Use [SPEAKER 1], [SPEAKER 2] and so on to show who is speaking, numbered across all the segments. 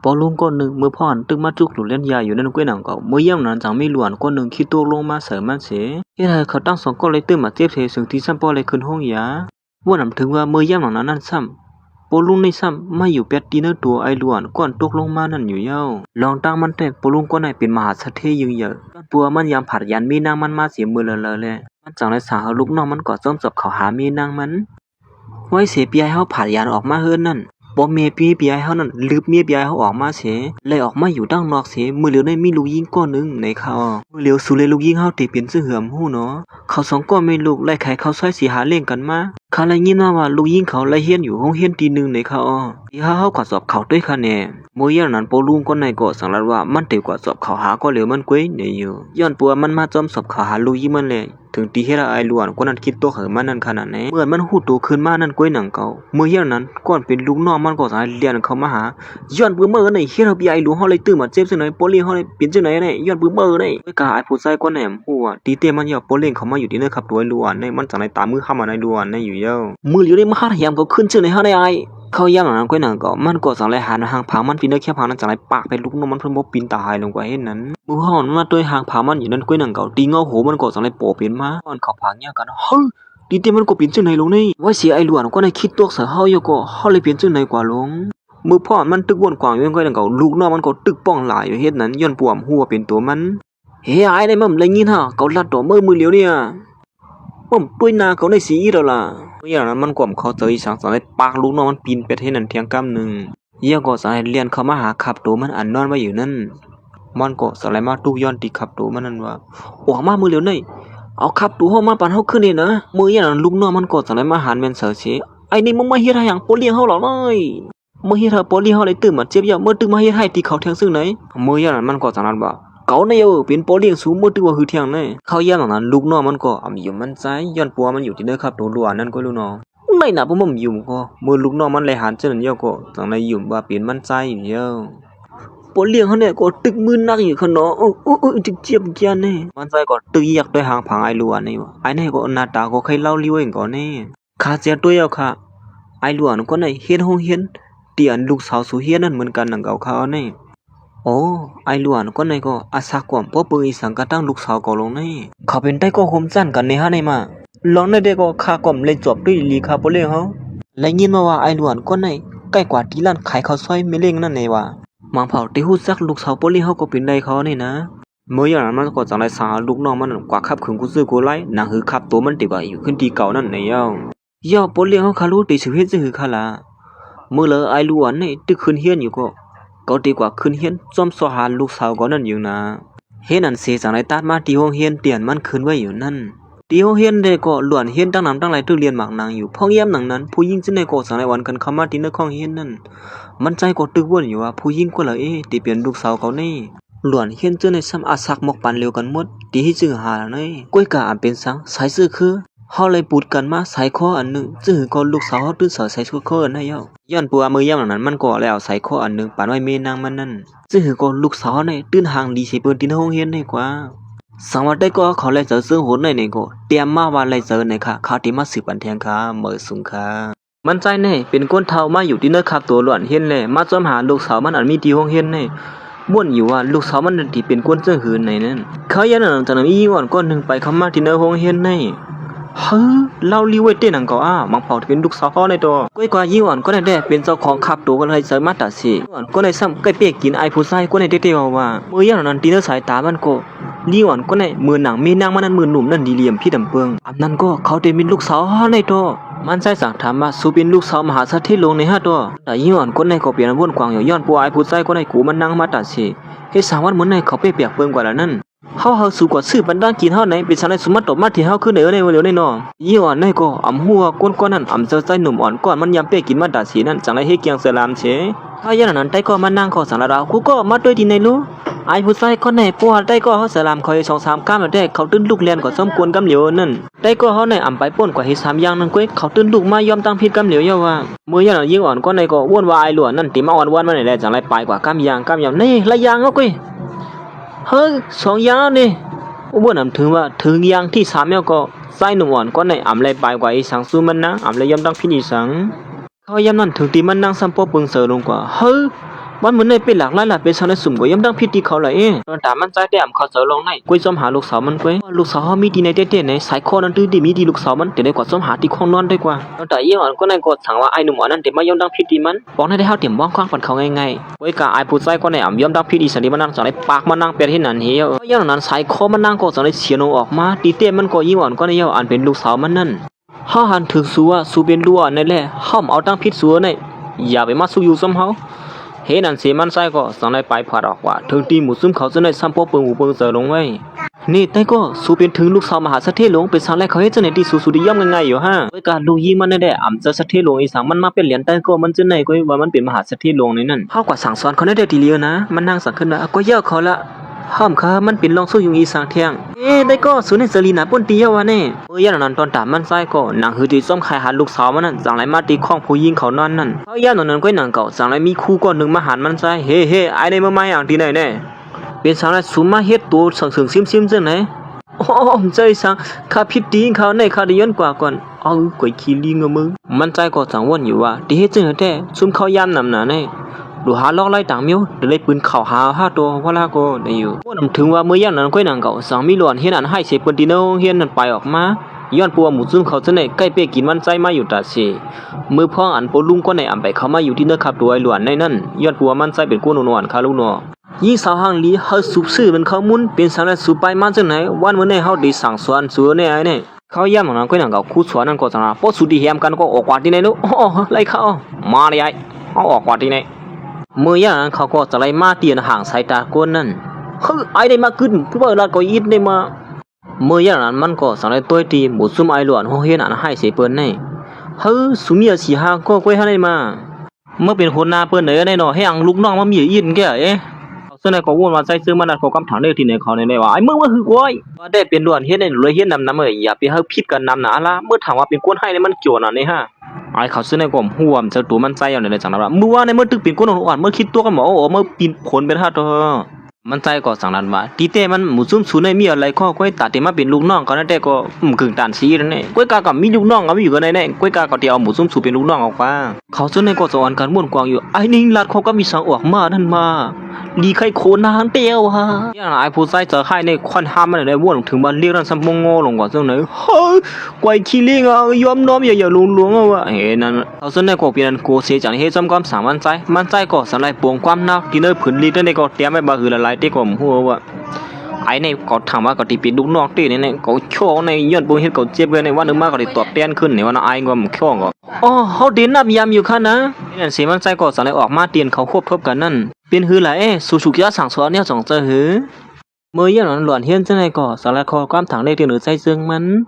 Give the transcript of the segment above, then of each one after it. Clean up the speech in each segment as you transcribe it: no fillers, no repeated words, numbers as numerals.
[SPEAKER 1] ปอลุงก้อนหนึ่งมือพ่อนตึกมาจุกหลุดเล่นยาอยู่นั่นก้วยหนังเก่าเมื่อย่ำนั้นจังไม่หลวนก้อนหนึ่งคิดตัวลงมาเสริมมันเสียเฮ็ดให้เขาตั้งสองก้อนเลยตื้มมาเจ็บเสียสึงที่ซ้ำปอเลยขึ้นห้องยาว่านำถึงว่าเมื่อย่ำนั้นนั่นซ้ำปอลุงในซ้ำมาอยู่เป็ดตีเนื้อตัวไอหลวนก้อนตกลงมานั่นอยู่เย้าลองตั้งมันแต่ปอลุงก้อนไหนเป็นมหาเศรษฐียืงเยอะปัวมันยามผัดยันมีนางมันมาเสียมือเลยมันจังเลยสาวลูกน้องมันก็จ้อมจับเขาหามีนางมันไว้เสียเปียเฮาผัดยันออกมาเฮินนั่นบ่เมียปียเฮานั่นลืบเมียปียเฮาออกมาเสียเลยออกมาอยู่ด้านนอกเสียมือเหลียวในมีลูกยิงก้อนนึงในเขามือเหลียวสู่เลยลูกยิงเฮาที่เป็นซื่อเหือมฮู้เนาะเขาสองก้อนไม่ลูกไล่ไข่เขาซอยสิหาเล่งกันมาเขาเลยยินว่าลูกยิงเขาไล่เฮียนอยู่ห้องเฮียนตีนึงในเขาที่เฮาก็สอบเขาด้วยคะแนนมื้ออย่างนั้นปอลุงก้อนในก็สังรัดว่ามันเต็มกว่าสอบเขาหาก็เหลียวมันกวยเนี่ยอยู่ย้อนปัวมันมาจอมสอบเขาหาลูกยิงมันเลยถึงตีเฮ็ดไอ้หลวนคนนั้นคิดตัวเหิมมันนั่นขนาดไหนเมื่อมันฮู้โตขึ้นมานั่นก้วยหนังเก่าเมื่อเฮียนั้นก่อนเป็นลูกน้องมันก็สายเรียนเข้ามาหาย้อนปื้อเมื่อไหนเฮ็ดเฮาพี่ไอ้หลวงเฮาเลยตื่นมาเจ็บจังไหนปอเลี้ยงเฮาเลยเป็นจังไหนเนี่ยย้อนปื้อเมื่อไหนไอ้กาไอ้ผู้ชายคนแหนมฮู้ว่าตีเตมันอย่าปอเลี้ยงเขามาอยู่ที่นั่นครับตัวไอ้หลวนเนี่ยมันจังไหนตามมือเข้ามาในหลวนเนี่ยอยู่เย้ามืออยู่ในมหาทยามก็ขึ้นจังไหนเฮาได้ไอ้เขาย่ำนั้นก้วยหนังก็มันก็สังเลยหาหางผามันปีนได้แค่ผานั้นจังไรปากไปลูกน้องมันเพิ่นบ่ปีนตายลงกว่าเฮ็ดนั้นมือห่อนมาด้วยหางผามันอยู่นั่นก้วยหนังก็ตีเงาโหมันก็สังเลยโปเป็นมาห่อนเขาผางยากันเฮ้ยดีเตมันก็ปีนจังไหนลงนี่ว่าเสียไอ้หลวนก็ในคิดตัวเสือเฮาอยู่ก็เฮาเลยปีนจังไหนกว่าลงมือพ่อมันตึกวนกว่างอยู่ก้วยหนังก็ลูกน้องมันก็ตึกป้องหลายอยู่เฮ็ดนั้นย้อนปวมหัวเป็นตัวมันเฮ้ยไอ้ได้มั่มเลยยินฮะเขาลัดตัวมือเหลียวเนี่ยมั่มปุ้ยนาเขาได้สีแล้วล่ะเมื่อนั้นมันกล่อมเขาเจออีสังสารปากลูกน้องมันปีนไปที่นั่นเทียงกำหนึ่งเยี่ยก็สายเรียนเข้ามาหาขับตัวมันอันนอนไว้อยู่นั่นมันก็สลายมาตุกย้อนตีขับตัวมันนั่นว่าออกมามือเหลียวนี่เอาขับตัวเฮามาปั่นเฮาขึ้นนี่นะมืออย่างนั้นลูกน้องมันก็สลายมาหันแม่นเสือเสียไอ้นี่มึงมาเฮ็ดให้หยังปอเลี้ยงเฮาหรอเลยมือเฮ็ดให้ปอเลี้ยงเฮาเลยตื่นมาเจ็บยาเมื่อตื่นมาเฮ็ดให้ตีเขาเทียงซึ่งไหนมืออย่างนั้นมันก็สารว่าเก่าในเป็นปอเลี้ยงสูงมือตื้อว่าคือเที่ยงเลยเขาย่ำนั้นลูกน้องมันก็อำอยู่มันใจย้อนปัวมันอยู่ที่เด้อครับตัวล้วนนั่นก็ลูกน้องในน่ะบ่มันอยู่ก็มือลูกน้องมันเลยหันเจนเยอะก็จังได๋อยู่ว่าเป็นมันใจอยู่เยอะปอเลี้ยงเขาเนี่ยก็ตึกมือนักอยู่คั่นเนาะตึกเจี๊ยบแก่นี่มันใจก็ตึกยักด้วยหางผางไอ้ล้วนนี่ไอ้นี่ก็หน้าตาก็เคยเล่าลิวเองก็นี่ข้าเสียตัวเอาค่ะไอ้ล้วนก็ในเฮ็ดห้องเฮียนเตียนลูกสาวสู่เฮียนนั่นเหมือนกันนั่งเก่าเขานี่โอ้ไอหลวนก็ในก็อาสากวมป้อปืนอีสังกะตั้งลูกสาวก็ลงนี่เขาเป็นได้ก็โฮมจันกันในฮะในมาลองได้ก็คากวมเลยจบด้วยลีคาโปเล่เฮาและยินมาว่าไอหลวนก็ในใกล้กว่าที่ร้านขายข้าวซอยเมเล้งนั่นในว่ามังเผาที่ฮู้จักลูกสาวโปเล่เฮาก็เป็นได้เขานี่นะเมื่ออย่างนั้นมันก็จังได๋สาลูกน้องมันกว่าขับขึ้นกูซื้อกูไล่นางหือขับตัวมันติว่าอยู่ขึ้นที่เก่านั่นในเย้าโปเล่เฮาคารู้ติสิเฮ็ดซื่อคาล่ะมื้อละไอหลวนนี่ตึกขึ้นเฮียนอยู่ก็ดีกว่าขึ้นเฮียนจอมสหาลูกสาวก็นั่นอยู่นะเฮ็ดนั่นเสียจังไรตัดมาที่ห้องเฮียนเตียนมันขึ้นไว้อยู่นั่นที่ห้องเฮียนได้ก็ล้วนเฮียนตั้งนำตั้งหลายตัวเรียนหมากนางอยู่พ่องแย้มหนังนั้นผู้หญิงจังได๋ก็จังไรวันกันเข้ามาที่ในห้องเฮียนนั่นมันใจก็ตึกวนอยู่ว่าผู้หญิงก็ละที่เป็นลูกสาวเขานี่ล้วนเฮียนจังได๋ซ้ำอาสักหมกปันเร็วกันหมดที่จึงหาในก้อยกะอันเป็นสังสายซื่อคือเฮาเลยปูดกันมาสายคออันนึงจึงก็ลูกสาวเฮาตื่นเสือใส่ชุดคออันให้เย้าย้อนปัวมือย่ำนั้นมันก็แล้วใส่คออันนึงปานไว้เมนางมันนั่นจึงก็ลูกสาวในตื่นห่างดีสิเปิ้นที่ห้องเฮียนให้กว่าสังวัดได้ก็เขาเลยเจอซึ่งโหนในก็เตรียมมาว่าเลยเจอในค่ะเขาที่มาสืบปันแทงค่ะเมื่อสุงค่ะมันใจแน่เป็นก้นเฒ่ามาอยู่ที่เนื้อขับตัวหลวนเฮียนแลมาจอมหาลูกสาวมันอันมีที่ห้องเฮียนในบ่นอยู่ว่าลูกสาวมันที่เป็นก้นเจ้าหืนในนั้นเขายันนั้นจังมีอ่อนก้อนนึงไปเข้ามาที่เนื้อห้องเฮียนในเฮ้อเล่าลิเวเต้นังก็มังเผาเป็นลูกสาวเขาในตัวก้อยกว่ายี่อ่อนก็ได้เป็นเจ้าของขับตัวก็เลยเสริมมาตัดสิอ่อนก็ได้ซ้ำใกล้เปียกกินไอผู้ชายก็ได้เตี้ยว่ามือย่างนั้นตีเนื้อสายตามันก็ยี่อ่อนก็ได้มือหนังมีนางมันนั้นมือหนุ่มนั่นดีเหลี่ยมพี่ดำเปิงอันนั้นก็เขาได้เป็นลูกสาวเขาในตัวมันใส่สั่งถามว่าสูเป็นลูกสาวมหาเศรษฐีลงใน5ตัวแต่ยี่อ่อนก็ได้ก็เปลี่ยนวนกวางย้อนผู้ไอผู้ชายก็ได้กูมันนั่งมาตัดสิเฮ็ดสาววันเหมือนในเขาเปียกเปิงกว่าแล้วนั่นเฮาสู่กว่าซื้อบันดาลกินเฮาไหนเป็นสันในสมมาตบมาที่เฮาคือเหนือในเร็วในน้อยี่อ่อนในก็อำหัวก้นนั้นอำเจอใจหนุ่มอ่อนก่อนมันยำเป้กินมาดัดสีนั่นจังไรเฮ็ดเกียงเสลามเฉถ้าอย่างนั้นได้ก็มานั่งขอสังเรากูก็มาด้วยที่ในรู้ไอ้ผู้ชายคนไหนปวดได้ก็เฮาเสลามคอย2-3ก้ามได้เขาตื่นลูกเรียนก็สมควรกำเหลียวนั่นได้ก็เฮาในอำไปป่นกว่าเฮ็ด3อย่างนั่นก้อยเขาตื่นลูกมายอมตั้งผิดกำเหลียวเยาว่ามื้ออย่างนั้นยิ่งอ่อนก็ในก็อ้วนว่าไอ้หลวนนั่นติมาอ่อนๆมาได้จังไรปลายกว่ากำอย่างนี่ละอย่างเฮาก้อยเฮ้ย2อย่างนี่บ่นำถึงว่าถึงอย่างที่3แล้วก็ใส่หนุ่มอ่อนก็ในอำเลยปลายกว่าอีสังสู้มันนะอำเลยยอมตั้งพินิสังเขายามนั้นถึงตีมันนั่งซ้ำปอปึงเสือลงกว่าเฮ้ย วันเหมือนในเป็นหลากหลายหลายเป็นชาวในสุ่มก็ย่ำดังพิธีเขาเลยตอนตามันใจแต่เขาเจอลงในกวยจอมหาลูกสาวมันกวยลูกสาวเขามีดีในเด็ดๆในสายคอนั้นตื้อดีมีดีลูกสาวมันแต่ในกว่าจอมหาที่คลองนอนได้กว่าตอนแต่ยี่ห้อก็ในกดสั่งว่าไอ้หนุ่มนั้นเดี๋ยวมาย่ำดังพิธีมันบอกในได้เฮาเตรียมว่างคว้างปันเขาง่ายๆกวยกะไอ้ผู้ใจก็ในย่ำดังพิธีสันนิมันนั่งจากในปากมันนั่งเป็นที่นั่นเหี้ยย่ำนั้นสายคอมันนั่งก็จากในเสียงออกมาตีเต้มันก็ยี่ห้อก็ในย่อันเป็นลูกสาวมันนั่นห้าหันถึงสัวสูเป็นดัวนั่นแหละห้อมเอาดังพิษสัวในอย่าไปมาสู้อยู่ซ้ำเฮาเฮนันเสียมันใส่ก็สังได้ไปผาดออกว่าถึงตีหมู่ซุ่มเขาจะได้ซ้ำพอเปิงหูเปิงเจอลงไว้นี่แต่ก็สู้เป็นถึงลูกสาวมหาเสถียรหลวงเป็นสังแรกเขาให้จะไหนที่สู้ได้ย่อมง่ายๆอยู่ฮะด้วยการดูยิงมันได้อ่ำจะเสถียรหลวงอีสังมันมาเป็นเหรียญแต่ก็มันจะไหนก็ว่ามันเป็นมหาเสถียรหลวงในนั้นเฮากว่าสั่งสอนเขาได้ดีเลียวนะมันนั่งสังขึ้นนะก็เยอะเขาละห้ามค่ะมันเป็นรองสู้ยุงอีสังเทียงได้ก็สู้ในเสรีนาป่นตีเยาวะเนี่ยย่านนั้นตอนตามมันใส่ก็นางหือตีส้มไข่หันลูกสาวมันนั่นสั่งไรมาตีข้องผู้ยิงเขานอนนั่นเขาย่านนั้นก็นางเก่าสั่งไรมีคู่ก้อนหนึ่งมาหันมันใส่เฮ้ไอ้ในมาอย่างที่ไหนเนี่ยเป็นสั่งไรสูมาเฮ็ดตัวสั่งซิมจังไหนโอ้ใจสั่งข้าพิดตีเขาในข้าได้ย้อนกว่าก่อนเอาก๋วยขี้ลิงกับมึงมันใจก็สั่งวนอยู่ว่าดีเฮ็ดจังแท้ซุ่มเขาย่ำนำหนาเนี่ยดูหาลอกไล่ต่างเมียวเดี๋ยวเลยปืนเข่าหา5ตัวว่าลาก็ได้อยู่ว่าถึงว่าเมื่อย่านนั้นค่อยนางเก่าสั่งมีหลวนเฮียนอันให้เสพปืนตีโนเฮียนนั้นไปออกมาย้อนปัวหมู่ซุ่มเขาจะไหนใกล้เป้กินมันใจมาอยู่ตาเสมือพ่ออันปลุงก็ในอ่ำไปเขามาอยู่ที่เนื้อขับตัวไอ้หลวนในนั่นย้อนปัวมันใจเป็นกู้นวลคาลูกนอยิ่งสาวห่างลีเฮาสูบซื้อมันเขามุนเป็นสังและสูบไปมันจังไหนวันเมื่อในเฮาได้สั่งสอนสัวในไอ้เนี่ยเขาย่ำของนั้นค่อยนางเก่าคู่สวนนั่นก็จังนะพอสุดที่แฮมกันก็ออกกว่าที่ไหนนู้อ๋อไล่เขามาเลยไอ้เอาออกกว่าที่ไหนเมื่อย่างนั้นเขาก็จะไล่มาเตียนห่างสายตาก้นนั่นไอ้ได้มาขึ้นผู้ว่าราก็อิดได้มาเมื่อย่างนั้นมันก็สั่งไล่ตัวตีหมูซุ่มไอหลวนห้องเฮียนอันให้เสียเปิ้นในสุมีสีหาก็ก้อยให้ได้มาเมื่อเป็นคนนาเปิ้นเนยได้หน่อให้อังลูกน้องมามีอินแกเสื้อในก็วนมาใจซื้อมันเขากำถางได้ที่ไหนเขาในว่าไอ้เมื่อคือก้อยว่าได้เป็นด่วนเฮ็ดในเลยเฮ็ดนำอย่าไปเฮาผิดกันนำหนาละเมื่อถามว่าเป็นก้นให้เนี่ยมันเกี่ยวน่ะนี่ฮะไอ้เขาซื้อในก็ห่วมเจ้าตัวมันใจเอาในจังนั้นว่าเมื่อว่าในเมื่อตึกเป็นก้นอ่อนเมื่อคิดตัวกันหมอเมื่อปีนผลเป็นฮะตัวมันใจก็สั่งนั้นว่าตีเต้มันหมู่ซุ่มสูในมีอะไรข้อก้อยตัดเตมาเป็นลูกน้องก็นั่นแต่ก็กึ่งตานซีนั่นแหละก้อยกากับมีลูกน้องก็มีอยู่กันในก้อยกาก็เดี๋ยวเอาหมู่ซุ่มสูเป็นลูกน้องออกมาเขาซื้อในก็สอนกันม่วนกวางอยู่ไอ้นี่ลัดเขาก็มีสังออกมานั่นมาดีใครโคนานเตียวฮะอย่างไอ้ผู้ใส่เจอให้ในควันห้ามมันได้ว่นถึงบ้านเรียกนั่นสมงงลงกว่าจังไหนเฮ้ยกวยขี้ลิงอ่ะยอมน้อมอย่าลุงอ่ะวะเห็นนั่นเขาซึ่งในก็เปลี่ยนโกเสียจากเฮ็ดจำความสามันใจก็สลายปวงความนักที่เนื้อผืนลีกในก็เตรียมไว้บ่หือละลายที่ก็หัวว่าไอ้ในก็ถามว่าก็ที่เป็นลูกน้องที่นี่ก็โชว์ในย้อนปวงเฮ็ดก็เจ็บเลยในวันนึงมาก็ได้ตอบแทนขึ้นในวันไอ้ก็มันโชว์ก็อ๋อเฮาดินนับยามอยู่คั่นนะนั่นสิมันใจก็สลายออกมาเตียนเขาควบทบกันนั่นเป็นหือหลายสุกยาสั่งสอนเนี่ยจ่องเจอหือเมื่อย่างนั้นหลวนเฮียนจังได๋ก็สารคอความถังเลขที่เหนือใจซึ่งมัน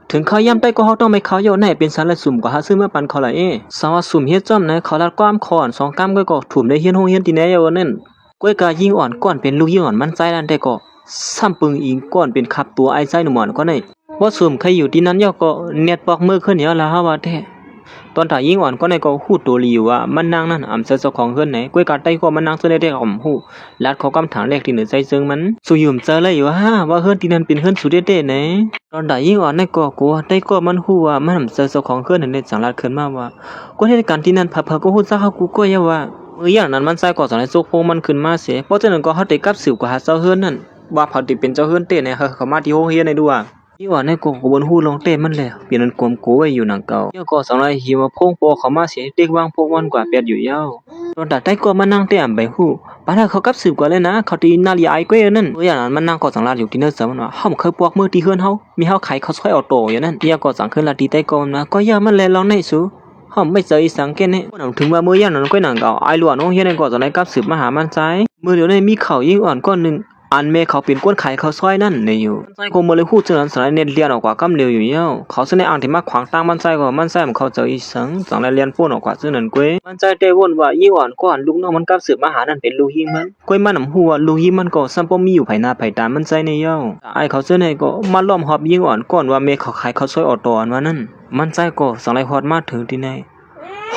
[SPEAKER 1] ถึงเขาย่ำไปก็เฮาต้องไม่เขาอยู่ไหนเป็นสารสุ่มก็หาซื้อมาปันเขาล่ะสาวสุ่มเฮ็ดจ้อมนะเขาลัดความคอน2กำก็ทุ่มได้เฮียนโรงเรียนที่ไหนอยู่นั่นก้อยกายิงอ่อนก่อนเป็นลูกยิงอ่อนมันใจนั่นแต่ก็ซ้ำปึงอิงก่อนเป็นขับตัวไอ้ใจหนุ่มอ่อนก็ได้บ่สุ่มใครอยู่ที่นั้นย่อก็เน็ตปอกมือขึ้นเหี่ยวละฮะว่าแท้ตอนถ่ายยิงอ่อนก็ในก็ฮู้ตัวลีว่ามันนางนั่นอำเจ้าของเฮือนไหนก้วยกาไต้ก็มันนางเสื้อได้อ่อมฮู้ลัดเขากำถางแรกที่เหนือใจซึ่งมันสุยืมเจอเลยอยู่ว่าเฮือนที่นั้นเป็นเฮือนสุดเด็ดๆไหนตอนถ่ายยิงอ่อนในก็กลัวไต้ก็มันฮู้ว่ามันอำเจ้าของเฮือนนั่นได้จังลัดขึ้นมาว่าก็เหตุการณ์ที่นั้นพะก็ฮู้ซะเฮากูก็อย่าว่ามื้ออย่างนั้นมันใส่ก็จังได๋ซกโพมันขึ้นมาเสียเพราะฉะนั้นก็เฮาได้กลับสืบกว่าหาเจ้าเฮือนนั่นว่าเฮาที่เป็นเจ้าเฮือนเต้เนี่ยเขามาที่โรงเรียนได้ด้วยที่ว่าในก็บนฮู้ลงเต้มันแล้วเปลี่ยนมันกลมโกไว้อยู่หนังเก่าเดี๋ยวก็สังไรหิวพงโปเขามาเสียเด็กวางพวกมันกว่าแปดอยู่ยาวตอนตัดใต้ก็มานั่งเต้อำไปฮู้ปานนั้นเขากับสืบกว่าเลยนะเขาตีนาลีไอก้อยนั่นอย่างนั้นมันนั่งก็สังลาดอยู่ที่เนื้อเสมันว่าเฮาเคยปอกมือที่เฮือนเฮามีเฮาไขเขาช่วยเอาโตอย่างนั้นเดี๋ยวก็สังขึ้นละที่ใต้ก็นะก็อย่ามันแลลองในสูเฮาไม่เจออีสังเกตนี่ถึงว่ามื้อย่างนั้นก็หนังเก่าไอ้หลวนน้องเฮียนก็จะได้กับสืบมาหามันใจมื้อเดี๋ยวนี้มีข้าวยิ่งอ่อนก้อนนึงอันเมเขาเป็นก้นไข่เขาซอยนั่นในอยู่มันใจก็มาเลยพูดเจอนั้นสายเน็ตเรียนออกกว่ากำเร็วอยู่เย้าเขาเสนออ่างที่มาขวางตั้งมันใจก็มันใจมันเขาเจออีสังจังไรเรียนพูดออกกว่าซึ่งนั่นก้อยมันใจได้วนว่ายิ่งอ่อนก้อนลูกน้องมันกับสืบมาหานั่นเป็นลูกยิงมันก้อยมันนำหัวลูกยิงมันก็ซ้ำป้อมีอยู่ภายหน้าภายตามันใจในเย้าไอเขาเสนอก็มาล้อมหอบยิ่งอ่อนก้อนว่าเมเขาไข่เขาซอยออกตอนว่านั่นมันใจก็สังไรฮอดมาถึงที่ไหน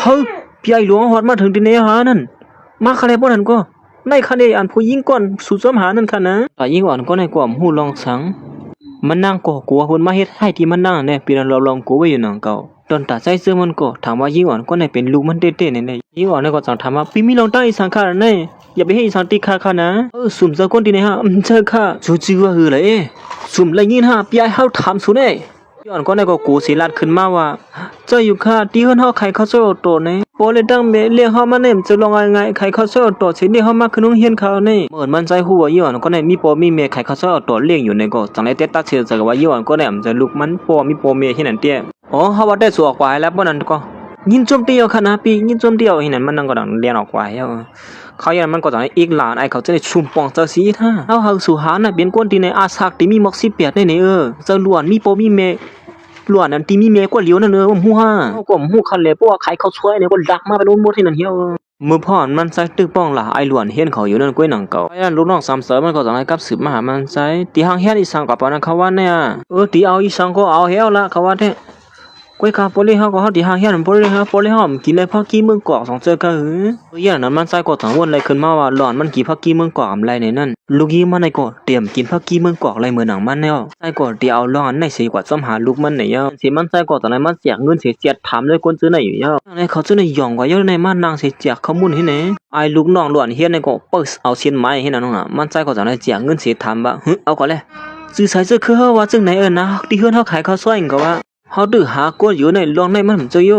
[SPEAKER 1] เฮ้ยพี่ไอหลวงฮอดมาถึงที่ไหนหานั่นมาใครบ่นั่นก็ในคันได้อันผู้หญิงก่อนสู่สมหานั่นค่ะนะแต่ยิ่งอ่อนก็ในกว่าหูลองสัง มันนั่งก่อกลัวคนมาเฮ็ดให้ที่มันนั่งเนี่ยปีนั้นเราลองกูไว้อยู่หนังเก่าตอนตัดใจเสื้อมันก็ถามว่ายิ่งอ่อนก็ไหนเป็นลูกมันเต้ๆเนี่ยยิ่งอ่อนเนี่ยก็จังถามว่าปีมีลองตั้งอีสังขารเนี่ยอย่าไปให้อีสังติค่านะสุ่มเจอคนที่ไหนฮะเจอค่ะจู่ๆว่าหือเลยสุ่มอะไรยินฮะปีไอ้เฮาถามสุดเนี่ยยิ่งอ่อนก็ไหนก็กูสิลาดขึ้นมาว่าเจออยู่ค่ะที่เฮือนเฮาใครเขาช่วยเอาตัวเนี่ยพอเลยตั้งเมเรียกเฮามาเนี่ยจะลองยังไงใครเขาช่วยเอาตัวสิเนี่ยเฮามาขึ้นโรงเรียนเขาเนี่ยเหมือนมันใจหัวยิ่งอ่อนก็ไหนมีปอมีเมใครเขาช่วยเอาตัวเลี้ยงอยู่ในก็จังได๋เตตัดเชื่อจะว่ายิ่งอ่อนก็ไหนมันจะลูกมันปอมีปอเมที่นั่นเตี้ยอ๋อเฮาว่าได้สวกว่าแล้วบ่นั้นก็ยินจมเดียวค่ะนะปียินจมเดียวที่นั่นมันนั่งก็ดังเรียนออกไว้เขาอย่างมันก็จังอีกหลานไอ้เขาจะได้ชุมปองเจ้าสีท่าเฮาสุหาน่ะเป็นคนที่ในอาศักที่มีหมอก18ได้นี่เจ้าล้วนมีปอมีเมล้วนนั้นที่มีเมกว่าเหลียวนั่นฮู้ฮ่าเฮาก็ฮู้คันเลยเพราะว่าใครเขาช่วยเนี่ยก็ดักมาไปโดนหมดที่นั่นเหี่ยวมื้อพ่อนมันใส่ตึกป้องล่ะไอ้ล้วนเห็นเขาอยู่นั่นก้วยหนังเก่าไอ้ลูกน้อง3เสริมมันก็จังได๋กับสืบมาหามันใส่ที่หางเฮียนอีสังก็ปานนั้นเขาว่าเนี่ยที่เอาอีสังก็เอาเหี่ยวละเขาว่าแท้ก้อยคาโปลีเฮาก็เฮาที่หางเฮียนโปลีเฮากินได้พักกี้เมืองกอก2เจอก็อย่างนั้นมันใส่ก็จังวนเลยขึ้นมาว่าหลอนมันกี่พักกี้เมืองกอกอำไรในนั้นลูกยีมันในก็เตรียมกินพักกี้เมืองกอกไรมื้อหนังมันแล้วใส่ก็ที่เอาหลอนในสิกว่าซ้ำหาลูกมันไหนยสิมันใส่ก็จังได๋มันเสียเงินเสียถามเลยคนซื้อไหนอยู่ยในเขาซื้อในหย่องกว่าเยอะในมันนางสิแจกข้อมูลให้แหนไอ้ลูกน้องหลอนเฮียนในก็เปิ้เอาเส้นไม้ให้นั่นน่ะมันใส่ก็จังได๋แจกเงินสิถามว่าเอาก่อนเลยซื้อใส่ซื้อคือเฮาว่าจังไหนนะที่เฮือนเฮาขายข้าวซอยก็ว่าเฮาดื้อหากวนอยู่ในลองในมันจะอยู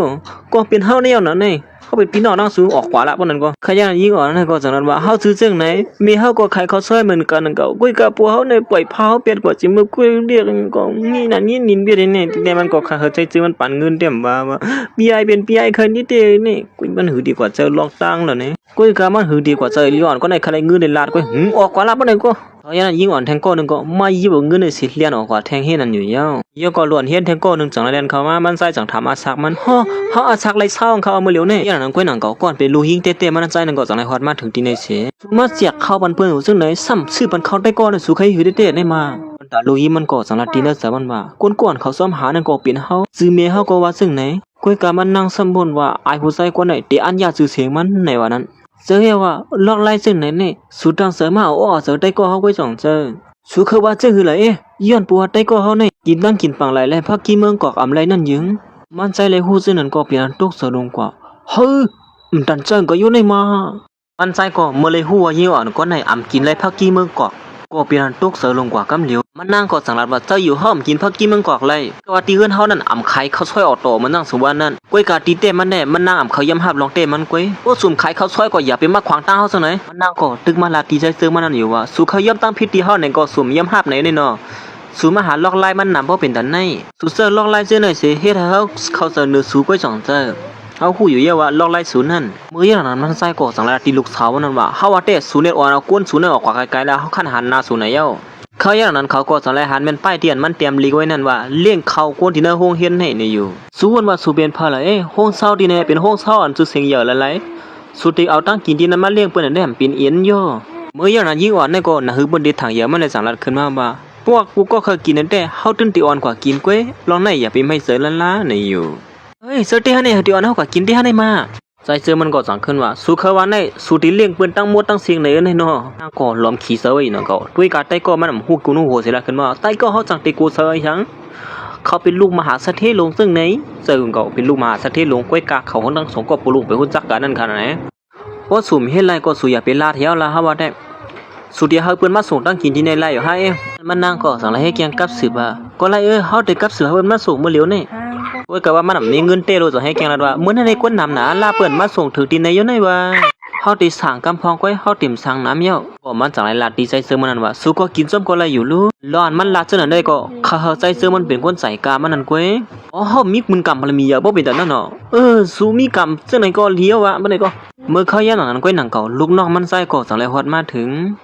[SPEAKER 1] ่ก็เป็นเฮาแนวนั้นนี่เขาเป็นพี่น้องนางสูงออกขวาละปานนั้นก็ขยันยิงอ่อนนั่นก็จังนั้นว่าเฮาซื้อจังไหนมีเฮาก็ขายข้าวซอยเหมือนกันนั่นก็กุ้ยกับปัวเฮาในปล่อยพาเฮาเป็ดกว่าสิมือกุ้ยเรียกก็นี่นั่นนี่นินเบียดนี่แต่มันก็ค่าใจซื้อมันปันเงินเต็มว่าพี่ไอเป็นพี่ไอเคยนี่เด้นี่กุ้ยมันหือดีกว่าเจอลอกตังแล้วนี่กุ้ยกับมันหือดีกว่าเจอย้อนก็ในใครเงินในลาดกุ้ยออกขวาละปานนั้นก็เพราะฉะนั้นยิงอ่อนแทงก้อนนึงก็มายิบเงินในสิเลียนออกกว่าแทงเฮ็ดนั่นอยู่ยาวก็ล้วนเฮ็ดแทงก้อนนึงจังเลียนเข้ามามันใส่จังถามอาซักมันเฮาอาซักไรเศร้าของเขาเอามื้อเหลียวนี่อย่างนั้นก้อยหนังก็ก่อนเป็นลูหิงเต้ๆมันใจนั่นก็จังได๋ฮอดมาถึงที่ในเสมาเสียกเข้าบันเพิ่นจังได๋ซ้ำซื้อบันเข้าได้ก่อนสู่ใครหือเต้ๆได้มาตาลูหิมันก็จังละตีเนสมันว่าก้นๆเขาซ้อมหานั่นก็เป็นเฮาซื้อเมียเฮาก็ว่าจังไหนก้อยกะมันนั่งซ้ำบนว่าอายผู้ใส่กว่าไหนติอันยาชื่อเสียงมันในว่านั้นเจอว่าลอกไล่จังไหนนี่สุดังเสมาอ้อเจอได้ก็เฮาก้อยจ่องเจอสุคือว่าจังหือไหลย้อนปัวได้ก็เฮานี่กินนั่งกินปังไหลและพักกี้เมืองกอกอำไรนั่นยึงมันใจเลยฮู้ซื่อนั่นก็เปลี่ยนตกสะลงกว่าเฮ้ดันเจิงก็อยู่ในมามันใจก็เมื่อเลยฮู้ว่ายี่อ่อนก็ในอำกินไรพักกี้เมืองกอกก็เปลี่ยนตกเสลงกว่ากำเหลียวมันนั่งก็สังหลัดว่าเจ้าอยู่ห้อมกินพักกี้เมืองกอกเลยก็ว่าตีเฮือนเฮานั่นอำไข่เขาช่วยออกโตมันนั่งสุวรรณนั่นก้อยกาตีเต้มันแน่มันนั่งอำเขาย่ำหับลองเต้มันก้อยโอ้สุ่มไข่เขาช่วยก็อย่าไปมาขวางตาเฮาซะหน่อยมันนั่งก็ตึกมาลาตีใจซื้อมันนั่นอยู่ว่าสู่เขาย่ำตั้งพิธีเฮาในก็สุ่มย่ำหับไหนนี่เนาะสู่มาหาลอกไล่มันนำบ่เป็นดันในสู่เซอร์ลอกไล่เจ้าหน่อยสิเฮ็ดให้เฮาเข้าเสนอสู่ก้อยจ่องเจ้อเฮาฮู้อยู่เยอะว่าลอกไล่ศูนย์นั่นมื้ออย่างนั้นมันใส่ก็สังหลัดตีลูกสาวนั่นว่าเฮาว่าเต้ศูนย์เน็ตอ่อนเอาก้นศูนย์นั่นออกกว่าไกลๆแล้วเฮาคันหันหน้าศูนย์ไหนเย้าเขาอย่างนั้นเขาก็สังหลัดหันแม่นป้ายเตียนมันเตรียมลีกไว้นั่นว่าเลี้ยงเขาก้นที่ในโรงเรียนให้นี่อยู่สู่วันว่าสู่เป็นพาละโรงเช้าที่ไหนเป็นโรงเช้าอันชื่อเสียงเยอะหลายๆสุดที่เอาตั้งกินที่นั้นมาเลี้ยงเปิ้นนั่นได้เป็นเอียนย่อมื้ออย่างนั้นยิ่งอ่อนนี่ก็น่ะฮือบ่ได้ทางเยอะมันเลยสังหลัดขึ้นมาว่าพวกกูก็เคยกินนั่นแต่เฮาตื่นติอ่อนกว่ากินกวยลองไหนอย่าไปไม่เสยล้าๆนี่อยู่เฮ้ยเสยติหานี่ติอ่อนเฮากว่ากินติหานี่มาใจเสือมันก็สั่งขึ้นว่าสุขวันในสุติเลี้ยงเปิ้นตั้งหมดตั้งเสียงไหนเนาะนางก็ล้อมขี้เสยเนาะก็ด้วยกาไต้ก็มันฮู้กูนูโหสิละขึ้นว่าไต้ก็เฮาจังติกูเสยหยังเขาเป็นลูกมหาเศรษฐีหลวงซึ่งไหนเจิงก็เป็นลูกมหาเศรษฐีหลวงก้อยกาเขาทั้งสองก็ปลูกไปฮู้จักกันนั่นขนาดไหนว่าสุ่มเฮ็ดไรก็สุอย่าไปลาดเหี่ยวละฮะว่าได้สุดที่เฮาเปิ้นมาส่งตั้งกินที่ในไร่อยู่ให้มันนางก็สั่งละให้เกียงกับสืบว่าก็ไล่เฮาได้กับสืบเปิ้นมาส่งมื้อเหลียวนี่โอ้ยก็ว่ามันมีเงินเตโลจะให้เกียงละว่ามื้อในคนนำหนาลาเปิ้นมาส่งถึงที่ในอยู่ในว่าเฮาติสั่งกำพองก้อยเฮาติ่มสั่งน้ำเหี่ยวก็มันจังไรลาดีใจซื้อมันนั่นว่าสุก็กินส้มก็ไล่อยู่รู้ร้อนมันลาจังนั้นได้ก็ข้าใจซื้อมันเป็นคนใส่กามันนั่นก้อยอ๋อเฮามีมึนกรรมมันมีเยอะบ่เป็นแต่นั่นเนาะสุมีกรรมจังไหนก็เลี้ยวว่าบ่ได้ก็เมื่อเขาย่านนั้นก้อยหนังเก่าลูกน้องมันใส่ก็จังไรฮอดมาถึง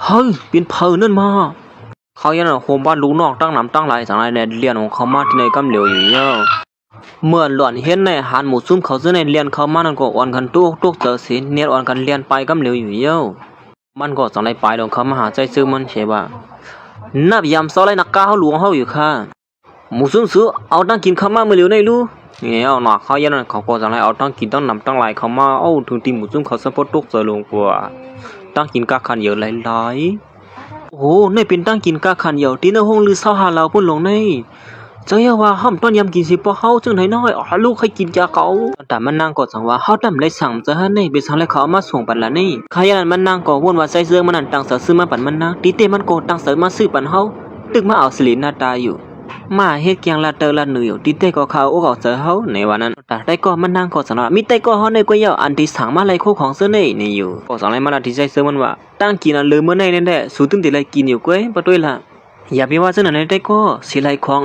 [SPEAKER 1] เฮ้ยเป็นเผานั่นมาเขายันโฮมบ้านลูกนอกตั้งน้ำตั้งหลายสังไรแดดเลียนของเขามาที่ในกำเหลียวอยู่เยอะเมื่อหล่อนเห็นในหันหมูซุ่มเขาซื้อในเลียนเขามานั่นก็อ่อนกันตุกเจอสิเนียอ่อนกันเลียนไปกำเหลียวอยู่เยอะมันก็สังไรไปลงเขามาหาใจซื้อมันเฉยว่านับยำซอไรนักกาเขาหลวงเขาอยู่ค่ะหมูซุ่มซื้อเอาตั้งกินเขามาเมื่อเหลียวในรู้เนี่ยเอาหนักเขายันเขาก็สังไรเอาตั้งกินตั้งน้ำตั้งหลายเขามาเอาถึงตีหมูซุ่มเขาสะพดตุกเจอลงกว่าตั้งกินกาคันเยอะหลาย โอ้ในเป็นตั้งกินกาขันเหยาตีนห้องลือเศร้าหาเราพุ่นลงในเจ้าว่าห้ามต้นยำกินสิปอเฮาจังไหนน้อยอ๋อลูกให้กินยาเขาแต่มันนางก็สั่งว่าเฮาดำเลยสั่งจะให้นี่เป็นสั่งเลยเขามาส่งปันละนี่ขยันมันนางก็วนว่าใส่เสื้อมันนั่นตังเสือซื้อมาปันมันนางตีเตมันก็ตังเสือมาซื้อปันเฮาตึกมาเอาสิริหน้าตาอยู่มาเฮ็ดเกียงลาเตอร์ลาหนูอยู่ตีเตก็เขาโอ้เขาเจอเฮาในวันนั้นแต่ได้ก็มันนางก็สั่งว่ามีแต่ก็เฮาในก็ยาวอันที่สั่งมาเลยคู่ของเสื้อนี่อยู่ก็สั่งเลยมาละที่ใส่เสื้อมันว่าตั้งกินอันลืมเมื่อในนั่นแหละสู้ตึงติเลยกินอยู่ก้อยปะด้วยละอย่าไปว่าเจ้าไหนได้ก็สิไลขอ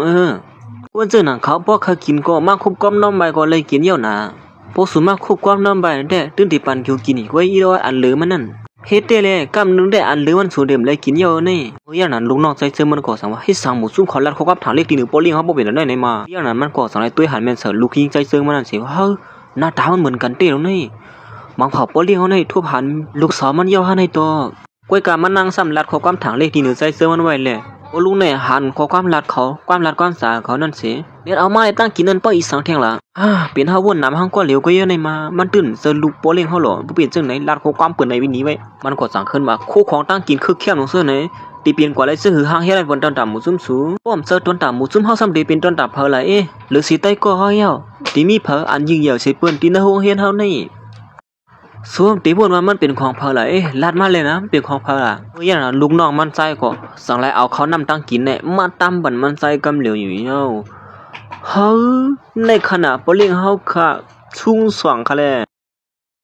[SPEAKER 1] งวันเจ้าหนังเขาพอเขากินก็มาคุบก้อมน้ำใบก็เลยกินเยอะนะพอสุมาคุบก้อมน้ำใบนั่นแหละตึงติปันคิวกินอีกไว้อีร้อยอันเหลือมันนั่นเฮ็ดได้เลยกำนึงได้อันเหลือมันสูเดิมเลยกินเยอะนี่อย่างนั้นลุงน้องใจเสื้อมันก็สั่งว่าให้สั่งหมูซุ่มเขาลัดเขากับถางเล็กทีหนึ่งโปลิ่งเขาบ่เป็นอะไรในมาอย่างนั้นมันก็สั่งให้ตัวหันแมนเสิร์ฟลูกยิงใจเสื้อมันนั่นสิว่าเฮ้ยหน้าตามันเหมือนกันเต้แล้วนี่บางเผ่าโปลิ่งเขาในทั่วพันลูกสาวมันเยอะให้ในตัวกวยกามันนั่งซ้ำลัดเขากับถางเล็กทีหนึ่งใจเสื้อมันไว้เลยโอ้ลุงเนี่ยหันขอความลัดเขาความลัดความสาเขานั่นสิเดี๋ยวเอาไม้ตั้งกินนั่นป้ออีสังเทียงละเปลี่ยนเฮาวนน้ำห้างก็เหลวก็เยอะในมามันตื่นเซอร์ลูกโปเล่งเฮาหรอบ่เปลี่ยนจังไหนลัดขอความเปิดในวินี้ไว้มันก็สั่งขึ้นมาคู่ของตั้งกินคือเข้มลงเสื้อไหนตีเปลี่ยนกว่าไรซื้อหือห้างเฮ็ดให้บนต้นตาหมูซุ่มสูป้อมเซอร์ต้นตาหมูซุ่มเฮาซ้ำตีเป็นต้นตาเพอละหรือสิใต้ก็เฮาเหี่ยวตีมีเพออันยิ่งใหญ่สิเปิ้นตีนโฮงเฮียนเฮานี่ส่วนตีบ่นว่ามันเป็นของเพอละลาดมาเลยนะเป็นของเพอละอย่างนั้นลูกน้องมันใจก็สั่งไล่เอาเขานำตั้งกินเนี่ยมาตำบั่นมันใจกำเหลียวอยู่เนาะเฮ้ในขณะปลิงเฮาค่ะชุ่งสว่างค่ะแล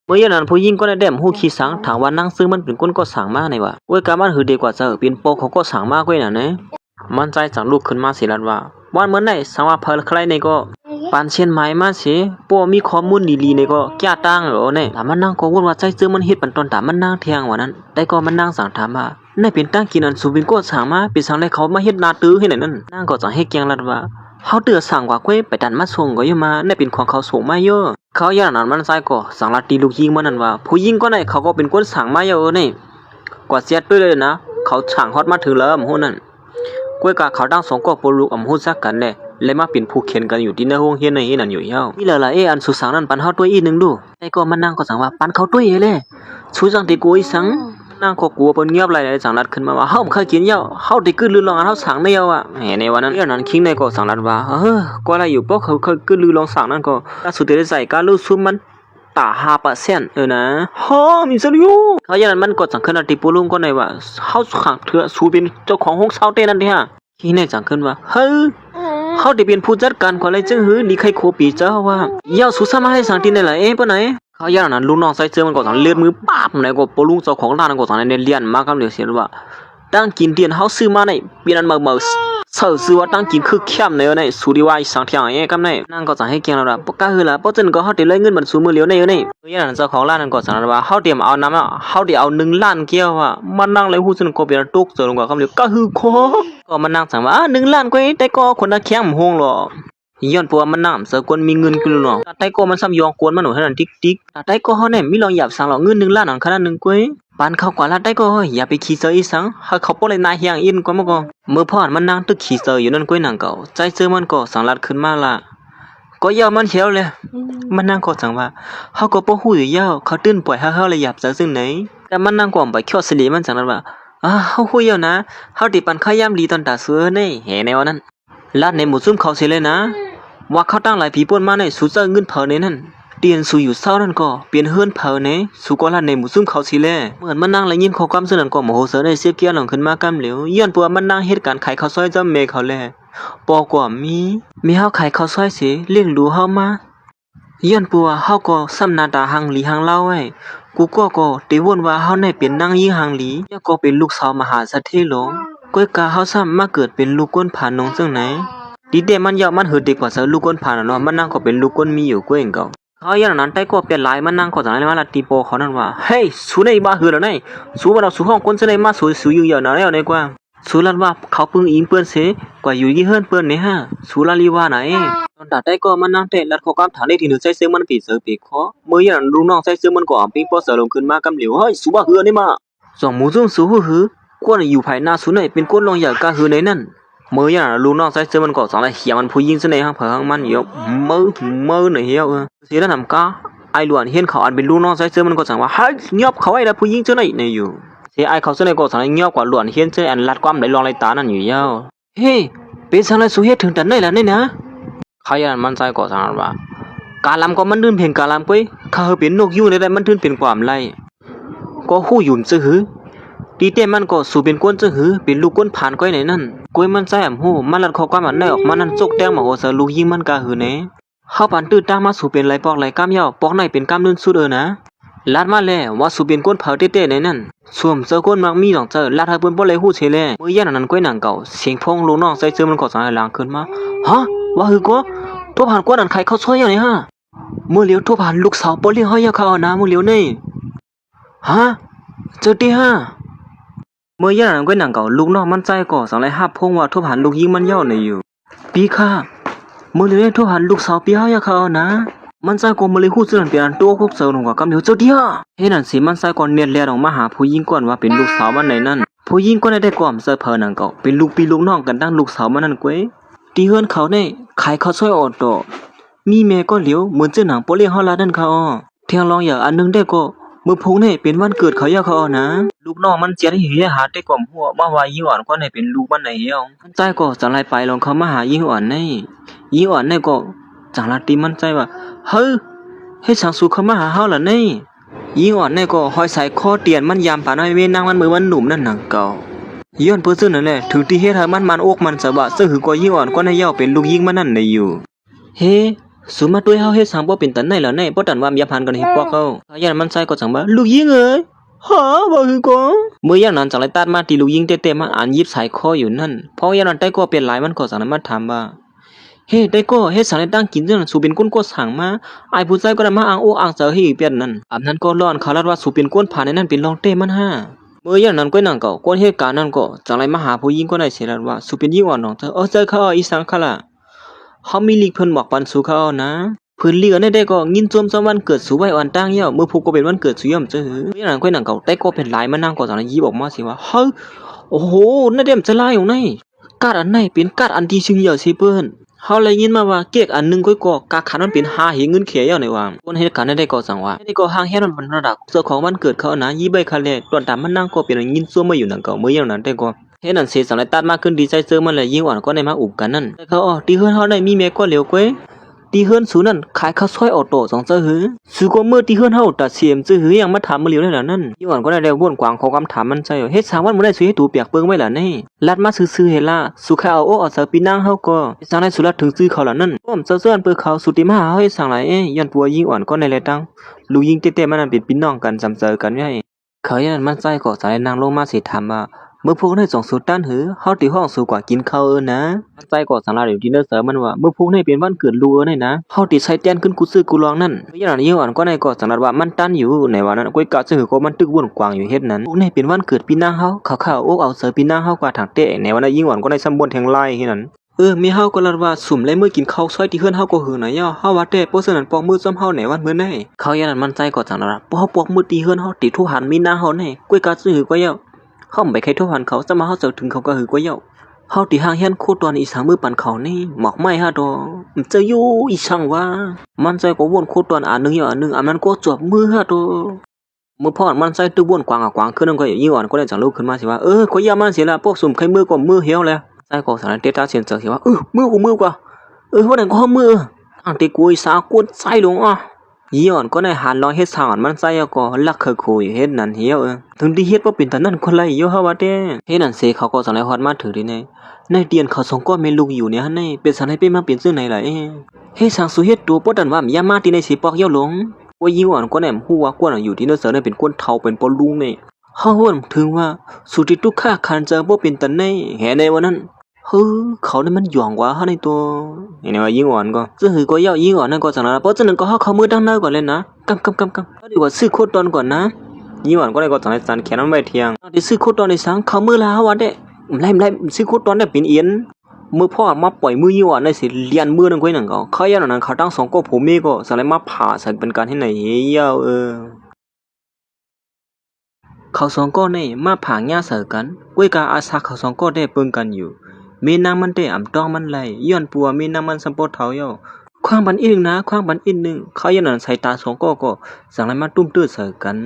[SPEAKER 1] เมื่ออย่างนั้นผู้หญิงก็ได้แดมฮู้ขี้สังถามว่านั่งซื้อมันเป็นคนก็สั่งมาในว่าเว้ยกามันหือดีกว่าเจอเป็นโปเขาก็สั่งมาก้วยน่ะนะมันใจจังลูกขึ้นมาสิลัดว่าวันเมื่อไหร่สังว่าเพลใครในก็ปานเช่นไม้มาสิป้อมีข้อมูลดีๆในก็แก้ตั้งเหรอเนี่ยถามมันนั่งก็วนว่าใจซื้อมันเฮ็ดปันตอนตามมันนั่งเที่ยงว่านั้นแต่ก็มันนั่งสั่งถามว่าในเป็นตั้งกินอันสูบินก็สั่งมาเป็นสั่งเลยเขามาเฮ็ดนาตื้อให้นั่นนั่งก็จังให้แกงลัดว่าเขาเตือสั่งกว่าก้วยไปดันมาส่งก็อยู่มาในเป็นของเขาส่งมาเยอะเขาอย่างนั้นมันใจก็สั่งลัดตีลูกยิงมันนั่นว่าผู้ยิงก็ในเขาก็เป็นคนสั่งมาเยอะนี่กว่าเสียดไปเลยนะเขาสั่งฮอดมาถึงแล้วอำฮู้นั่นก้วยกะเขาตั้งสองก็ปลูกอำฮู้ซักกันแน่เลยมาเป็นผู้เขียนกันอยู่ที่ในห้องเฮียนในนั่นอยู่เฮานี่แหละอันสุสังนั่นปันเฮาตัวอีนึงดูแต่ก็มันนั่งก็สั่งว่าปันเขาตัวเลยชูจังติกูอีสังนั่งก็กลัวเปิ้นเงียบไหลสังลัดขึ้นมาว่าเฮาเคยกินเยาเฮาได้กึลือลองอันเฮาสั่งในเยาในวันนั้นนั้นคิงในก็สั่งลัดว่าก็อะไรอยู่บ่เขาเคยกึลือลองสั่งนั่นก็ล่าสุดได้ใส่กาลูซุมมันตา5%นะมีซะอยู่เขาอย่างนั้นมันก็จังขึ้นติปูลุงก็ในว่าเฮาขังเถื่อสูเป็นเจ้าของห้องเช่าเต้นั่นเด้ฮะคิงในจังขึ้นว่าเขาได้เป็นผู้จัดการก็เลยจึงหือนี่ใครโคปีเจ้าว่าเย้าสุสมาให้สั่งที่ไหนล่ะปะไหนเขาอย่างนั้นลูกน้องใส่เสื้อมันก็สั่งเลือดมือป๊าบไหนก็ปลุงเจ้าของร้านก็สั่งในเรียนมาคำเดียวเสียว่าตั้งกินเตียนเฮาซื้อมาในเปลี่ยนมาเสิร์ฟซื้อว่าตั้งกินคือเข้มในสุริวายสั่งเที่ยงกำในนั่งก็สั่งให้เกียงแล้วล่ะปกะหือล่ะปอจนก็เฮาได้เลยเงินมันสูมือเหลียวในอย่างนั้นเจ้าของร้านนั้นก็สั่งว่าเฮาเตรียมเอาน้ำเฮาได้เอา1 ล้านแก้วว่ามันนั่งเลยฮู้จนก็เป็นตกเจอลงกับคำเดียวก็คือคอก็มันนั่งสั่งว่า1 ล้านก็แต่ก็คนละแข้งห้องหรอย้อนเพราะว่ามันน้ำเสือกวนมีเงินกินหรอแต่ก็มันซ้ำยองกวนมันหนูให้นั่นติ๊กแต่ก็เฮาเนี่ยมีลองหยับสั่งหรอเงิน1 ล้านอันขนาดนึงก้อยปานเขากว่าละแต่ก็อย่าไปขี้เซออีสังให้เขาบ่เลยนายเฮียงอินกว่ามันก็เมื่อพอนมันนั่งตึกขี้เซออยู่นั่นก้อยนางเก่าใจเซอมันก็สั่งลัดขึ้นมาละก็ยาวมันเขียวเลยมันนั่งก็สั่งว่าเฮาก็บ่ฮู้อยู่ยาวเขาตื่นปล่อยให้เฮาเลยหยับซะซึ่งไหนแต่มันนั่งก่อมไปเคี้ยวสิริมันสั่งนั้นว่าเฮาฮู้อยู่นะเฮาติปันขยามลีตอนตาเสือนี่ในวันนั้นลาดในหมู่ซุ่มเขาสิเลยนะว่าเขาตั้งหลายผีป่นมาในสูเจอเงินเผาในนั่นเตียนสูอยู่เศร้านั่นก็เปลี่ยนเฮือนเผาในสูก็ลาดในหมู่ซุ่มเขาสิแลเหมือนมันนั่งและยินข้อความเสนอก็โมโหเสือในเสียเกียร์หลังขึ้นมากำเหลวย้อนปัวมันนั่งเหตุการณ์ขายข้าวซอยจำเมเขาแลปอกว่ามีเฮาขายข้าวซอยสิเลี้ยงดูเฮามาย้อนปัวเฮาก็ซ้ำนาตาหังหลีหังเล่าไว้กูก็ติวนว่าเฮาในเป็นนางยิงหังหลีแล้วก็เป็นลูกสาวมหาเศรษฐีหลวงก้อยกาเฮาซ้ำมาเกิดเป็นลูกก้นผานงจังไหนดีเดมันยาวมันหืดดีกว่าเสือลูกก้นผ่านเนาะมันนั่งก็เป็นลูกก้นมีอยู่ก็เองเก่าเขาอย่างนั้นแต่ก็เปลี่ยนหลายมันนั่งก็จะอะไรมาละตีโปเขานั่นว่าเฮ้ยสูในบ้าหืดแล้วไงสูว่าเราสูห้องคนเสนมาสูอยู่อย่างนั้นแล้วในกว่าสูลันว่าเขาพึ่งอิงเปิ้นเสกว่าอยู่ยี่เฮิรนเปิ้นเนี่ยฮะสูลาลีว่าไหนตอนแต่ก็มันนั่งเตะลัดข้อความถามได้ทีหนึ่งใส่เสื้อมันปีเสือปีคอเมื่ออย่างลูกน้องใส่เสื้อมันก็ปิ้งปอเสือลงขึ้นมากำเหลียวเฮ้ยสูบ้าหืดนี่มาสองหมูจุ่มสูหือกวนอยู่ภายหน้าสูในเป็นก้นลงอย่างกาหืดในนั่นเมื่ออย่างลูกน้องใส่เสื้อมันก็สั่งเลยเหี่ยมันผู้ยิงเสน่ห์ห้างเผอห้างมันอยู่มือหน่อยเหี้ยวเสียแล้วทำก้าไอหลวนเห็นเขาอันเป็นลูกน้องใส่เสื้อมันก็สั่งว่าเฮ้ยเงียบเขาไอ้ละผู้ยิงเสน่ห์เนี่ยอยู่ เสียไอเขาเสนอก็สังเงี้ยวกว่าหลวนเฮียนเจออันลัดความไหลลองไหลตานั่นอยู่ยาวเฮ้เป็นสังไรสุเฮ็ดถึงแต่ไหนล่ะนี่นะเขายันมันใจก็สังว่าการลำก็มันดื่นเพียงการลำก้อยข้าเฮเป็นนกยูในได้มันดื่นเป็นความไรก็หู้หยุ่นซื่อหือตีเต้มันก็สู่เป็นก้นซื่อหือเป็นลูกก้นผ่านก้อยไหนนั่นก้อยมันใจอ่ำหูมันลัดคอความอันได้ออกมานั่นจกแต้งมาโหเสลูกยิงมันกาหือเนเฮาปันตื้อตามมาสู่เป็นไรปอกไรก้ามยาวปอกไหนเป็นก้ามลื่นสุดนะลาดมาแลว่าสู่เป็นก้นเผาเต้ๆในนั่นสวมเจอก้นมักมีหลองเจอลาดให้เปิ้นบ่เลยฮู้เชแลมื้อย่านนั้นก้อยหนังเก่าเสียงพงลูกน้องใส่เจอมันก็สังหลังขึ้นมาฮะว่าหือก็ทุบหันก้นอันใครเข้าช่วยอย่างนี้ฮะมื้อเลี้ยวทุบหันลูกสาวบ่เลี้ยงเฮาอย่าเข้านะมื้อเลี้ยวนี่ฮะเจอติฮะเมื่อย่านนั้นก้อยหนังเก่าลูกน้องมันใจก็สังไรฮับพงว่าทุบหันลูกยิงมันย่อในอยู่ปีค่ะมื้อเลี้ยวทุบหันลูกสาวปีเฮาอย่าเข้านะมันใจก็มื้อเลยฮู้ซื่อนั่นเป็นอันตัวคุบเซิงกว่ากำเดียวเจ้าเดียเฮ็ดนั่นสิมันใจก่อนเนียนแลออกมาหาผู้หญิงก่อนว่าเป็นลูกสาวมันไหนนั่นผู้หญิงก็ได้ก่อมเซอเพอนั่นก็เป็นลูกพี่ลูกน้องกันตั้งลูกสาวมันนั่นก้อยตีเฮือนเขาเนี่ยขายข้าวซอยออดดอกมีแม่ก็เหลียวเหมือนเจ้าหนังโปเลี้ยงเฮาลานั่นเขาเที่ยงลองอย่างอันนึงได้ก็มื้อพุงเนี่ยเป็นวันเกิดเขาอย่าเขานะลูกน้องมันเจียนเฮียหาได้ก่อมหัวมาว่ายิงอ่อนก็ให้เป็นลูกมันไหนเฮียมันใจก็จังไรไปลองเขามาหายิงอ่อนนี่ยิงอ่อนนี่ก็จังละตีมันใจว่าเฮ้ยให้สังสูเขามาหาเฮาล่ะนี่ยิงอ่อนนี่ก็ห้อยใส่คอเตียนมันยามผ่านให้เว้นนางมันมือมันหนุ่มนั่นหนังเก่าย้อนเปิ้นซื่อนั่นแหละถึงที่เฮ็ดให้มันอกมันสะบะซึ่งหือก็ยิงอ่อนก็ให้เย้าเป็นลูกยิงมันนั่นได้อยู่เฮ้สุมาด้วยเฮาเฮ็ดสังบ่เป็นตันไหนล่ะนี่บ่ตันว่ายามผ่านกันเฮ็ดปอกเขาย่านมันใส่ก็จังว่าลูกยิงเอ้ยหาบ่คือก็มื้อย่างนั้นจังไรตัดมาที่ลูกยิงเต้ๆมันอันยิบใส่คออยู่นั่นพอย่านนั้นได้ก็เป็นหลายมันก็จังนั้นมาถามว่าเฮ้ได้ก็เฮ็ดสังได้ตั้งกินจังสู่เป็นก้นก็สั่งมาไอ้ผู้ใจก็ได้มาอ้างโอ้อ้างเจอให้อีเปียนนั่นอันนั้นก็ร้อนเขาลัดว่าสู่เป็นก้นผ่านในนั้นเป็นรองเต้มันห้าเมื่ออย่างนั้นก็นั่งเก่าก้นเหตุการณ์นั้นก็จังไรมาหาผู้หญิงก็ได้เสียแล้วว่าสู่เป็นยิ่งอ่อนน้องเธอเจอเขาอีสังค่ะล่ะเฮามีลีกเพิ่นบอกปันสู่เขานะเพิ่นเลียได้ก็ยินจมวันเกิดสู่ไว้อ่อนตั้งเหี่ยวมื้อผู้ก็เป็นวันเกิดสู่ย่อมเจออย่างนั้นก็นั่งเก่าแต่ก็เป็นหลายมานั่งก็จังไรยิบออกมาสิว่าเฮ้ยโอ้โหน่าเดมจะลายอยู่ไหนกาดอันไหนเป็นกาดอันที่ซึ่งเหี่ยวสิเปิ้นเฮาเลยยินมาว่าเก๊กอันนึงก็กาขันมันเป็น5เหเงินเขียวในว่าคนเหตุการณ์ได้ก็จังว่าได้ก็ห่างแฮนมันระดับเจ้าของวันเกิดเขานะยี่ใบคะแลตอนตามมันนั่งก็เป็นยินซัวมาอยู่นั่นก็มื้ออย่างนั้นได้ก็เฮ็ดนั่นเสียสังไรตัดมาขึ้นดีใจเจอมันเลยยิ่งอ่อนก็ได้มาอุบกันนั่นแต่เขาตีเฮือนเฮาได้มีแม่ก็เหลียวก้อยตีเฮือนสูนั่นขายข้าวซอยออโต้2เจ้าหือสูก็มื้อตีเฮือนเฮาตัดเสียมซื่อหือยังมาถามมื้อเหลียวได้ล่ะนั่นยิ่งอ่อนก็ได้วนกวางขอคำถามมันใจเฮ็ดสร้างวันบ่ได้สิให้ตูเปียกเปิงไว้ล่ะนี่ลัดมาซื่อๆเฮ็ดล่ะสุขเอาโอ้เอาเสปีนางเฮาก็สังไรสุรัตถึงซื้อเขาล่ะนั่นป้อมเจ้าเปิ้เขาสุติมาเฮาให้สังไรย้อนปัวยิ่งอ่อนก็ในแลตังลูกยิงเต้ๆมันนั่นเป็นพี่น้องกันจำเจอกันไว้เขายันมันใจก็สังไรนางลงมาสิถามว่าเมื่อพวกได้ส่งสูตรด้านหือเฮาติห้องสู่กว่ากินข้าวนะมันใจก็สังไรอยู่ที่เนอเสริมมันว่าเมื่อพวกได้เป็นวันเกิดลูนี่นะเฮาติใช้แตนขึ้นกูซื้อกูลองนั่นอย่างนั้นยิ่งอ่อนก็ในก็สังไรว่ามันตันอยู่ในวันนั้นก้อยกะซื่อก็มันตึกวนกว้างอยู่เฮ็ดนั้นพวกนี้เป็นวันเกิดพี่นางเฮาเขาอกเอาเสือพี่นางเฮากว่าทางเตะในวันนั้นยิ่งอ่อนก็ในซ้ำบนแทงไล่เฮ็ดนั้นมีเฮาก็ลัดว่าสุ่มและมื้อกินข้าวซอยที่เฮือนเฮาก็หือน่ะย่อเฮาว่าแต่โปซั่นนั้นปอกมือซ้ำเฮาในวันมื้อไหนเขาอย่างนั้นมันใจก็จังนั้นบ่เฮาปอกมือตีเฮือนเฮาติทุหันมีนางเฮาแน่ก้อยกะซื่อก็ย่อเขาไม่เคยทุบหันเขาจะมาเขาเจอถึงเขาก็หือกว่าเย้าเขาตีห่างเฮียนโคตรตอนอีสานมือปั่นเขานี่หมอกไม้ฮะดอมันจะอยู่อีช่างว่ามันใจก็วนโคตรตอนอันนึงอย่างอันนึงอันนั้นก็จวบมือฮะดอมือพ่อมันใจตึกวนกวางกวางขึ้นนั่นก็ยิ่งอ่อนก็ได้จังลูกขึ้นมาสิว่าก็ยามันเสียละพวกสุ่มใครมือก็มือเหี่ยวแล้วใจก็สารเตต้าเสียนเจอสิว่ามือกว่าวันนั้นก็มืออันตีกุยสากวนใจลงยี่อ่อนก็ได้หันลอยเฮ็ดสานมันใส่ก็ลักเคยคุยเฮ็ดนั่นเหี่ยวถึงที่เฮ็ดบ่เป็นตานั่นคนไรอยู่ฮะว่าแต่เฮ็ดนั่นเสเขาก็สังไรฮอดมาถือดิในเตียนเขาสองก็แม่ลูกอยู่เนี่ยหั่นนี่เป็นสันให้เป็นมาเป็นซื่อไหนล่ะเฮ็ดสังสุเฮ็ดตัวบ่ดันว่ามียามาที่ในสิปอกเหี่ยวหลงว่ายี่อ่อนก็แหนมฮู้ว่ากวนอยู่ที่เนอเสือนั่นเป็นคนเฒ่าเป็นปอลุงนี่เฮาว่าถึงว่าสุติทุกข้าคันเจอบ่เป็นตาในแห่ในวันนั้นเขาเนี่ยมันหย่องกว่าในตัวเนี่ยว่ายิ่งอ่อนก็ซึ่งหือก็เย้ายิ่งอ่อนนั่นก็จังนะเพราะฉะนั้นก็เขามือตั้งหน้าก่อนเลยนะกำก็ดีกว่าซื้อโคตรตอนก่อนนะยิ่งอ่อนก็ได้ก็จังในสันแขนมันไว้เที่ยงที่ซื้อโคตรตอนในสังเขามือลาวันเด้ไล่ซื้อโคตรตอนได้เป็นเอียนมือพ่อมาปล่อยมือยิ่งอ่อนในสิเลียนมือนั่นก็นั่นก็เขาอย่างนั้นเขาตั้งสองก็ผมมีก็สังไรมาผ่าใส่เป็นการที่ไหนเย้าเขาสองก็ในมาผ่าหญ้าเสือกันก้วยกาอาสาเขาสองก็ได้เปิงกันอยู่มีนางมันได้อ่ำต้องมันไหลย้อนปัวมีนางมันสัมปอเท้าเย้าคว้างบันอีกนึงนะคว้างบันอีกนึงเขาอย่างนั้นใส่ตาสองก็สั่งอะไรมาตุ้มตื้อใส่กัน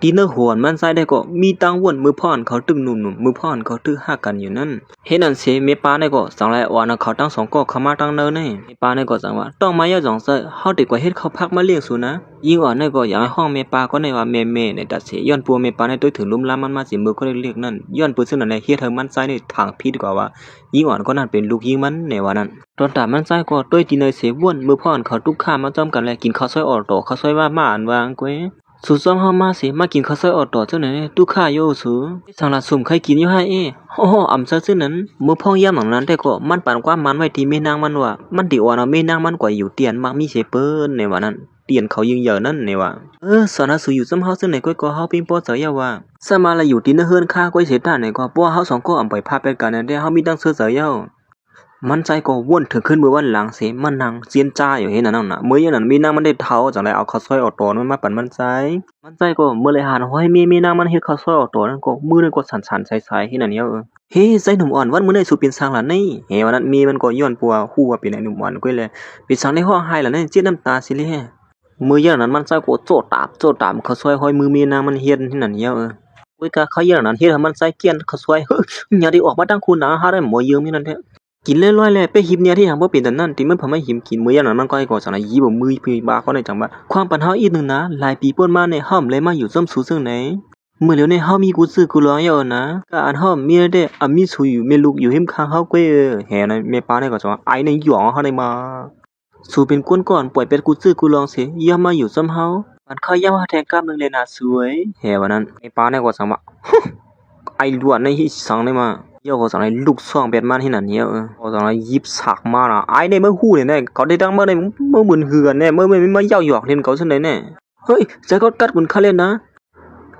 [SPEAKER 1] ตีเนอร์หวนมันใส่ได้ก็มีตังวนมือพ่อนเขาตึงหนุ่มๆมือพ่อนเขาตึกหักกันอยู่นั่นเห็นนั่นเสียเมป้าได้ก็สังไรวานเขาตั้งสองก็เขามาตั้งเนินนี่เมป้าได้ก็สังว่าต้องมาย่อสองเสเฮาติกว่าเฮ็ดเขาพักมาเลี้ยงสูนะยิ่งอ่อนได้ก็อย่างห้องเมป้าก็ในว่าเมในตัดเสียย้อนปัวเมป้าในตัวถึงลุ่มล้ำมันมาสิมือก็เรียกนั่นย้อนปืนซึ่งนั่นในเฮ็ดเธอมันใส่ในทางผิดกว่ายิ่งอ่อนก็นั่นเป็นลูกยิงมันในว่านั้นตอนตามันใส่ก็ด้วยตีเนยเสียวนมือพ่อนเขาตุกข้ามาจอมกันแล้วกินข้าวซอยออโตข้าวซอยว่ามาอันวางกวยสูซ้อมเฮามาสิมากินข้าวซอยออโตเจ้าไหนตุกข้าโยสูสังละสุ่มเคยกินอยู่ให้โอ้อำซะซึ่งนั้นมือพ่องย่ำหลังนั้นแต่ก็มันปานกว่ามันไว้ที่แม่นางมันว่ามันดิว่าแม่นางมันกว่าอยู่เตียนมักมีเสเปิ้นในว่านั้นเตียนเขายิงเหยอนั่นในว่าสอนสูอยู่ซ้ำเฮาซึ่งไหนก็เฮาปิงปอเสยว่าสมาละอยู่ที่นเฮือนข้าก้อยเสตาไหนก็ปัวเฮาสองก็อำไปพาไปกันได้เฮามีตั้งเสือเสยมันใจก็วนถึงขึ้นเมื่อวันหลังเสมันนางเจียนจ้าอยู่เห็นนั่นน่ะเมื่อยันนั้นมีนางมันได้เท้าจังไดเอาข้าวซอยออกตัวมันมาปั่นมันใจก็เมื่อไรหานห้อยมีนางมันเฮ็ดข้าวซอยออกตัวนั่นก็มือนั่นก็สั่นๆใสๆเห็นนั่นเนี่ยเฮ้ใจหนุ่มอ่อนวันมื้อได้สู่เป็นสร้างล่ะนี่เฮ้วันนั้นมีมันก็ย้อนปัวฮู้ว่าเป็นไอ้หนุ่มอ่อนก็เลยเป็นสร้างในห้องไห้ล่ะนี่เจ็ดน้ำตาสิเลยมื้อยันนั้นมันใจก็โจตามข้าวซอยห้อยมือมีนางมันเฮ็ดที่นั่นเนี่ยเว้ยกะเขายันนั้นเฮ็ดให้มันใจเกียนข้าวซอยอย่าได้ออกมาตั้งคุณนะหาได้หมอยืมนี่นั่นแท้กินเรื่อยๆเลยไปหิมเนี่ยที่หางบ่เป็นแต่นั่นที่มันพอไม่หิมกินมื้ออย่างนั้นมันก็ให้ก่อสังยีบ่มือพี่บาเขาในจังว่าความปัญหาอีกนึงนะหลายปีป่นมาในห้อมเลยมาอยู่ซ้ำสู่ซึ่งไหนมื้อเหลียวในเฮามีกูซื้อกูร้องยอนะก็อันห้อมมีได้อามีสู่อยู่เมลูกอยู่หิมข้างเฮาก้วยแห่ในแม่ป้าในก็จังว่าไอ้ในหยองเฮาได้มาสู่เป็นก้นก่อนปล่อยเป็ดกูซื้อกูร้องเสิอย่ามาอยู่ซ้ำเฮามันเขาย่ามาแทงกล้ามนึงเลยน่ะสวยแห่ว่านั้นแม่ป้าในก็จังว่าไอ้ล้วนในหิสังได้มา要我上来录双别慢些难嘢我上来入拆嘛啦ไอ้เนี่ยมื่อคู่เนี่ยเขาได้ตั้งเมื่อไหร่เมื่อเหมือนเหือนเนี่ยเมื่อเย้าหยอกเล่นเขาเช่นไหนเนี่ยเฮ้ยใจก็กัดกุนคาเล่นนะ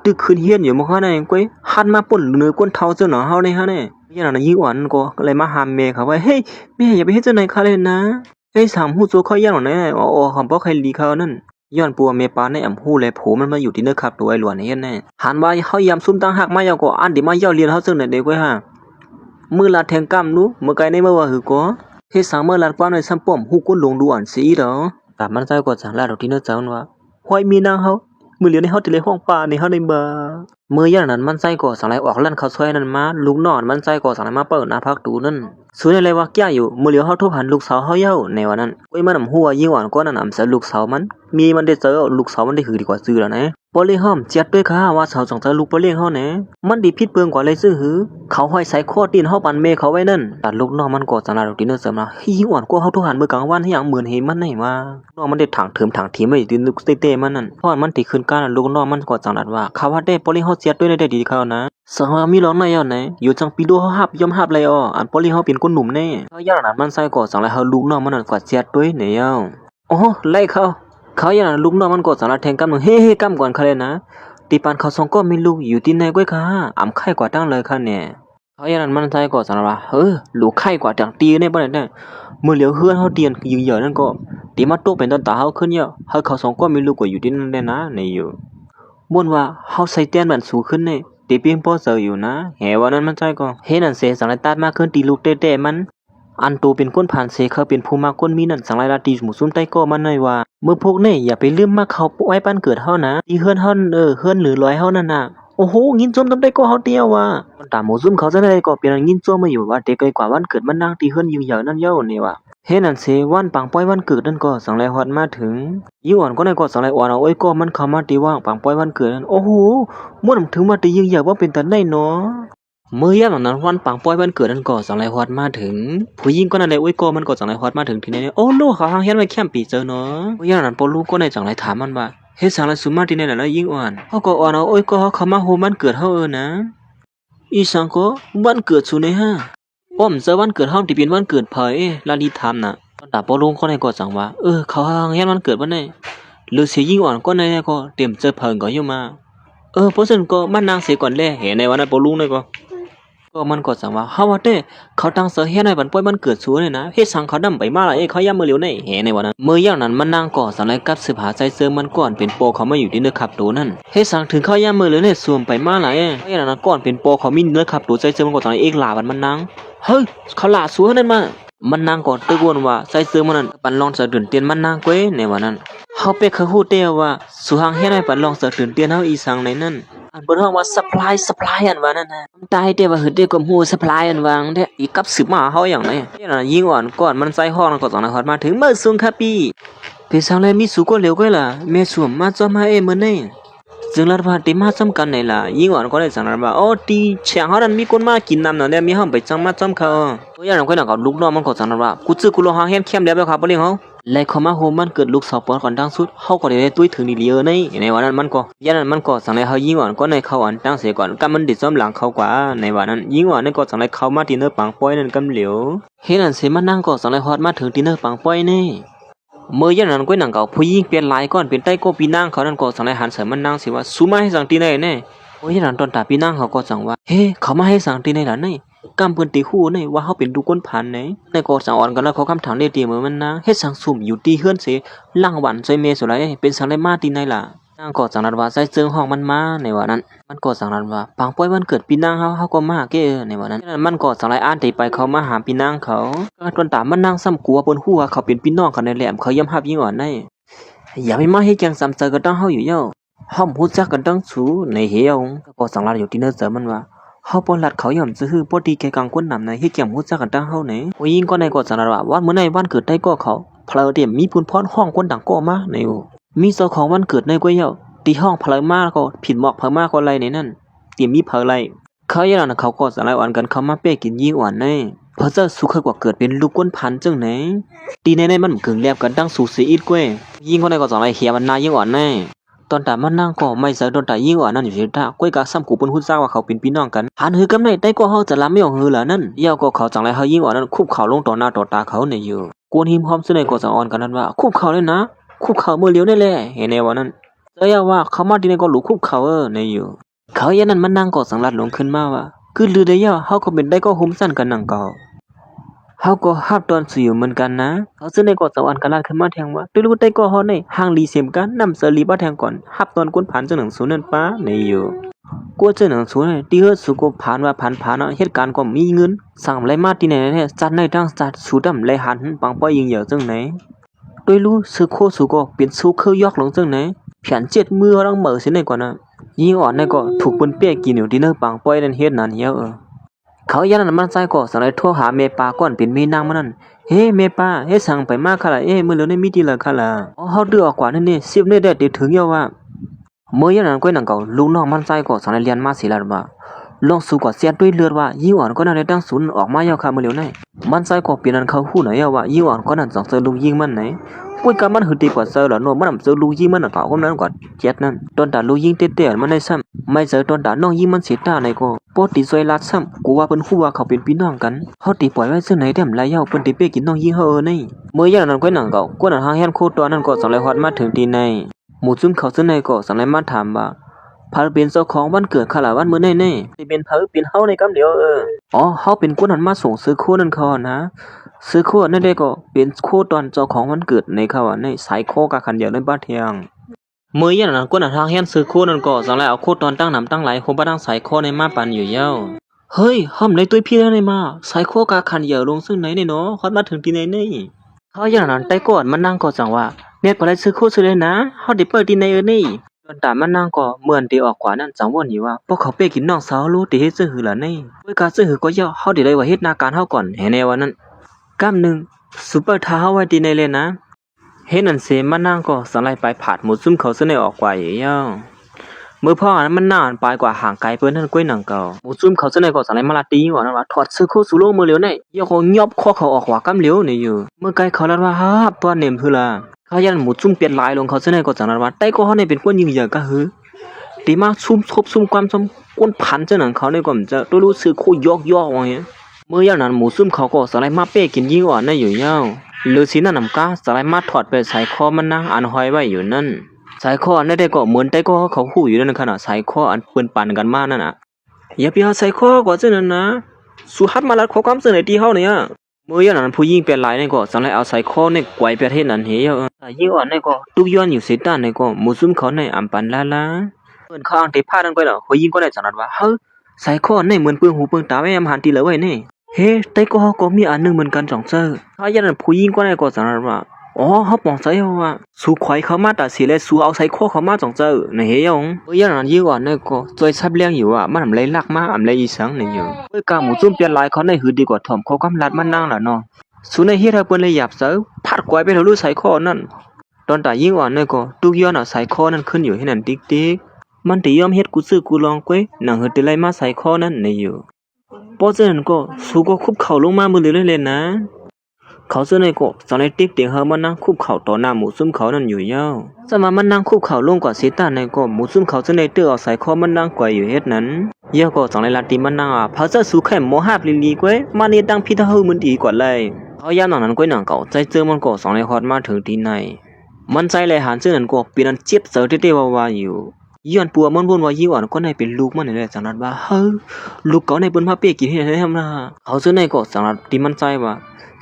[SPEAKER 1] ตึกคืนเฮียนอยู่มั้งฮะเนี่ยก้อยหันมาป่นเนื้อก้นเท้าเจ้าหน้าเฮาเนี่ยฮะเนี่ยยันน่ะยิ่งหวานก็เลยมาหามเมย์เขาว่าเฮ้ยแม่อย่าไปให้เจ้าไหนคาเล่นนะเฮ้ยสามหูโจเขายันหรอเนี่ยอ๋อคำเพราะใครลีเขานั่นย้อนปัวเมปาในอ่ำหูเลยผูมันมาอยู่ที่เนื้อขับตัวไอ้หลวนเนี่ยแน่หันว่าเขายำซุ่มตั้งหักมาเยาก็อันดิมาเย้าเรียนเขาเจ้าไหนเด็กไว้ฮะมือลาแทงกำนู้มือไกลในเมื่อว่าหือก็เฮ็ดสางเมื่อลาความในซ้ำป้อมฮู้ก้นลงดูอ่านสีดอแต่มันใจกว่าจังลาดอกที่เนื้อจังว่าห้อยมีนางเฮามือเหลียวในเฮาติเลยห้องป่าในเฮาในบ่มือย่างนั้นมันใจก็สังไรออกลั่นเขาซอยนั้นมาลูกนอนมันใจก็สังไรมาเปิดหน้าพักตูนั่นสวยอะไรว่าแก่อยู่มือเหลียวเฮาทุบหันลูกสาวเฮาเย้าในวันนั้นโอ้ยมันนำหัวยิ่งอ่อนกว่านั้นอำซะลูกสาวมันมีมันได้เจอลูกสาวมันได้หือดีกว่าซื้อแล้วนะปอเลี้ยงห้อมเจ็ดด้วยค่ะว่าสาวจังเจอลูกปอเลี้ยงเฮาแหนมันดีพิษเปิงกว่าเลยซื้อหือเขาห้อยใส่ข้อตีนเฮาปันเมเขาไว้นั่นตัดลูกน้องมันก็จังลาดอกที่เนื้อเสริมนะยิ่งอ่อนกว่าเฮาทุบหันมื้อกลางวันให้หยังเหมือนเห็นมันไหนมาน้องมันได้ถังเถิมถังทีไม่ได้นึกเต้ๆมันนั่นพอมันติขึ้นการลูกน้องมันก็จังลาดว่าเขาว่าได้ปอเลี้ยงเฮาเจ็ดด้วยได้ดีเขานะสังว่ามีร้องในย่อไหนอยู่จังปีโลเฮาฮับยอมฮับเลยอันปอเลี้ยงเฮาเป็นคนหนุ่มแน่เขาย่างนั้นมันใส่ก็จังไรเฮาลูกน้องมันนั่นกว่าเจ็ดด้วยเนี่ยโอ้ไล่เขาอย่างนั้นลูกน้องมันก็จังไรแทงกำหนึ่งเฮ้กำก่อนเขาเลยนะตีปานเขาสองก็มีลูกอยู่ที่ไหนก้อยค่ะอ่ำไข่กว่าตั้งเลยค่ะเนี่ยเขาอย่างนั้นมันใส่ก็จังไรว่าลูกไข่กว่าจังตีเนี่ยบ่ได้มือเหลียวเฮือนเฮาเตียนยิงเหยอนั่นก็ตีมาโตเป็นต้นตาเฮาขึ้นเยอะเฮาเขาสองก็มีลูกกว่าอยู่ที่นั่นได้นะเนี่ยอยู่บ่นว่าเฮาใส่เตียนมันสูงขึ้นเนี่ยตีเพียงพอเจออยู่นะแหว่านั้นมันใช่ก็เฮ็ดนั่นเสสังไรตัดมากขึ้นตีลูกเต้ๆมันอันโตเป็นก้นผ่านเสเขาเป็นผู้มาก้นมีนั่นสังไรลาตีหมู่ซุ่มใต้ก็มันหน่อยว่าเมื่อพวกนี่อย่าไปลืมมาเขาไว้ปั้นเกิดเฮานะที่เฮือนเฮาเฮือนหรือลอยเฮานั่นน่ะโอ้โหงินจมตำได้ก็เฮาเตียวว่าคนตามหมู่ซุ่มเขาจะได้ก็เป็นงินจมมาอยู่ว่าเด็กกว่าวันเกิดมันนางที่เฮือนยิงเหยานั่นเย้านี่ว่าเฮ็ดนั่นเสวันปังป้อยวันเกิดนั่นก็สังไรฮอดมาถึงยิ่งอ่อนก็ได้ก็สังไรอ่อนเอาไว้ก็มันเข้ามาตีว่างปังป้อยวันเกิดนั่นโอ้โหม่วนถึงมาตียิงเหยาว่าเป็นตาได้เนาะเมื่อย่ามนั้นวันปังป้อยวันเกิดนั่นก็สังไรฮอดมาถึงผู้หญิงก็นั่นแหละโอ้ยก็มันก็สังไรฮอดมาถึงที่ไหนโอ้ลูกเขาหางเฮ็ดไว้แคมปีเจอเนาะเมื่อย่ามนั้นปอลูกก็ได้จังไรถามมันว่าเฮ็ดสังไรสุมาที่ไหนแล้วยิ่งอ่อนเฮาก็อ่อนเอาโอ้ยก็เขามาโฮมันเกิดเฮานะอีสังก็วันเกิดสุในฮะป้อมเจอวันเกิดเฮาที่เป็นวันเกิดเผยลาลีถามน่ะตาปอลุงก็ได้ก็จังว่าเขาหางเฮ็ดวันเกิดวันไหนหรือเสียยิ่งอ่อนก็ได้ก็เตรียมเจอเพิ่นก็อยู่มาเพราะฉะนั้นก็มันนางเสียก่อนแลเห็นในวันนั้นปอลุงได้ก็มันก็จังว่าเฮาว่าเต้เขาตั้งเสือเฮ็ดให้บันป่วยมันเกิดสูเลยนะเฮ็ดสังเขาดำไปมาล่ะเขาย่ำมือเหลียวในแหในวันนั้นมื้อย่างนั้นมันนางก่อสังไรกัดสืบหาใจเสือมันก่อนเป็นโปเขามาอยู่ที่เนื้อขับตัวนั่นเฮ็ดสังถึงเขาย่ำมือเหลียวในสวมไปมาล่ะเขาอย่างนั้นก่อนเป็นโปเขามีเนื้อขับตัวใจเสือมันก็จังไรเอกลาบันมันนางเฮ้ยเขาลาสูนั่นมา มันนางก็ตึกวนว่าใส่เสื้อมันนั้นปันลองเสือตื่นเตียนมันนางเก้ในวันนั้นเฮาไปคือฮู้เตียว่าสุหังเฮ็ดให้ปันลองเสือตื่นเตียนเฮาอีสังในนั้นอันเปิ้นฮ้องว่า supply อันว่านั่นน่ะตายเตียว่าหือเตียก็ฮู้ supply อันว่าเด้อีกับสืบมาเฮาอย่างไหนนี่น่ะยิงอ่อนก่อนมันใส่ห้องแล้วก็สองนะฮอดมาถึงเมื่อซุงครับพี่ไปสังเลยมีสุก็เหลวก้อยล่ะแม่สวมมาจอมมามื้อนี้จึงลัดว่าติมาจำกันไหนล่ะยิงอ่อนก็ได้สังนั้นว่าโอ้ตีเชียงเฮานั้นมีคนมากินน้ำนั่นแหละมีเฮาไปจังมาจอมเขาตัวอย่างก้อยน่ะก็ลูกน้องมันก็สังนั้นว่ากูกูลอหาเฮ็ดเข้มแล้วครับบ่เลี้ยงเฮาและเขามาโฮมมันเกิดลูกสาวปอนก่อนดังสุดเฮาก็ได้ตุ้ยถึงนี่เลียในวันนั้นมันก็ยันนั้นมันก็สังเลยเฮายิงอ่อนก็ในเขาอันตั้งเสียก่อนกำมันดิซ้อมหลังเขากว่าในวันนั้นยิงอ่อนนั่นก็สังเลยเข้ามาที่เนื้อปังป้อยนั่นกำเหลียวเฮ็ดนั้นเสมันนั่งก็สังเลยฮอดมาถึงที่เนื้อปังป้อยนี่เมื่อยันนั้นก้อยหนังเก่าผู้หญิงเปลี่ยนหลายก่อนเป็นใต้ก็ปีนางเขานั่นก็สังเลยหันเสมันนั่งสิว่าสุมาให้สังตีในแน่เมื่อยันนั้นตอนตาปีนางเขาก็สังว่าเฮ้เขามาให้สังตีในล่ะนี่กำเปิ้นตีคู่นี่ว่าเฮาเป็นดูก้นพันไหนในก็สังอ่อนกันแล้วเขาคำถามได้ตีเหมือนมันนะเฮ็ดสังสุ่มอยู่ตีเฮือนเสล่างหวันซอยเมสุไรเป็นสังเลยมาตีในล่ะนางก็สังนั้นว่าใส่เสื้อห้องมันมาในวันนั้นมันก็สังนั้นว่าปังป้อยวันเกิดปีนางเฮาก็มาเก้ในวันนั้นมันก็สังเลยอ่านตีไปเขามาหาปีนางเขาก็ตอนตามมันนางซ้ำกลัวเปิ้นฮู้ว่าเขาเป็นพี่น้องกันในแหลมเขาย่ำฮับยิงอ่อนได้อย่าไปมาให้แกงซ้ำเจอกันตั้งเฮาอยู่เย้าเฮาฮู้จักกันตั้งสูในเหี่ยวก็สังลาอยู่ที่เนื้อเสือมันว่าเฮาบ่ลัดเขาย่อมซื่อบ่ดีแก่กังคนนำในเฮ็ดแก่ฮู้จักกันตั้งเฮาไหนผู้หญิงก็ในก็สังว่าวันมื้อในวันเกิดได้ก็เขาเพลอเต็มมีพุ่นพรห้องคนดังก็มาในมีเจ้าของวันเกิดในก็เย้าตีห้องเพลอมาก็ผิดหมอกเพลอมาก็ไรในนั้นเตรียมมีเพลอไรเขาอย่างนั้นเขาก็สังอ่อนกันเขามาเป้กินยิงอ่อนในเพราะเจ้าสุขกว่าเกิดเป็นลูกก้นพันจังไหนตีในมันกึ่งแลบกันตั้งสู่สีอีดกวยยิงคนในก็สังเฮียมันนายิงอ่อนในตอนตามันนั่งก็ไม่ใส่ตอนตายิงอ่อนนั่นอยู่ที่ตากวยกะซ้ำกูเปิ้นฮู้จักว่าเขาเป็นพี่น้องกันหันหือกำไนได้ก็เฮาจะลำไม่ออกหือล่ะนั่นยาวก็เขาจังไรเฮายิงอ่อนนั้นคุบเข่าลงต่อหน้าต่อตาเขาในอยู่กวนหิมพร้อมซึ่งในก็สังอ่อนกันนั้นว่าคุบเข่าเลยนะคุบเข่ามือเลี้ยวได้แลเห็นในวันนั้นเจ้าว่าเขามาที่ในก็หลูคุบเข่าในอยู่เขาอย่างนั้นมันนั่งก็สังลัดลงขึ้นมาว่าคือลือได้ยาเฮาก็เป็นได้ก็ห่มสั้นกันนั่งเก่าเฮาก็ฮับตอนสิอยู่เหมือนกันนะเขาซึ่งในก็สวรรค์กันลาดขึ้นมาแทงว่าด้วยรู้ได้ก็เฮาในห่างลีเสียมกันนำเสรีบ่แทงก่อนฮับตอนก้นผ่านจังหนังสูนั่นป้าในอยู่กลัวจังหนังสูนี่ที่เฮ็ดสุก็ผ่านว่าผ่านเนาะเหตุการณ์ก็มีเงินสั่งไรมาที่ไหนแท้จัดในทั้งจัดสูดำไรหันปังป้อยยิงเหยาจังไหนด้วยรู้สึกโคสุก็เป็นสุเคยอกลงจังไหนแผน7มือรังเหม่อสิในก่อนน่ะยิงอ่อนในก็ถูกเปิ้นเปี้ยกินอยู่ที่เนื้อปังป้อยนั่นเฮ็ดนั่นเหี่ยวเขายันนั้นมันใจก็สังเลยโทรหาเมปาก่อนเป็นเมนางมันนั่นเฮ้เมปาเฮ้สั่งไปมากค่ะล่ะมื้อเหลือในมีดีละค่ะล่ะอ๋อเฮาดื้อออกกว่านั่นนี่10ได้ได้ถึงเยาว่าเมื่อยันนั้นก้อยนังเก่าลูกน้องมันใจก็สังเลยเรียนมาสิล่ะว่าลองสู้ก็เสียด้วยเลือดว่ายิงอ่อนก็นั่นได้ตั้งศูนย์ออกมาเยาค่ะมื้อเหลียวไหนมันใจก็เป็นนั้นเขาฮู้หน่อยว่ายิงอ่อนก็นั่นสองเซอลูกยิงมันไหนปุ้ยกะมันหือตีกว่าเซอล่ะโนมันเซอลูกยิงมันเขาก็นั้นกว่าเจ็ดนั้นตอนตาลูกยิงเตะๆมันได้ซ้ำไม่เจอตอนตาน้องยิงมันเสียตาในก็ปอติซอยลัดซ้ำกูว่าเปิ้นฮู้ว่าเขาเป็นพี่น้องกันเฮาตีปล่อยไว้ซึ่งไหนแต้มหลายเฮาเปิ้นติเป้กินน้องยิงเฮานี่เมื่ออย่างนั้นก้อยหนังเก่ากวนหางแฮนโคตรนั้นก็สังเลยฮอดมาถึงตีในหมู่ซุ่มเขาซึ่งในก็สังเลยมาถามว่าพาเป็นเจ้าของวันเกิดค่ะล่ะวันมื้อไหนสิเป็นเผอเป็นเฮาในกำเดียวอ๋อเฮาเป็นคนนั้นมาส่งซื้อโคนั่นเขานะซื้อโคนั่นได้ก็เป็นโคตอนเจ้าของวันเกิดในเขาในสายโคกะคันเดียวในบ้านเทียงเมื่ออย่างนั้นกวนทางแฮนซื้อโคนั่นก็สังเลยเอาโคตอนตั้งนำตั้งหลายโคบ่ตั้งสายโคในมาปันอยู่เย้าเฮ้ยห้อมในตุ้ยพี่แล้วในมาสายโคกะคันเดียวลงซึ่งไหนเนาะฮอดมาถึงที่ไหนนี่เขาอย่างนั้นแต่ก่อนมันนั่งก็จังว่าเน็ตบ่ได้ซื้อโคซื้อเลยนะเฮาได้เปิดที่ไหนนี่ตอนตามันนางก็เหมือนที่ออกกว่านั้นจังวนอยู่ว่าพวกเขาไปกินน้องสาวรู้ที่เฮ็ดซื่อหือล่ะนี่เว้ยกาซื่อหือก็ย่อเฮาได้เลยว่าเฮ็ดนาการเฮาก่อนแหในวันนั้นกำนึงซุปเปอร์ทาเฮาไว้ที่ในเลยนะเฮ็ดนั่นเสมันนางก็สังไลไปผาดหมดซุ่มเขาซะในออกกว่าย่อมื้อพ่ออันมันนานปลายกว่าห่างไกลเปิ้นนั่นก้วยหนังเก่าหมดซุ่มเขาซะในก็สังไลมาลาตีว่านั้นว่าถอดซื้อโคสู่โลกมื้อเหลียวในย่อก็ยอบคอเขาออกว่ากำเหลียวนี่อยู่เมื่อไกลเขาลัดว่าฮับตัวเนมคือล่ะเขายันหมูซุ่มเปลี่ยนลายลงเขาซะในก็จังนั้นว่าใต้ก็เฮาในเป็นคนยิงเหยื่อก็หือตีมาซุ่มคบซุ่มความซุ่มก้นพันจังนั้นเขาในก็จะตัวรู้สึกโคยอกว่าเงี้ยเมื่ออย่างนั้นหมูซุ่มเขาก็สไลมาเป้กินยิงอ่อนนั่นอยู่ยาวหรือสินั่นนำกาสไลมาถอดไปใส่คอมันนางอันห้อยไว้อยู่นั่นใส่คอนั่นได้ก็เหมือนใต้ก็เขาฮู้อยู่นั่นขนาดใส่คออันปืนปั่นกันมานั่นน่ะอย่าไปเอาใส่คอกว่าจังนั้นนะสุหัดมาลัดขอความเสนอที่เฮาเนี่ยเมื่ออย่างนั้นผู้หญิงเป็นหลายนี่ก็สังเลยเอาใส่คอในไกวประเทศนั้นเหี่ยวยิงอ่อนนี่ก็ตุกย้อนอยู่สิตานี่ก็หมู่ซุ่มเขาในอำปันลาเปิ้นข้างที่พาดังไปแล้วผู้หญิงก็ได้จังนั้นว่าเฮ้อใส่คอในเหมือนเปลืองหูเปลืองตาไว้อำหันตีเลยไว้นี่ เฮ้แต่ก็เขาก็มีอันหนึงเหมือนกันจ่องเจอเขายันผู้หญิงก็ได้ก็สารว่าอ๋อเขาปองใจเขาว่าสู้ควายเขามาแต่สิเลยสู้เอาใส่ข้อเขามาจ่องเจอในเฮียงเฮ้ยยันนั้นยี่ว่าเนี่ยก็จอยชับเลี้ยงอยู่อ่ะมันทำไรลักมาทำไรอีสังเนี่ยอยู่เฮ้ยกาหมูจุ่มเปลี่ยนลายเขาในหือดีกว่าถ่อมเขากำลัดมันนั่งล่ะเนาะสู้ในเฮียถ้าเปิ้นเลยหยาบเสือพัดควายไปทะลุใส่ข้อนั่นตอนแต่ยิ่งอ่อนเนี่ยก็ตุกย้อนเอาใส่ข้อนั่นขึ้นอยู่ให้นั่นติ๊กมันตียอมเฮ็ดกูซื้อกูลองก้วยหนังเฮ็ดติไลมาใส่ข้อนั่นในอยู่พอเจอนั่นก็สู้ก็คุบเข่าลงมามือเลยเลยนะเขาเจอในก็ตอนในติ๊กเตียงเฮามันนั่งคุบเข่าต่อหน้าหมูซุ่มเขานั่นอยู่ยาวจะมามันนั่งคุบเข่าลงกว่าเสตาในก็หมูซุ่มเขาเจอในเตื้อเอาใส่ข้อมันนั่งกว่าอยู่เฮ็ดนั้นเยอะก็ตอนในลาติมันนั่งอ่ะพอเจอสู้แค่หมอหาบลีก้วยมานี่ดังพิทาเฮามันดีกว่าเลยเขาย่านหนังนั้นก้วยหนังเก่าใจเจอมันก็สองในฮอดมาถึงที่ในมันใจเลยหันเจอนั่นก็ปีนั้นเจ็บเสือเต้ๆว่าอยู่ย้อนปัวมันบ่นว่ายี่หวานก็ในเป็นลูกมันนี่แหละจังนั้นว่าเฮ้อลูกเก่าในเปิ้นพาเป้กินเฮ็ดให้ทำนะเขาซื้อในก็จังนั้นที่มันใจว่า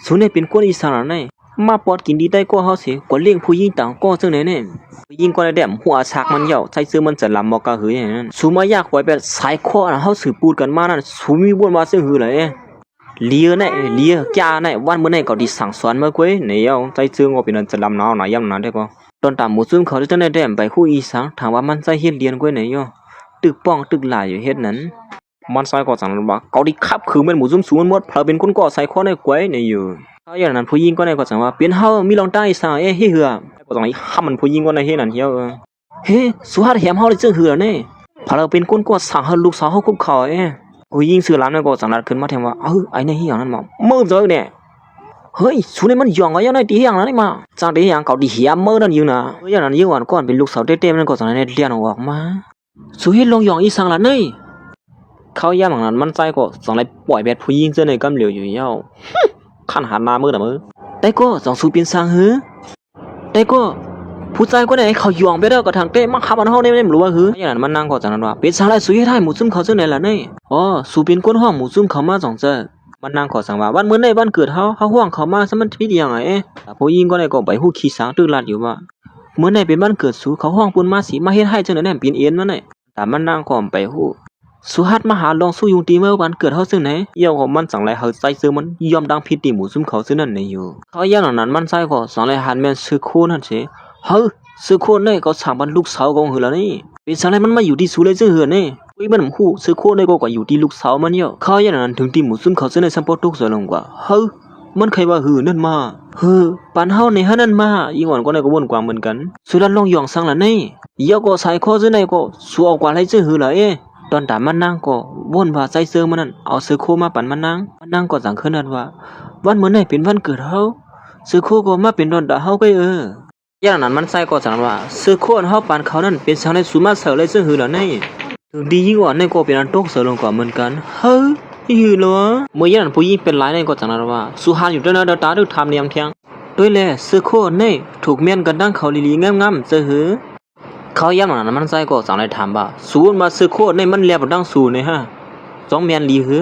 [SPEAKER 1] สุในเป็นคนอีสานในมาปอดกินดีได้ก็เฮาสิกว่าเลี้ยงผู้หญิงต่างก็จังไหนเนี่ยผู้หญิงก็ได้แดมหัวฉากมันเหย่าใช้ซื้อมันจะลำบ่กะหืออย่างนั้นสูมายากไว้แบบสายคอเฮาสืบปูดกันมานั่นสูมีบ่นว่าซึ่งหือเลยเลียเนี่ยเลียจ้าเนี่ยวันมื้อไหนก็ดิสั่งสอนมาก้วยเนี่ยเอาใจซื้อก็เป็นจะลำเนาหน่อยย่ำนั้นได้ก็ตอนตามหมู่ซุ่มเขาจะได้แดมไปคู่อีสังถามว่ามันใจเฮ็ดเรียนก้วยไหนย่อตึกป้องตึกหลายอยู่เฮ็ดนั้นมันใส่ก็จังนั้นว่าเขาดิขับคือมันหมู่ซุ่มสูงมันหมดเพราะเป็นคนก่อใส่ข้อในก้วยเนี่ยอยู่เขาอย่างนั้นผู้หญิงก็ได้ก็จังว่าเป็นเฮามีลองตั้งอีสังเฮ้เหือก็จังไอ้ห้ามันผู้หญิงก็ได้เฮ็ดนั่นเฮียเฮ้สุหัดแหมเฮาได้จึงเหือเนี่ยเพราะเราเป็นคนก่อสั่งเฮาลูกสาวเฮาคุบเขาผู้หญิงซื้อร้านนั่นก็จังนั้นขึ้นมาแทนว่าไอ้เนี่ยเฮียนั่นมาเมื่อเจอเนี่ยเฮ้ยสุนี่มันหยองอย่างนั้นตีอย่างนั้นมาจังตีอย่างเขาดีเหี้ยเมื่อนั่นอยู่นะอย่างนั้นยิ่งวันก่อนเป็นลูกสาวเต้ๆนั่นก็จังนั้นเลี้ยงออกมาสุเฮ็ดลงหยองอีสังละนี่เขาย่ามนั้นมันใจก็จังไรปล่อยแบดผู้หญิงเจอในกำเหลียวอยู่ยาวขันหันมามือน่ะมือแต่ก็จังสู้เป็นสังหือแต่ก็ผู้ชายก็ได้เขาหยองไปแล้วก็ทางเต้มาขับมันเฮาได้ไม่รู้ว่าหืออย่างนั้นมันนั่งก็จังนั้นว่าเป็นสังไรสุเฮ็ดให้หมู่ซุ่มเขาเจอไหนล่ะนี่อ๋อสู้เป็นคนห้องหมู่ซุ่มเขามาจังเจอมันนางขอสั่งว่าวันมื้อในวันเกิดเฮาห่วงเขามาซะมันผิดอย่างไงผู้หญิงก็ได้ก็ไปฮู้ขี้สางตึกลัดอยู่ว่ามื้อในเป็นวันเกิดสูเขาห่วงปุ่นมาสิมาเฮ็ดให้จังได๋แหนปีนเอ็นมาได้แต่มันนางก็ไปฮู้สุหัดมาหาลองสู้ยุงตีเมื่อวันเกิดเฮาซึ่งไหนเยี่ยวของมันสั่งไรเฮาใจซื้อมันยอมดังผิดตีหมู่ซุ่มเขาซึ่งนั่นในอยู่เขาอย่างนั้นมันใส่ก็สั่งไรหันแม่นซื้อโคนั่นสิเฮ้อซื้อโคนี่ก็สั่งมันลูกสาวของหือแล้วนี่เป็นสั่งไรมันมาอยู่ที่สูเลยซึ่งหือนี่วิมันหูซื้อโคได้ก็อยู่ที่ลูกสาวมันเยอะเขาอย่างนั้นถึงที่หมู่ซุ่มเขาซึ่งในสัมปทุกส่วนลงกว่าเฮ้อมันใครว่าหือนั่นมาเฮ้อปันเฮาในฮะนั่นมายิ่งอ่อนก็ในก็วนกว่าเหมือนกันสุดนั้นลองยองสั่งละนี่เยี่ยวก็ใส่โคซึ่งในก็สู้เอากว่าไรซึ่งหือละตอนตามมันนั่งก็วนว่าใจเสื้อมันนั่นเอาซื้อโคมาปั่นมันนั่งก็สั่งขึ้นนั่นว่าวันมื้อไหนเป็นวันเกิดเฮาซื้อโคก็มาเป็นดอนดาเฮาก็อย่างนั้นมันใส่ก็สั่งว่าซื้อโคเฮาปั่นเขานั่นเป็นสังในสุมาเสือเลยซึ่งหือละนี่ถึงดียิ่งกว่าในก็เป็นอันตกเสือลงกว่าเหมือนกันเฮ้ยหือเหรอเมื่ออย่างนั้นผู้หญิงเป็นหลายในก็สั่งว่าสุหานอยู่ด้านตาดูทำเนียมเทียงด้วยแลซื้อโคนี่ถูกเมียนกันดังเขาลีๆงามๆเจอหือเขาย้ำนั้นมันใส่ก็สั่งเลยถามว่าสูนมาซื้อโคในมันเรียบดังสูนเลยฮะจ้องเมียนลีหือ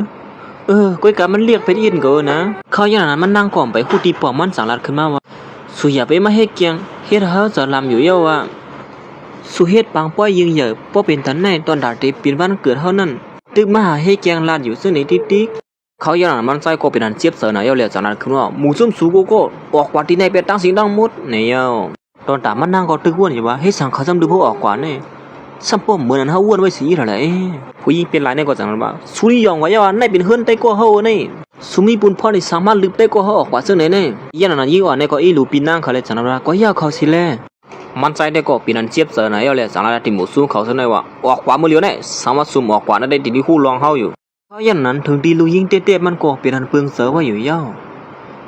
[SPEAKER 1] ก้อยกะมันเรียกเป็นอินก็นะเขาย้ำนั้นมันนั่งก่อมไปคู่ตีปอมมันสั่งลัดขึ้นมาว่าสุอย่าไปมาเฮ็ดเกียงเฮ็ดเฮาจะลำอยู่เยาว่าสุเฮ็ดปังป้อยยิงเหยื่อป้อเป็นตันในตอนดาติปีนวันเกิดเฮานั่นตึกมาหาเฮ็ดเกียงลาดอยู่ซึ่งในติ๊กเขาย้ำนั้นมันใส่ก็เป็นอันเจี๊ยบเสือนะเยาแล้วจากนั้นขึ้นว่าหมู่ซุ่มสูก็ออกกว่าที่ในเป็ดตั้งสิงดังหมดเนี่ยเยาตอนตามมันนั่งก็ตึกวนอยู่ว่าให้สั่งเขาจำดูพวกออกกว่าเนี่ยสัมปมเหมือนนั้นเฮาวนไว้สีเท่าไหร่ผู้หญิงเป็นหลายในก็จังนั้นว่าสุริยองว่าในเป็นเฮือนใต้ก็เฮานี่สุมีปุนพ่อนี่สามารถลึกได้ก็เฮาออกกว่าซึ่งไหนเนี่ยยันนั้นยิ่งอ่อนในก็อีหลูปีนางเขาเลยจังนั้นว่าก็ยาเขาสิแลมันใจได้ก็ปีนั้นเจี๊ยบเสือนะเยาเลยจังนั้นที่หมู่สู้เขาซึ่งไหนว่าออกกว่ามื้อเดียวเนี่ยสามารถซุ่มออกกว่านั้นได้ที่ฮู้ลองเฮาอยู่เพราะยันนั้นถึงที่ลูกยิงเต้ๆมันก็เป็นอันเปลืองเสือว่าอยู่เย้า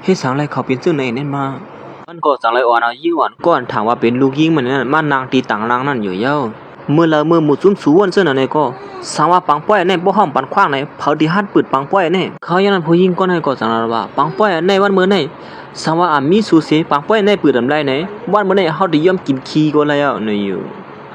[SPEAKER 1] ให้สังไรเขาเป็นซึ่งไหนนั่นมามันก็สั่งเลยอ่อนเอายิ่งอ่อนก่อนถามว่าเป็นลูกยิงมันนั่นมันนางตีต่างนางนั่นอยู่เย้าเมื่อหมู่ซุ่มสูวนเส้นอะไรก็สามว่าปังป้อยในบ่ห้องปันขว้างในเผาที่ฮัดปืดปังป้อยในเขาอย่างนั้นผู้หญิงก็ให้ก็สั่งว่าปังป้อยในวันเมื่อในสามว่ามีสูเสปังป้อยในปืดดำไรในวันเมื่อในเฮาได้ย่อมกินขี้ก็แล้วนี่อยู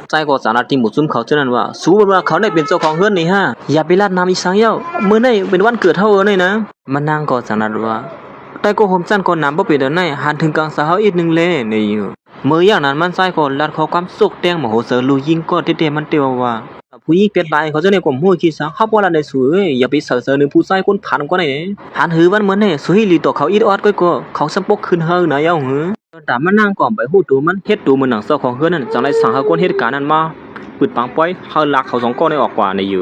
[SPEAKER 1] ่ใจก็สั่งที่หมู่ซุ่มเขาเช่นนั้นว่าสู้ว่าเขาได้เป็นเจ้าของเฮือนนี่ฮะอย่าไปลาดน้ำอีสังเย้าเมื่อในเป็นวันเกิดเฮานี่นะมันนางก็สั่งว่าแต่ก็ห่มจันก็น้ำบ่เป็นเดินในหันถึงกลางสาวอีกนึงเลยนี่อยู่เมื่ออย่างนั้นมันใส่ก็ลัดขอความสุขแดงมโหเสรลูยิงก็เตๆมันเตียวว่า ผู้หญิงเปลี่ยนหลายเขาจะในกลุ่มหัวคิดซะเขาบ่ละในสวยอย่าไปเสือๆนึงผู้ชายคนผ่านกว่าไหนหันหือวันเหมือนเนี่ยสวยลีตัวเขาอีดออดก็เขาสำปกขึ้นเฮานะเย้าหือแต่มันนั่งก่อนไปฮู้ตัวมันเฮ็ดตัวมันหนังเศร้าของเฮือนนั่นจังได๋สั่งเฮาคนเหตุการณ์นั้นมาปืดปังป้อยเฮาลักเขา2ก้อนได้ออกกว่าในอยู่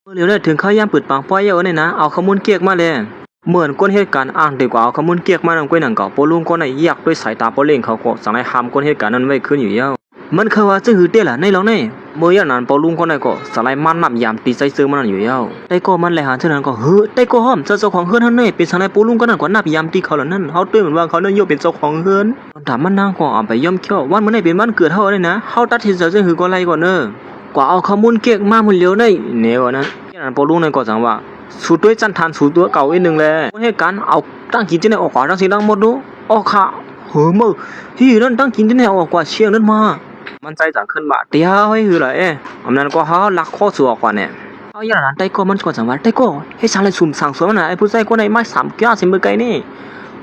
[SPEAKER 1] เมื่อเร็วเนี่ยถึงเขายามปืดปังป้อยเยอะเนี่ยนะเอาข้อมูลเกียกมาเลยเหมือนคนเหตุการณ์อ้างดีกว่าเอาข้อมูลเกียกมานำก้อยหนังเก่าโปลุงคนไหนอยากด้วยสายตาโปเล่งเขาก็สั่งให้ห้ามคนเหตุการณ์นั้นไว้ขึ้นอยู่เย้ามันคือว่าจะหือเตี้ยล่ะในเราเนี่ยเมื่ออย่างนั้นโปลุงคนไหนก็สลายมันนับยามตีใจซื้อมันอยู่เย้าแต่ก็มันแหละหาเท่านั้นก็เฮ้แต่ก็ห้อมเจ้าของเฮือนนั่นเนี่ยเป็นสลายโปลุงคนนั้นก็นับยามตีเขาแล้วนั่นเฮาตื้อเหมือนว่าเขาเนี่ยโยเป็นเจ้าของเฮือนถามมันนางก็เอาไปย่อมเขี้ยววันเมื่อไหร่เป็นวันเกิดเฮาเลยนะเฮาตัดสินใจจะหือก็ไล่ก่อนเด้อกว่าเอาข้อมูลเกียกมาหมดแล้วได้แนวนั้นอย่างนั้นโปลุงนั่นก็สั่งว่าสู้ด้วยจันทานสู้ตัวเก่าอีกนึงแลเหตุการณ์เอาตั้งกินที่ไหนออกกว่าตั้งสิดังหมดดูออกค่ะเฮ้อมื้อที่นั่นตั้งกินที่ไหนออกกว่าเชียงนั้นมามันใจจังขึ้นบาเตียเฮ้ยหือล่ะอำนั้นก็เฮาลักข้อสู่ออกกว่าเนี่ยเอาอย่างนั้นได้ก็มันก็สั่งว่าได้ก็ให้สั่งเลยสุ่มสั่งสวนมันน่ะไอ้ผู้ชายคนไหนมา3ก้าวสิมื้อไกลนี่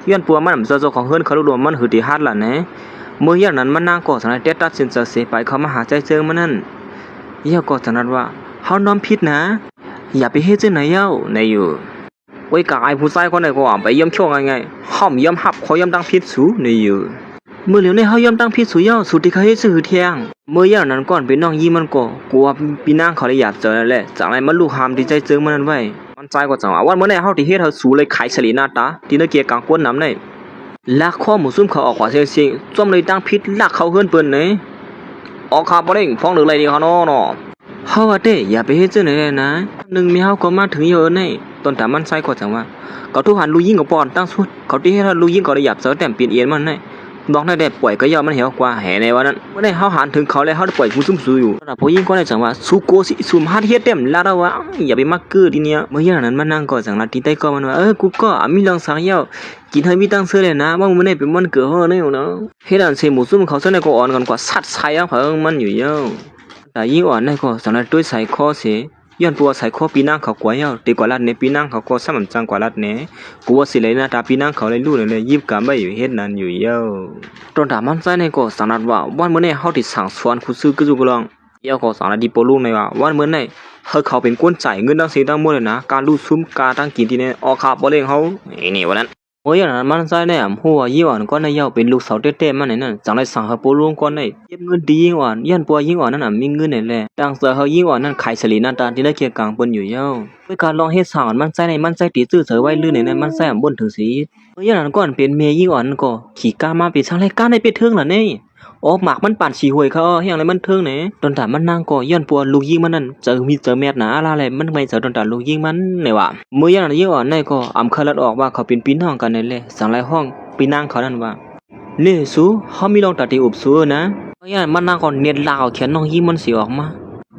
[SPEAKER 1] ย้อนปัวมันเจ้าของเฮือนเขารวมมันหือที่ฮัดล่ะนะเมื่ออย่างนั้นมันนางก็สั่งให้ตัดสินใจเสียไปเขามาหาใจเจอมันนั่นเฮาก็สั่งนั้นว่าเฮาน้อมผิดนะอย่าไปเฮ็ดจังไหนเย้าในอยู่ไว้กายผู้ชายคนไหนก็ไปย่อมช่วงไงห้อมย่อมหับขอย่อมตั้งผิดสูในอยู่เมื่อเหลียวในเฮาย่อมตั้งผิดสูเย้าสุดที่เขาเฮ็ดซื่อเที่ยงเมื่ออย่างนั้นก่อนเป็นน้องยีมันก็กลัวพี่นางเขาเลยอยากเจอนั่นแหละจากนั้นมันลูกหามที่ใจเจอมันนั้นไว้มันใจก็จังว่าวันเมื่อไหร่เฮาที่เฮ็ดเฮาสูเลยขายสลีหน้าตาที่นเกียกลางก้นน้ำในลักข้อหมูซุ่มเขาออกกว่าเสียงๆจ้อมเลยตั้งผิดลักเขาเฮือนเปิ้นไหนออกข่าวบ่ได้ฟ้องหรืออะไรดีเขาเนาะเฮาว่าเด้อย่าไปเฮ็ดจังได๋เลยนะหนึ่งมีเฮาก็มาถึงเยอะในตอนแต่มันใส่ก็จังว่าเขาทุกหันลูกยิงก็ปอนตั้งสุดเขาที่ให้ลูกยิงก็ได้หยับเสาแต้มเปลี่ยนเอียนมันในดอกได้ป่วยก็ยอมมันเหี่ยวกว่าแห่ในวันนั้นเมื่อได้เฮาหันถึงเขาแล้วเฮาได้ปล่อยผู้ซุ่มสู้อยู่ระดับผู้ยิงก็ได้จังว่าสู้โกสิซุ่มหาเฮ็ดเต็มลาดว่าอย่าไปมักกือทีเนี้ยเมื่ออย่างนั้นมันนั่งก็จังละที่ใต้ก็มันว่ากูก็มีลองสังเหี่ยวกินให้มีตั้งเสื้อเลยนะว่ามื้อนี้เป็นวันเกิดเฮาเนาะเฮ็ดอันเสหมู่ซุ่มเขาซะในก็อ่อนกันกว่าสัตว์ใส่อ่ะเพิ่งมันอยู่เยอะแต่ยิ่งอ่อนในก็สำหรับด้วยใส่คอเสย้อนปัวใส่คอปีนางเขากว่าเยาตีกว่าลัดในปีนางเขาก็สม่ำจังกว่าลัดเนี่ยกูว่าสิเลยนะตาปีนางเขาเลยรู้เลยยิบกะไม่อยู่เฮ็ดนั้นอยู่เยาตอนถามมันใส่ในก็สำหรับว่าวันเมื่อนี้เฮาที่สั่งสอนคุซื้อก็จุกลองเยาก็สำหรับดิโปลูในว่าวันเมื่อนี้เขาเป็นคนจ่ายเงินทั้งสิทั้งหมดเลยนะการรู้ซุ่มการตั้งกินที่เนี่ยออกข่าวบ่เล่งเฮานี่วันนั้นเมื่ออย่างนั้นมันใส่ในหัวยี่อ่อนก็ในเยาเป็นลูกสาวเต้ๆมันนั่นจังได้สั่งเฮาโปลูก็ในเก็บเงินดียิ่งอ่อนย้อนปัวยิ่งอ่อนนั่นมีเงินนั่นแหละตั้งเสือเฮายิ่งอ่อนนั่นขายสลีหน้าตาที่ได้เกี่ยกลางเปิ้นอยู่เยาเพื่อการลองเฮ็ดสอนมันใส่ในมันใส่ตีซื่อเสยไว้ลื่นในมันใส่บนถึงสีเมื่ออย่างนั้นก่อนเป็นเมยิ่งอ่อนก็ขี่กามาเป็นช่างรายการในเป็ดเทิงล่ะนี่ออกหมากมันปั่นฉี่หวยเขาเฮียงอะไรมันเทิงเนี่ยตอนถามมันนางก็ย้อนปัวลูกยิงมันนั่นเจอมีเจอแมดหนาอะไรมันไม่เจอตอนถามลูกยิงมันเนี่ยว่าเมื่ออย่างนั้นยิ่งอ่อนในก็อำคาลัดออกว่าเขาเป็นพี่น้องกันนี่แหละสั่งหลายห้องปีนางเขานั่นว่าเลสูเฮามีลองตัดที่อุบสูนะเมื่ออย่างมันนางก็เน็ตลาวเขียนน้องยิงมันสิออกม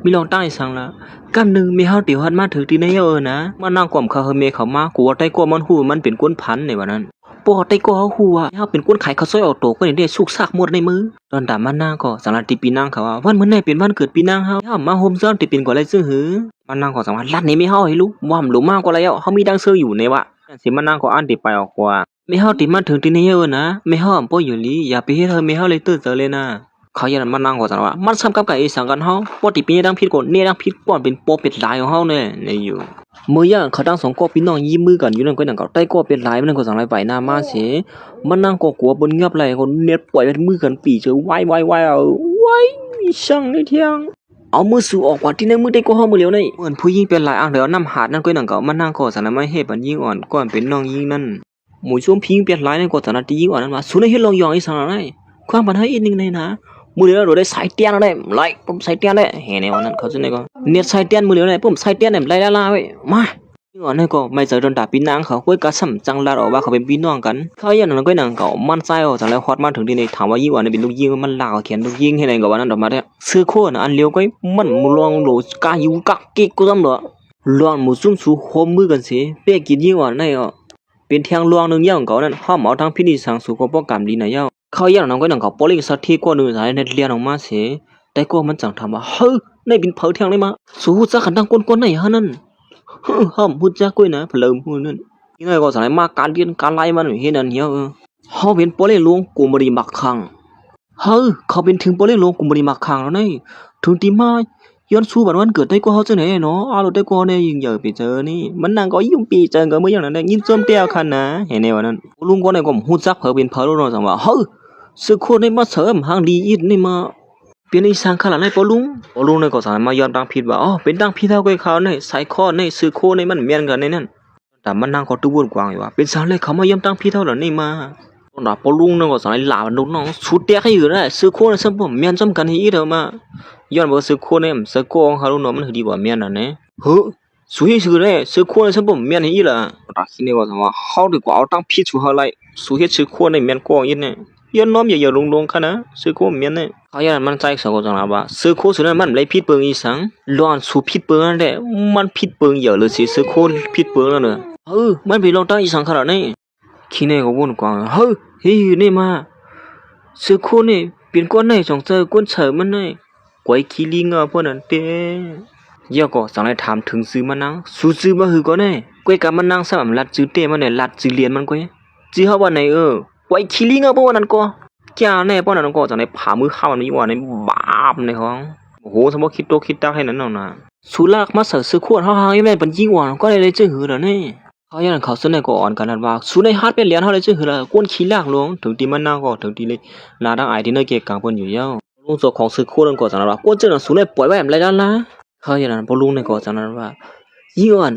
[SPEAKER 1] ามีลองตั้งให้สั่งละกำนึงมีเฮาติฮัดมาถึงที่ในนะมันนางกว่าเขาเฮเมเขามากูว่าใต้กว่ามันฮู้มันเป็นก้นพันในว่านั้นปอไตก็เฮาฮู้ว่าเฮาเป็นคนขายข้าวซอยออโต้ก็ได้สุกซากหมดในมือตอนถามมันนางก็สารติปีนางเขาว่าวันมื้อไหนเป็นวันเกิดปีนางเฮามาโฮมซ้อนที่เป็นกว่าไรซื้อหือมันนางก็สังว่าลัดนี้ไม่เฮาให้รู้ว่ามหลูมากกว่าแล้วเฮามีดังซื้ออยู่ในวะสิมันนางก็อ่านติไปออกกว่าไม่เฮาติมาถึงที่นี่นะไม่เฮาบ่อยู่ลีอย่าไปเฮ็ดเธอไม่เฮาเลยตื้อเจอเลยนะเขาอย่างนั้นมันนางก็สังว่ามันซ้ำกับไอ้สังกันเฮาบ่ติปีดังผิดกว่าเนี่ยดังผิดกว่าเป็นโปเป็ดลายของเฮาเนี่ยนี่อยู่เมื่อย่างเขาตั้งสองก็พี่น้องยิ้มมือกันอยู่นั่นก็นั่งเขาใต้ก็เป็นหลายมันก็สั่งหลายใบหน้ามาเสียมันนั่งก็กลัวบนเงียบไหลคนเน็ตปล่อยเป็นมือกันปีเจอไว้เอาไว้ช่างในเที่ยงเอามือสู่ออกกว่าที่ในมือได้ก็ห้องมือเหลียวนี่เหมือนผู้ยิงเป็นหลายอ่างเดี๋ยวน้ำหาดนั่นก็นั่งเขามันนั่งก็สั่งไม่ให้ปันยิงอ่อนก่อนเป็นน้องยิงนั่นหมู่ช่วงพิงเป็นหลายนั่นก็สั่งที่ยิงอ่อนนั่นว่าสุนัขเฮ็ดลองยองอีสั่งอะไรความปัญหาอีกนึงในนะมือเหลียวเราได้ใส่เตี้ยนอะไรไล่ผมใส่เตี้ยนได้เห็นในวันนั้นเขาจะในก็เน็ตใส่เตี้ยนมือเหลียวได้ผมใส่เตี้ยนได้ไล่ล่าไว้มายิ่งอ่อนนี่ก็ไม่เจอโดนด่าพี่นางเขาคุยกับซ้ำจังลาดออกว่าเขาเป็นพี่น้องกันเขาอย่างนั้นก็นางเขามันไส้ออกจากแล้วฮอตมาถึงที่นี่ถามว่ายิ่งอ่อนนี่เป็นลูกยิงมันลากเขียนลูกยิงให้ในกับวันนั้นออกมาเนี่ยซื้อโคนอันเลี้ยวก็มันมุลองโหลกาอยู่กักกิกกูจำเนาะลองมุซุ่มสู้โฮมมือกันสิเปียกินยิ่งอ่อนนี่ก็เป็นเทียงลวงนึงย่างเขานั่นห้ามเอาทางพินิสังสู่ก็ป้องกันดีนะย่าเขาอย่างนั้นก็นางเขาปลิงสักทีกว่านึงสายในเรียนออกมาสิแต่ก็มันจังทำว่าเฮ้ยในเป็นเผาเทียงเลยมาสู้จะขันดังก้นๆไหนฮะนั่นห้ามพูดจักก้อยนะเพลิมพูดนั่นยังไงก็สายมาการเรียนการไล่มันเห็นนั่นเหี้ยเขาเป็นโปเล่หลวงกูบริมักขังเขาเป็นถึงโปเล่หลวงกูบริมักขังแล้วนี่ถึงที่มา ย้อนสู้บันวันเกิดได้ก็เขาจังไหนเนาะเอาเราได้ก็เนี่ยยิงเหยอะไปเจอนี่มันนางก็ยุ่งปีเจอก็เมื่ออย่างนั้นได้ยินจมเตี้ยคันนะเห็นในวันนั้นลุงก็เนี่ยก็หูจักเผอเป็นเผอรู้เนาะจังว่าเฮ้ยสึกโคในมาเสริมหางดีอีนี่มาเป็นอีสังขารในปอลุงเนี่ยก็สามารถย้อนดังผิดว่าอ๋อเป็นดังผิดเท่ากับเขาเนี่ยใส่ข้อในสึกโคในมันเมียนกันในนั้นแต่มันนางก็ตู้วนกว้างอยู่ว่าเป็นสาวเลยเขามาย้ำดังผิดเท่านั้นนี่มาตอนนั้นปอลุงเนี่ยก็สามารถหลาบน้องสุดเตี้ยให้อยู่ได้สึกโคในสมบูรณ์เมียนจำกันอีเดียวมาย้อนว่าสึกโคในสึกโคของเขาเนาะมันดีกว่าเมียนนั่นเนี่ยเฮ้ยสุยสึกเลยสึกโคในสมบูรณ์เมียนอีละตาคิดเนี่ยก็สามารถเขาดีกว่าเอาตั้งผิดชัวร์ไรสุยสึกโคในเมียนกว้างอีเนี่ยย้อนน้อมอย่าลงๆค่ะนะสึกโคเมียนเนี่ยเขาอยากมันใจสักคนจังนะว่าสึกโคสุดนั้นมันเลยผิดเปิงอีสังล้วนสุผิดเปิงนั่นแหละมันผิดเปิงเยอะเลยสิสึกโคผิดเปิงแล้วเนี่ยมันไปลองตั้งอีสังขนาดนี้คิดเนี่ยก็วนกว้างเฮ้ยนี่มาสึกโคเนี่ยเป็นก้อนไหนจงเจอก้นเฉยมันเนี่ยไว้ขี้ลิงอ่ะพวกนั้นเต้ย่อก็สั่งให้ถามถึงซื้อมันนังซื้อมาคือก็เนี่ยก้อยกับมันนังสามลัดจื้อเต้มันเนี่ยลัดจื้อเลียนมันก้อยจื้อเขาวันไหนไว้ขี้ลิงอ่ะพวกนั้นก็จ้าเนี่ยพวกนั้นก็สั่งให้ผ่ามือเข้ามันมีว่าในบาปในห้องโอ้โหสมมติคิดโตคิดตาให้นั้นนะสุลากมาเสือซื้อขวดห่างๆยังไงเป็นยิ่งหวานก็เลยจื้อหือแล้วเนี่ยเขาอย่างนั้นเขาเสนอก็อ่อนกันนั่นว่าสุในฮาร์ดเป็นเหรียญเขาเลยจื้อหือแล้วก้นขี้ลากลงถึงที่มันนั่งก็ถึงที่เลยนาดังไอที่เนเกะกลางปนอยู่ยาวลุงโจของซื้อคู่นั่นก็สั่งว่าก้นเจ้าหน้าสุในปล่อยไว้แบบไรด้านละเขาอย่างนั้นพอลุงในก็สั่งว่ายิ่งอ่อ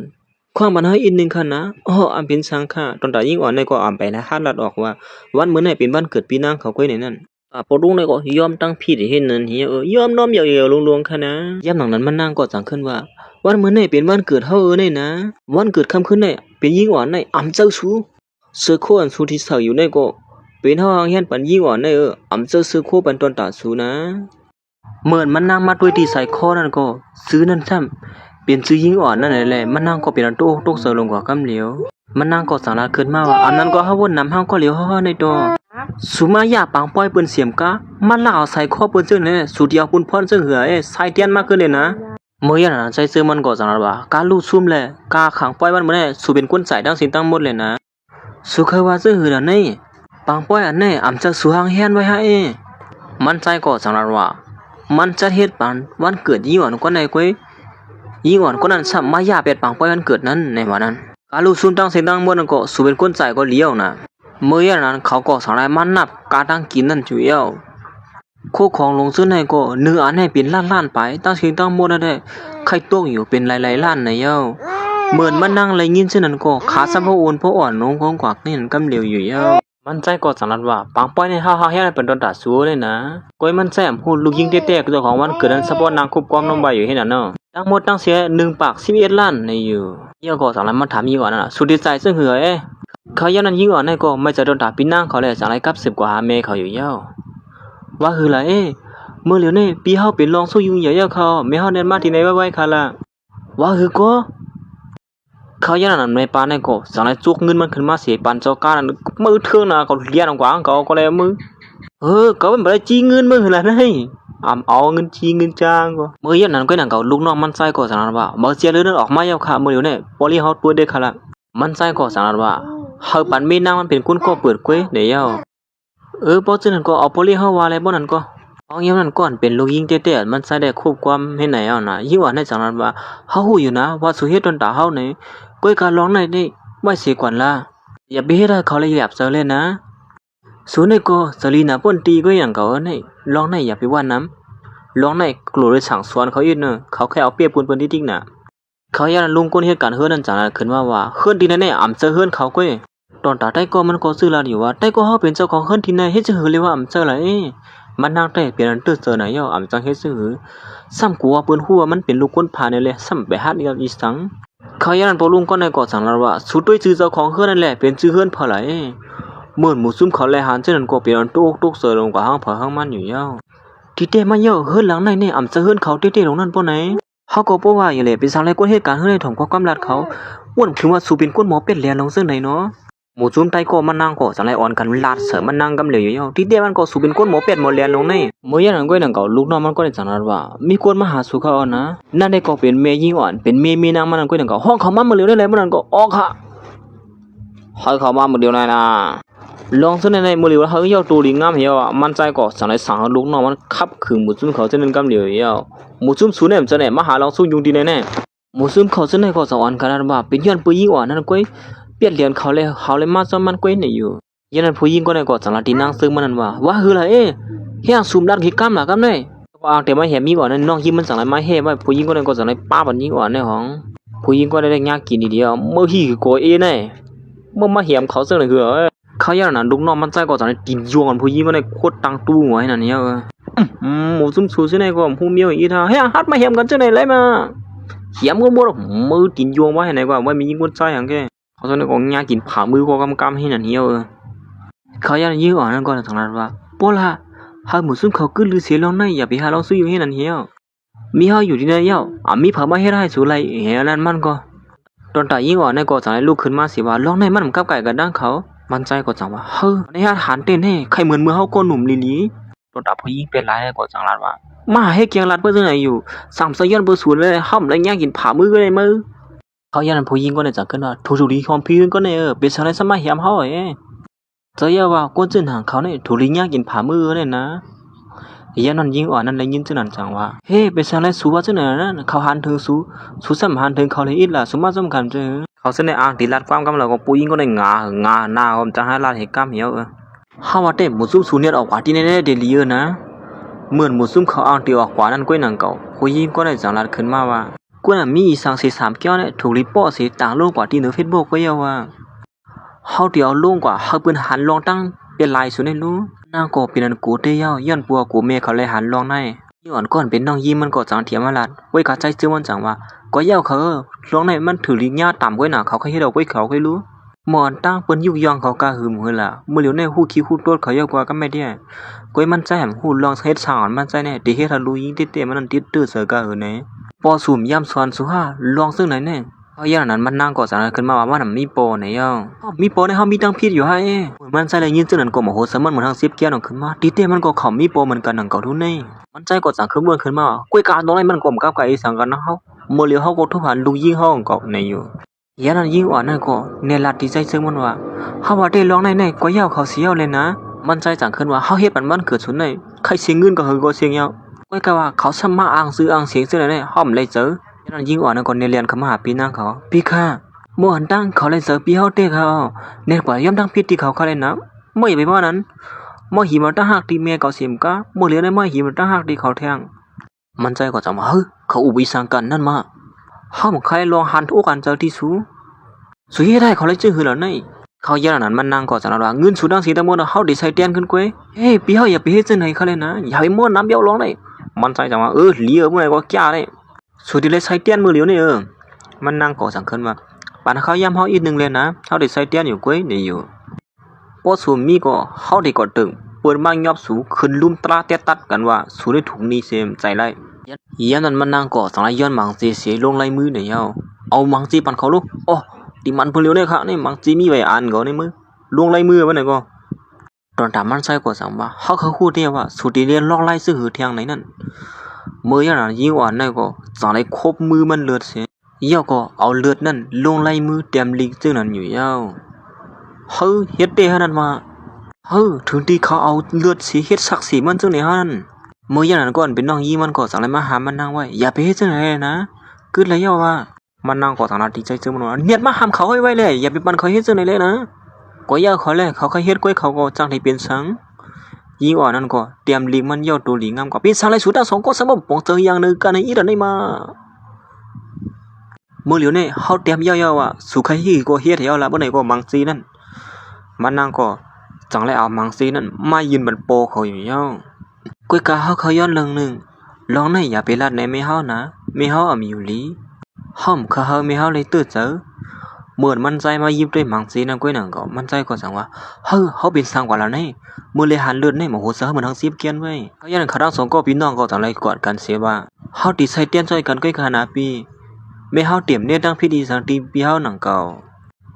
[SPEAKER 1] นความมันให้อีกหนึ่งคันนะอันเป็นสังฆะตอนแต่ยิ่งอ่อนในก็อ่านไปนะฮาดลัดออกว่าวันเมื่อไหร่เป็นวันเกิดปีนางเขาก้อยในนั้นพอลุงในก็ยอมตั้งผิดเห็นนั่นเฮียยอมน้อมเหี่ยวๆลงๆค่ะนะย่ำหนังนั้นมันนางก็สั่งขึ้นว่าวันเมื่อไหร่เป็นวันเกิดเฮาเนี่ยนะวันเกิดค่ำคืนเนี่ยเป็นยิ่งอ่อนในอ่ำเจ้าชูเสือโคอันสูที่เสาอยู่ในก็เป็นเฮาเฮียนปันยิ่งอ่อนในอ่ำเจ้าเสือโคปันตอนตาสูนะเหมือนมันนางมาด้วยที่ใส่คอนั่นก็ซื้อนั่นซ้ำเปลี่ยนซื้อยิ่งอ่อนนั่นแหละมันนางก็เป็นอันโตกเสือลงกว่ากำเหลียวมันนางก็สั่งลาขึ้นมาว่าอันนั้นก็เฮาวนนำเฮาก็เหลียวเฮาในตัวสุมายาปังป้อยเปิ้นเสียมกะมันลาเอาใส่คอเปิ้นซึ่งเนี่ยสุเดียวปุ่นพรซึ่งเหือใส่เตียนมากขึ้นเลยนะเมื่อยันนั้นใจซื้อมันก็สั่งลาว่าการลู่ซุ่มแหละกาขังป้อยมันมื้อนี้สุเป็นคนใส่ดังสินตั้งหมดเลยนะสุเคยว่าซึ่งเหือนี่ปังป้อยอันนี้อำจะสุหางเฮียนไว้ให้มันใจก็สั่งลาว่ามันจะเฮ็ดปันวันเกิดยิ่งอ่อนกว่าไหนก้อยยิ่งอ่อนกว่านั้นซ้ำมายาเป็ดปังป้อยวันเกิดนั้นในวันนั้นการลู่ซุ่มตั้งสินตั้งหมดนั่นก็สุเป็นคนใส่ก็เลี้ยวนะเมื่อยันนั้นเขาก็สั่งลามันนับการตั้งกินนั่นจุเอี้ยวโคของลงซื้อในก็เนื้ออันให้เป็นล้านๆไปตั้งสิงตั้งหมดได้ไข่ต้มอยู่เป็นหลายๆล้านในเย้าเหมือนมันนั่งไรยินเช่นนั้นก็ขาซ้ำพระโอนพระอ่อนน้องของกวักนี่กำเหลียวอยู่เย้ามันใจก็สั่งลาว่าปังป้อยในเฮาเฮียนเป็นตอนตาสู้เลยนะก้อยมันแซมพูดลูกยิงเตะๆเจ้าของวันเกิดนั้นสปอนนางคุบความน้องใบอยู่ให้นั่นเนาะทั้งหมดตั้งเสีย1 ปาก11 ล้านในอยู่เยี่ยก็สั่งลามาถามยิ่งก่อนน่ะสุดดีใจซึ่งเหือเขายันนั้นยิ่งอ่อนนี่ก็ไม่จะโดนด่าปีนางเขาเลยสั่งไรกับ10 กว่าเมเขาอยู่เย้าว่าคือไรเมื่อเหลียวนี่ปีเฮาเป็นรองสู้ยุงใหญ่เย้าเขาไม่เฮาเดินมาที่ไหนไว้ค่ะล่ะว่าคือก็เขายันนั้นในปานนี่ก็สั่งไรจุกเงินมันขึ้นมาเสียปันเจ้าการนั้นมือเทื่องน่ะเขาเลี้ยงกว่าเขาก็เลยมือก็เป็นบ่ได้จี้เงินมือล่ะนี่เอาเงินจี้เงินจ้างก็เมื่อยันนั้นก็นั่งเขาลูกน้องมันใส่ก็สั่งว่าบ่เสียเลยออกมาเย้าค่ะเมื่อเหลียวนี่ปอลี่เฮาเปิดได้ค่ะล่ะมันใส่ก็สั่งว่าเฮาปันมีนางมันเป็นคนก็เปิดกวยเดี๋ยวพอฉะนั้นก็เอาโพลีเฮาว่าอะไรบ่นั่นก็เอาอย่างนั้นก่อนเป็นลูกยิงเตะๆมันใส่ได้ควบความเฮ็ดไหนเอานะยิ่งว่าในจังนั้นว่าเฮาฮู้อยู่นะว่าสุเฮ็ดตนตาเฮานี่ก้อยการร้องในนี่ไว้เสียก่อนล่ะอย่าไปเฮ็ดให้เขาเลยหยาบเซอเลยนะสุนี่ก็สลีน่ะป่นตีก็อย่างเขานี่ร้องในอย่าไปว่าน้ำร้องในกลัวเลยสั่งสอนเขาอีกเนอะเขาแค่เอาเปรียบปุ่นๆติ๊กๆน่ะเขาย่านลุงคนเหตุการณ์เฮือนนั่นจังนั้นขึ้นว่าเฮือนที่แน่ๆอำเจอเฮือนเขาก้อยตอนตาได้ก็มันก็ซื้อลาอยู่ว่าได้ก็เฮาเป็นเจ้าของเฮือนที่ไหนเฮ็ดจะหือเลยว่าอำเจอไรมันนางได้เปลี่ยนตื้อเจอไหนย่ออำจังเฮ็ดซื่อซ้ำกลัวเปิ้นฮู้ว่ามันเป็นลูกคนผ่านนี่แหละซ้ำไปฮัดอีสังเขาย่านพอลุงก็ในก็สั่งลาว่าสุดด้วยชื่อเจ้าของเฮือนนั่นแหละเป็นชื่อเฮือนเพอไหลเหมือนหมู่ซุ่มเขาแลหานเช่นนั้นก็เป็นอันตกเสือลงกว่าห้างเผอห้างมันอยู่ย่อที่เต้มาย่อเฮือนหลังในนี่อำจะเฮือนเขาเต้ๆลงนั่นบ่ไหนเฮาก็บ่ว่าอย่างแหละเป็นสาวไรกวนเหตุการณ์เฮือนในถ่อมความลัดเขาอ้วนถึงว่าสู่เป็นคนหมอเป็ดแลลงซึ่งไหนเนาะหมู่จุ้มไตก็มันนั่งก็สลายอ่อนกันลาดเสริมมันนั่งกำเหลวอยู่ที่เดียวมันก็สู่เป็นคนหมอเป็ดหมอแลลงในเมื่อยันนั้นก็นั่งเก่าลูกน้องมันก็ได้จังนั้นว่ามีคนมาหาสู่เขาอ่อนนะนั่นได้ก็เป็นเมยิ่งอ่อนเป็นเมนางมันนั่นก็นั่งเก่าห้องเขามามื้อเดียวได้แล้วมันนั่นก็ออกค่ะให้เขามามื้อเดียวได้นะ ลองซะในมื้อเหลียวเฮา要多里งามเหี่ยวมันใจก็จังได๋สั่งลูกน้องมันขับคือหมู่ซุ่มเขาจะนั้นกำเหลียวเหี่ยวหมู่ซุ่มสูเนี่ยจะไหนมาหาลองสู้ยุงดีแน่หมู่ซุ่มเขาจะไหนก็สอนกันว่าเป็นย้อนปืนยิงอ่อนนั่นก้อยเปลี่ยนเหรียญเขาเลยมาซ้อมมันก้อยนี่อยู่ยันนั้นผู้หญิงก็ได้ก็จังละที่นางซึ่งมันนั่นว่าคือล่ะเฮียซุ่มดันขี้กำล่ะกำได้ว่าแต่มาเห็นมีก่อนนั่นน้องยิ้มมันจังไรมาเฮ้ว่าผู้หญิงก็ได้ก็จังไรป้าบันยิงอ่อนในห้องผู้หญิงก็ได้ยากกินเดียวเมื่อพี่คือโกเอแน่เมื่อมาเห็นเขาซึ่งเลยคือเขาอย่างนั้นลูกน้องมันใจก็จังไรกินยวงผู้หญิงก็ได้โคตรตังตู้หัวให้นั่นเนี่ยหมูซุ่มซูซิในก็ผู้เมียวอีท่าเฮ้ยฮัดมาเห็นกันจังไรเลยมาเขียมก็บ่มือกินยวงไว้ให้ไหนก็ว่ามียิงคนใจอย่างแกเขาจังไรก็ยากกินผ่ามือก็กำให้นั่นเนี่ยเขาอย่างยิงอ่อนนั่นก็จังไรว่าโปล่ะหาหมูซุ่มเขาcứลือเสียลองในอย่าไปหาลองซื้ออยู่ให้นั่นเหี่ยวมีเฮาอยู่ที่นั่นเหี่ยวมีเผามาเฮ็ดให้สู้ไรเฮียนั่นมันก็ตอนตายิงอ่อนในก็จังได๋ลุกขึ้นมาสิว่าลองในมันกับไก่กันดังเขามันใจก็จังว่าเฮ้อในหาฐานเต้นให้ใครเหมือนเมื่อเฮาก็หนุ่มลีตอนตาผู้หญิงเป็นหลายก็จังลาดว่ามาให้เกียงลัดเพิ่นจังไหนอยู่ซ้ํซะย้อนบ่สูนเลยห้อมแล้วยากกินผามือก็ได้มือเขายันผู้หญิงก็ได้จังขึ้นว่าถูดีของพี่ก็เนี่ยเป็นจังได๋สมาเหียมเฮาจะอย่าว่าก้นจึงหางเขาเนี่ยถูลียากกินผามือเนี่ยนะยันนั้นยิงอ่อนนั้นเลยยินจึงนั้นจังว่าเฮ้เป็นสังไรสู้ว่าจังนั้นเขาหันถึงสู้สัมหันถึงเขาเลยอีหล่ะสมมาสมกันเจอเขาเสนออ้างตีลัดความกำลังของผู้หญิงก็ได้งาหน้าอมจะให้ลาดให้กำเหี่ยวเฮาว่าแต่หมู่ซุ่มสูเนี่ยออกกว่าที่แน่ๆเดลีเยอนะเหมือนหมู่ซุ่มเขาอ้างตีออกกว่านั้นก้อยนังเก่าผู้หญิงก็ได้จังลัดขึ้นมาว่าก้อยน่ะมีอีสัง3แก้วเนี่ยถูกรีป้อสิต่างโลกกว่าที่ใน Facebook ก็เยาว่าเฮาเดี๋ยวลงกว่าเฮาเปิ้นหันลองตั้งเป็นลายสุดในรู้นางก็เป็นอันกูเตยย้อนปัวกูเมเขาเลยหันลองในย้อนก่อนเป็นน้องยิ้มมันก็จังเถียมมาลัดไว้กะใจซื่อมันจังว่าก็เย้าเขาลองในมันถือลิ้นญาต่ำไว้หน้าเขาเคยเฮ็ดเอาไว้เขาเคยรู้หมอนตั้งเปิ้นยุกย่องเขากะหึมเฮือล่ะมื้อเหลียวในฮู้ขี้ฮู้ตดเขาเยากว่าก็ไม่ได้ก้อยมันใจแหมฮู้ลองเฮ็ดสอนมันใจแน่ดิเฮ็ดให้รู้ยิงติมันนั่นติดตื้อเสือกะเออแน่ปอสุ่มย่ำสอนสุฮาลองซึ่งไหนแน่เขาอย่างนั้นมันนั่งก่อสารขึ้นมาว่ามันมีโปในย่องมีโปในเฮามีตั้งพิษอยู่ให้มันใจเลยยินจึงนั้นก็โมโหสมันเหมือนทาง10แก้วนั่นขึ้นมาติเตมันก็เขามีโปเหมือนกันนั่นก็ทุนนี่มันใจก็สั่งขึ้นมาก้วยกาตรงไหนมันก็กับไก่สั่งกันนะเฮาเมื่อเหลียวเฮาก็ทุบหันลูกยิงเฮาก็ในอยู่อย่างนั้นยิงอ่อนนั่นก็เนลัดที่ใจซึ่งมันว่าเฮาว่าได้ลองในก็ยาวเขาเสียวเลยนะมันใจสั่งขึ้นว่าเฮาเฮ็ดมันเกิดสุดในใครเสียเงินก็เฮาก็เสียยาวก้วยกาว่าเขาสมาอ้างซื้ออ้างเสียงซึ่งไหนห้อมเลยเจอยันยิงอ่อนนั่นก็เนเรียนเข้ามาหาพี่นางเขาพี่ข้าเมื่อหันตั้งเขาเลยเจอพี่เฮาเตะเขาเน็ตกว่าย่ำตั้งพิษที่เขาเลยนะเมื่ออย่าไปว่านั้นเมื่อหิมตั้งหักที่เมียเขาเสียมก้าเมื่อเหลือในเมื่อหิมตั้งหักที่เขาแทงมันใจก็จะมาเฮ้ยเขาอุบิสังกันนั่นมาห้ามใครลองหันทุกกันเจอที่สูสุยได้เขาเลยจื้อหือแล้วนี่เขายันนั้นมันนั่งก็จะระวังเงินสุดดังสีตะมดเขาดิใส่เตียนขึ้นกุ้ยเฮ้ยพี่เฮาอย่าไปเฮ็ดจังไหนเขาเลยนะอย่าไปม้วนน้ำเบี้ยวร้องเลยมันใจจะมาเหลียเมื่อไหร่ก็แก่เลยสุดที่เลยใส่เตียนมือเหลียวนี่มันนั่งก่อสังเกตว่าปานเขาย้ำเฮาอีกนึงเลยนะเฮาได้ใส่เตียนอยู่กุ้ยนี่อยู่พอสูมีก็เฮาได้กดตึงเปิดมายอบสูขึ้นลุ่มตราเตตัดกันว่าสูได้ถุงนี้เซมใจไรยันนั้นมันนั่งก่อสังไรย้อนมังจีเสียลงลายมือเนี่ยเอามังจีปันเขาลูกอ๋อดิมันเพลียวเนี่ยค่ะนี่มังจีมีไว้อ่านก่อนในมือลงลายมือไว้ไหนก็ตอนถามมันใส่ก่อสังว่าเฮาเขาพูดเดียวว่าสุดที่เรียนลอกไล่ซื้อหือเทียงไหนนั่นเมื่ออย่างนั้นยิงอ่อนนั่นก็จังไรคบมือมันเลือดเสียย่อก็เอาเลือดนั่นลงไล่มือเต็มลิงซึ่งนั้นอยู่เฮ้ยเฮ็ดได้ขนาดว่าถึงที่เขาเอาเลือดสีเฮ็ดศักดิ์ศรีมันซึ่งไหนฮั่นเมื่ออย่างนั้นก่อนเป็นน้องยี่มันก็จังไรมาหามันนั่งไว้อย่าไปเฮ็ดซึ่งไหนเลยนะกึดเลยย่อว่ามันนั่งก็จังไรดีใจซึ่งมันว่าเนียดมาห้ามเขาให้ไว้เลยอย่าไปปั่นเขาเฮ็ดซึ่งไหนเลยนะก็ย่าเขาเลยเขาเฮ็ดก้อยเขาก็จังได้เป็นสังยิงอ่อนนั่นก็เตรียมลิงมันย่อตัวลิงงามกว่าเป็นสังไรสุดทั้งสองก็สมบูรณ์ปองเจออย่างนึงกันในอีดันได้มาเมื่อเหลียวเนี่ยเฮาเตรียมย่อๆว่าสุขฮีก็เฮ็ดให้เอาละบ่ไหนก็มังซีนั่นมันนั่งก็จังไรเอามังซีนั่นมายืนบนโปเขาอยู่ก้อยกาเฮาเขาย้อนเรื่องนึงลองในอย่าไปลัดในไม่เฮานะไม่เฮามีอยู่ลีห้อมเขาเฮาไม่เฮาเลยตื้อเจอเหมือนมันใจมายิบด้วยมังซีนั่นก้อยนั่นก็มันใจก็สั่งว่าเฮาเป็นสังกว่าแล้วนี่มื้อเลยหันเลือดในโมโหเสือเหมือนทั้ง10เกียนไว้เขายันเขาทั้งสองก็พี่น้องก็จังไรกอดกันเสียว่าเฮาติใส่เตียนช่วยกันก้อยขนาดปีไม่เฮาเตรียมเนี่ยตั้งพิธีสังตีปีเฮาหนังเก่า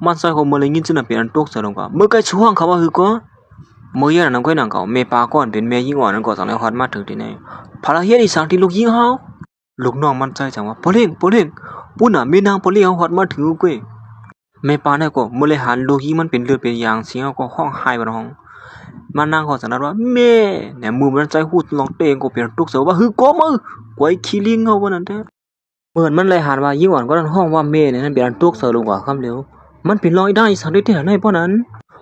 [SPEAKER 1] มันใส่ของมื้อเลยยินจึงน่ะเป็นอันตกซะลงก็มื้อใกล้ช่วงเขาว่าคือก็มื้อยันนั้นก้อยหนังเก่าเมปาก่อนเป็นแม่ยิงอ่อนนั้นก็จังไรฮอดมาถึงที่ไหนพาละเฮ็ดอีสังที่ลูกยิงเฮาลูกน้องมันใจจังว่าบ่เล่งปุ้นน่ะแม่นางบ่เลี้ยงฮอดมาถึงก้อย แม่ป้าเนี่ยก็มื้อเลยหันลูกยิงมันเป็นเลือดเป็นยางเสียงก็ห้องไห้บ่น้องมานั่งก็สันนั้นว่าแม่เนี่ยมือมันใจหูดลองเตงก็เป็นตุกเสือว่าฮือก็มือกวยขี้ลิงเอาว่านั่นแท้เหมือนมันเลยหันว่ายิ่งอ่อนก็นั่นห้องว่าแม่เนี่ยนั่นเป็นตุกเสือลงกว่าคำเร็วมันเป็นรอยได้สังได้ที่ไหนเพราะนั้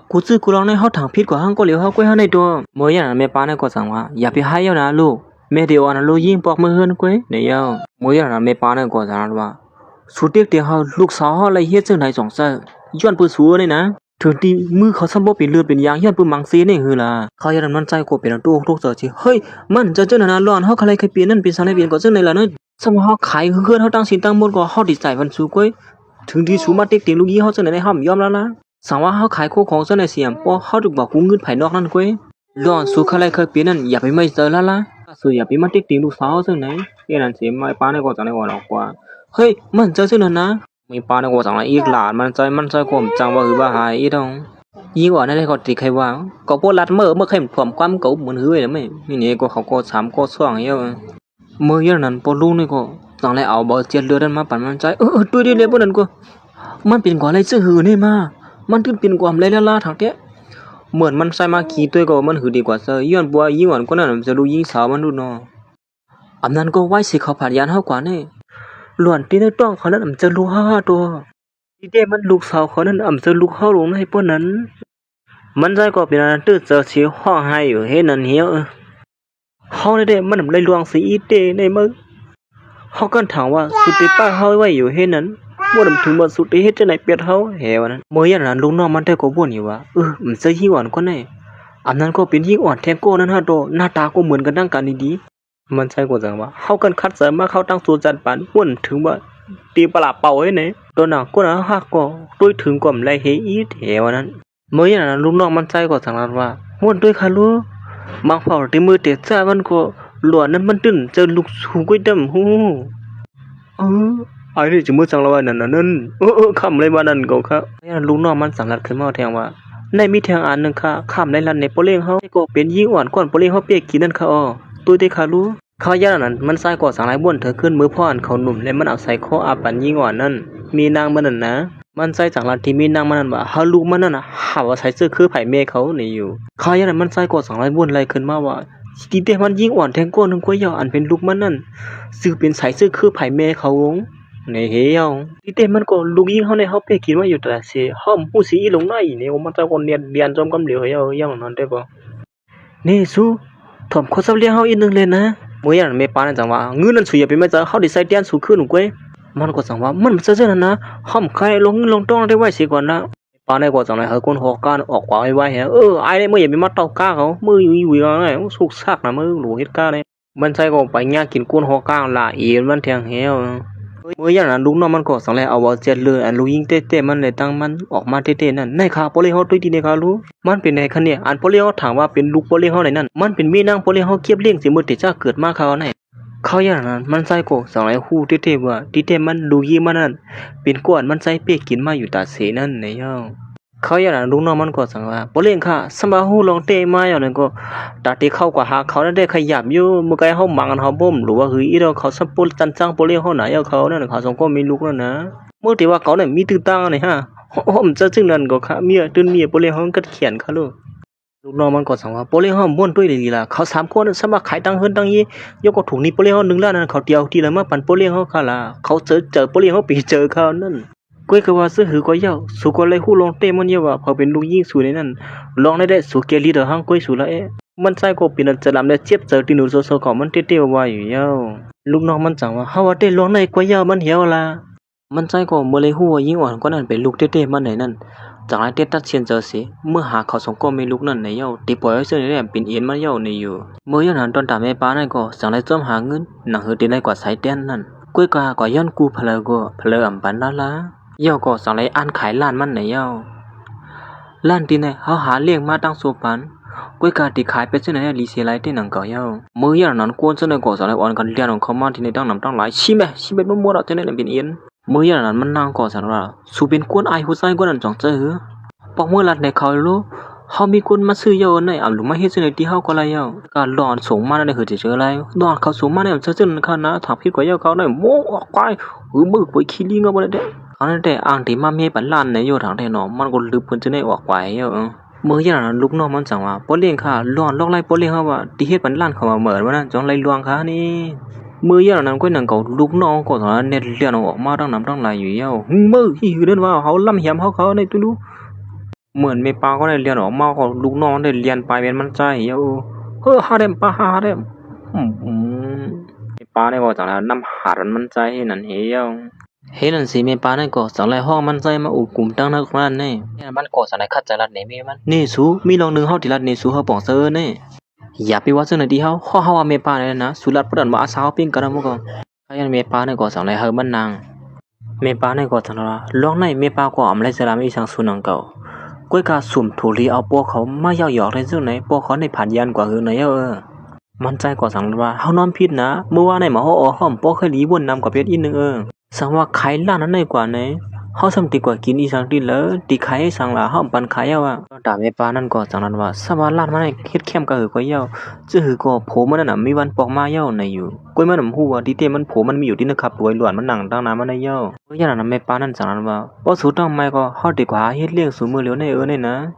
[SPEAKER 1] นกูซื้อกูลองในเฮาถังพิษกว่าห้างก็เหลียวเฮากวยเฮาในตัวเมื่ออย่างนั้นแม่ป้าเนี่ยก็สั่งว่าอย่าไปให้เยานะลูกแม่เดียวอันลูกยิงปอกมือเฮือนกวยเนี่ยเยาเมื่ออย่างนั้นแม่ป้าเนี่ยก็สั่งว่าสุดเด็กเดียวเฮาลูกสาวเฮาเลยเฮ็ดจังได๋สงสัยย้อนปื้อสัวนี่นะถึงที่มือเขาซ้ำบ่เป็นเลือดเป็นยางย้อนปื้อมังซีนี่หือล่ะเขาอย่านั้นใจก็เป็นตุกเสือสิเฮ้ยมันจะจังนั้นร้อนเฮาใครเคยเปลี่ยนนั่นเป็นสังได้เปลี่ยนก็จังได๋ล่ะเนาะสมมุติเฮาขายเฮือนเฮาตั้งสินตั้งหมดก็เฮาดีใจมันสู้กวยถึงที่สูมาเต็กเต็งลูกยี่เฮาจังได๋เฮายอมแล้วนะสั่งว่าเฮาขายของจังได๋เสียมบ่เฮาถูกบอกกูเงินภายนอกนั่นกวยร้อนสู้ใครเคยเปลี่ยนนั่นอย่าไปไม่เจอแล้วล่ะสู้อย่าไปมาเต็กเต็งลูกสาวจังได๋เอ้นั่นสิไม่ป้าเนี่ยก็จังได๋ว่าดอกกว่าเฮ้ยมันจะจังนั้นนะไม่ป้าเนี่ยก็จังได๋อีกหลานมันใจก็จังว่าหือว่าหายอีดองยิ่งกว่านั้นได้ก็ติใครว่าก็บ่ลัดเมื่อเข้มท่วมความเก่าเหมือนหือเลยมั้ยนี่นี่ก็เขาก็3ก็2เยอะเมื่ออย่างนั้นปอลุงนี่ก็จังได๋เอาบ่เจ็ดเลือดนั้นมาปั่นมันใจด้วยดิเลยบ่นั่นก็มันเป็นกว่าอะไรซื่อหือนี่มามันถึงเป็นความไรละทางเตะเหมือนมันใส่มาขี้ตัวก็มันหือดีกว่าซะย้อนบัวยิ่งอ่อนก็นั่นจะรู้ยิ่งสาวมันดูเนาะอำนั้นก็ไว้สิเขาผ่านยานเฮากว่านี่ล้วนที่ในต้องเขานั้นจะรู้5ตัวที่ได้มันลูกสาวเขานั้นจะลูกเฮาลงให้พวกนั้นมันใจก็เป็นอันตื้อเจอสิห้องให้อยู่เฮ็ดนั่นเหี่ยวเฮาได้มันเลยลวงสิอีเตในมึงเฮาก็ถามว่าสุดที่ป้าเฮาไว้อยู่เฮ็ดนั้นบ่นำถึงบ่สุดที่เฮ็ดจังได๋เปียดเฮาแหวนั้นเมื่ออย่างนั้นลูกน้องมันได้ก็บ่นอยู่ว่ามันจะยิ่งอ่อนกว่านี้อันนั้นก็เป็นยิ่งอ่อนแทนโก้นั้นฮะโตหน้าตาก็เหมือนกันดังกันดีๆมันใช่ก็จังว่าเฮากันคัดเสริมมาเข้าตั้งสู่จัดปานบ่นถึงว่าตีปลาเป่าให้ไหนตัวหน้าก็น่ะฮักก็ด้วยถึงกว่าไรเฮอีแหวนั้นเมื่ออย่างนั้นลูกน้องมันใจก็จังนั้นว่าม่วนด้วยค่ะลูกบางเฝ้าที่มือเตะจ้ามันก็หลวนนั้นมันตึ้นเจอลูกหูก้อยดำหูไอ้นี่จะมือจังละว่านั่นคำเลยว่านั่นก็ครับลูกน้องมันสั่งรัดขึ้นมาแทงว่าในมีแทงอันนึงค่ะคำในรันในโปเล้งเฮาก็เป็นยิ่งอ่อนก่อนโปเล้งเฮาเปียกกินนั่นค่ะตัวเตค่ะรู้เขาย่านนั้นมันใส่ก่อสั่งหลายบ่นเธอขึ้นมือพ่อนเขาหนุ่มและมันเอาใส่คออาปันยิ่งอ่อนนั่นมีนางมันนั่นนะมันใส่จังรันที่มีนางมันนั่นว่าเฮาลูกมันนั่นน่ะหาว่าใส่เสื้อคือไผแม่เขานี่อยู่เขาย่านนั้นมันใส่ก่อสั่งหลายบ่นอะไรขึ้นมาว่าที่แต่มันยิ่งอ่อนแทงก้นนึงก็ยาวอันเป็นลูกมันนั่นซื้อเป็นใส่เสื้อคือไผแม่เขาวงในเฮียวที่แต่มันก็ลูกยิงเฮาในเฮาเปกินว่าอยู่แต่สิเฮาฮู้สิอีลงไหนนี่มันจะคนเรียนจอมกำเหลียวเฮียวอย่างนั้นได้บ่นี่สู้ถมข้อสับเลี้ยงเฮาอีกนึงเลยนะมื้ออย่างแม่ป้านั่นจังว่าเงินนั้นสุอย่าไปมาจะเฮาได้ใส่เตียนสู้ขึ้นก้อยมันก็จังว่ามันซะจังนั้นนะเฮาใครลงต้องได้ไว้สิก่อนนะป้าได้ก็จังได๋เฮาคนฮอกการออกกว่าไว้แฮไอ้ได้มื้ออย่าไปมาเต้าก้าเขามื้ออยู่ๆว่าไงสุกซักนะมื้อหลูเฮ็ดก้าได้มันใส่ก็ไปยากินก้นฮอกก้าละอีมันแทงเฮียวเมื่ออย่างนั้นลูกน้องมันก็สั่งแล้วเอาว่าเจ็ดเลยอันลูกยิงเต้ๆมันเลยตั้งมันออกมาเต้ๆนั่นในข่าวโปเลเฮาตุ้ยที่ในข่าวรู้มันเป็นในคันเนี่ยอันโปเลเฮาถามว่าเป็นลูกโปเลเฮาไหนนั่นมันเป็นมีนางโปเลเฮาเก็บเลี้ยงสิมื้อที่จะเกิดมาเขาไหนเขาอย่างนั้นมันใส่ก็สั่งแล้วฮู้เต้ๆว่าที่เต้มันลูกยิงมันนั่นเป็นก้อนมันใส่เป๊กกินมาอยู่ตาเสนั่นในเฮาเขาอย่างนั้นลูกน้องมันก็สั่งว่าโปเลงค่ะสมาฮู้ลองเต้มาอย่างนั้นก็ตาที่เข้ากว่าหาเขานั่นได้ขยับอยู่มื้อไกเฮามังกันเฮาบ่มหรือว่าคืออีดอกเขาสับปจันจังโปเลเฮาน่ะเอาเขานั่นเขาสองก็มีลูกแล้วนะเมื่อที่ว่าเขาเนี่ยมีตื้อตั้งนี่ฮะผมจะจึงนั้นก็ค่ะเมียตื่นเมียโปเลเฮาก็เขียนเขาลูกน้องมันก็สั่งว่าโปเลเฮาม่วนด้วยดีล่ะเขา3คนสมัครขายตังเฮินตังยียกก็ถุงนี้โปเลเฮา1ล้านนั่นเขาเดียวที่ละมาปั่นโปเลเฮาค่ะล่ะเขาเจอโปเลเฮาไปเจอเขานั่นก้อยก็ว่าซื้อหือก็ยาวสุก็เลยฮู้ลองเต้มันเยาว่าพอเป็นลูกยิงสู่ในนั้นลองได้สุเกลีเดอร์ฮังก้อยสู่ละมันใส่ก็เป็นจะลำได้เจ็บเจอที่หนูโซๆของมันเต้ๆว่าอยู่ยาวลูกน้องมันจังว่าเฮาว่าเต้ลองในก็ยาวมันเหี่ยวล่ะมันใส่ก็บ่เลยฮู้ว่ายิงอ่อนก็นั่นเป็นลูกเต้ๆมันไหนนั่นจังได๋เต้ตัดเชียนเจอสิเมื่อหาเขาสองก็มีลูกนั่นในยาวติปล่อยซื่อนี่เป็นเอียนมันยาวในอยู่เมื่อย้อนหันตอนตามแม่ป้านั่นก็จังได๋จ้อมหาเงินหนังหือติได้กว่าสายแต้นนั่นก้อยก็ย้อนกูเพลอก็เพลออำปันนั่นล่ะยาวก็สั่งเลยอ่านขายล้านมันไหนยาวล้านที่ไหนเขาหาเลี้ยงมาตั้งโซปันก้อยกาที่ขายไปเช่นไหนลีเซียไลที่หนังเก่ายาวมืออย่างนั้นกวนเช่นไหนก็สั่งเลยอ่อนกันเลี้ยงของเขามาที่ไหนตั้งนำตั้งหลายชิเบมันมัวเราเช่นไหนเป็นเอียนมืออย่างนั้นมันนางก็สั่งว่าสูเป็นกวนไอหัวใจกวนนั้นจ่องเจอปอกมือลัดในเขาลูเขามีคนมาซื้อยาวในอ่ำหรือไม่เฮ็ดเช่นไหนที่เขาก็เลยยาวการหลอนสูงมาในคือจะเจออะไรหลอนเขาสูงมาในเจอเช่นนั้นนะถามพี่ก็ยาวเขาได้โม่ออกไปมือไปขี้ลิงเอาไปเลย เขานั่นแต่อ่างที่มาเมปันล้านในอยู่ทางแต่หนอมันก็ลืมเพิ่นจะได้ออกไปเมื่ออย่างนั้นลูกน้องมันจังว่าบ่เลี้ยงค่ะล้อนลอกไล่บ่เลี้ยงเฮาว่าที่เฮ็ดปันล้านเขามาเหมือนว่านั่นจังไล่ลวงค่ะนี่เมื่ออย่างนั้นก็นั่งเขาลูกน้องก็ตอนนั้นเน็ตเลี้ยงออกมาตั้งน้ำตั้งหลายอยู่เย้ามือที่เดินว่าเขาลำเหียมเขาในตุลูเหมือนเมปาก็ได้เรียนออกมาก็ลูกน้องได้เรียนไปเป็นมันใจเย้าหาเดมปาหาเดมเมปาได้ก็จังแล้วนำหามันใจนั่นเฮียวเฮ็ดนั่นสิเมปานั่นก็จังไลห้องมันใจมาอุกลุ่มตั้งนักนั้นนี่มันก็จังไลคัดใจรัดนี่มีมันนี่สูมีลองนึงเฮาที่รัดนี่สูเฮาป่องเซอนี่อย่าไปว่าจังได๋ที่เฮาว่าเมปานี่นะสุรัดปดันมาอาสาวเปียงกะมก็ขยันเมปานี่ก็จังไลเฮามันนางเมปานี่ก็จังละลองในเมปาก็อำไลสลามอีสังสุนังเก่าก้วยกาสุ่มถูรีเอาปัวเขามาเยาหยอกได้ซึ่งไหนปัวเขาในผ่านยันกว่าคือไหนมันใจก็สั่งว่าเฮานอนผิดนะเมื่อวานในหมอห้อมปัวเคยหลีวนนำกับเพชรอีนึงสังว่าไข่ล้านนั้นในกว่าไหนเฮาสำติกว่ากินอีสังติเลยติไข่สังละเฮาปันไข่ว่าดาเมปานั่นก็จังนั้นว่าสว่าล้านมันเฮ็ดเข้มก็หือก็เยาจะหือก็โผมันน่ะมีวันปอกมาเยาในอยู่ก้วยมันฮู้ว่าดิเตมันโผมันมีอยู่ที่นะครับรวยหลวนมันนั่งตั้งน้ำมันในเยาเพราะอย่างนั้นเมปานั่นจังนั้นว่าบ่สู้ต้องไม่ก็เฮาดีกว่าเฮ็ดเลี้ยงสู่มือเหลียวในนี่นะ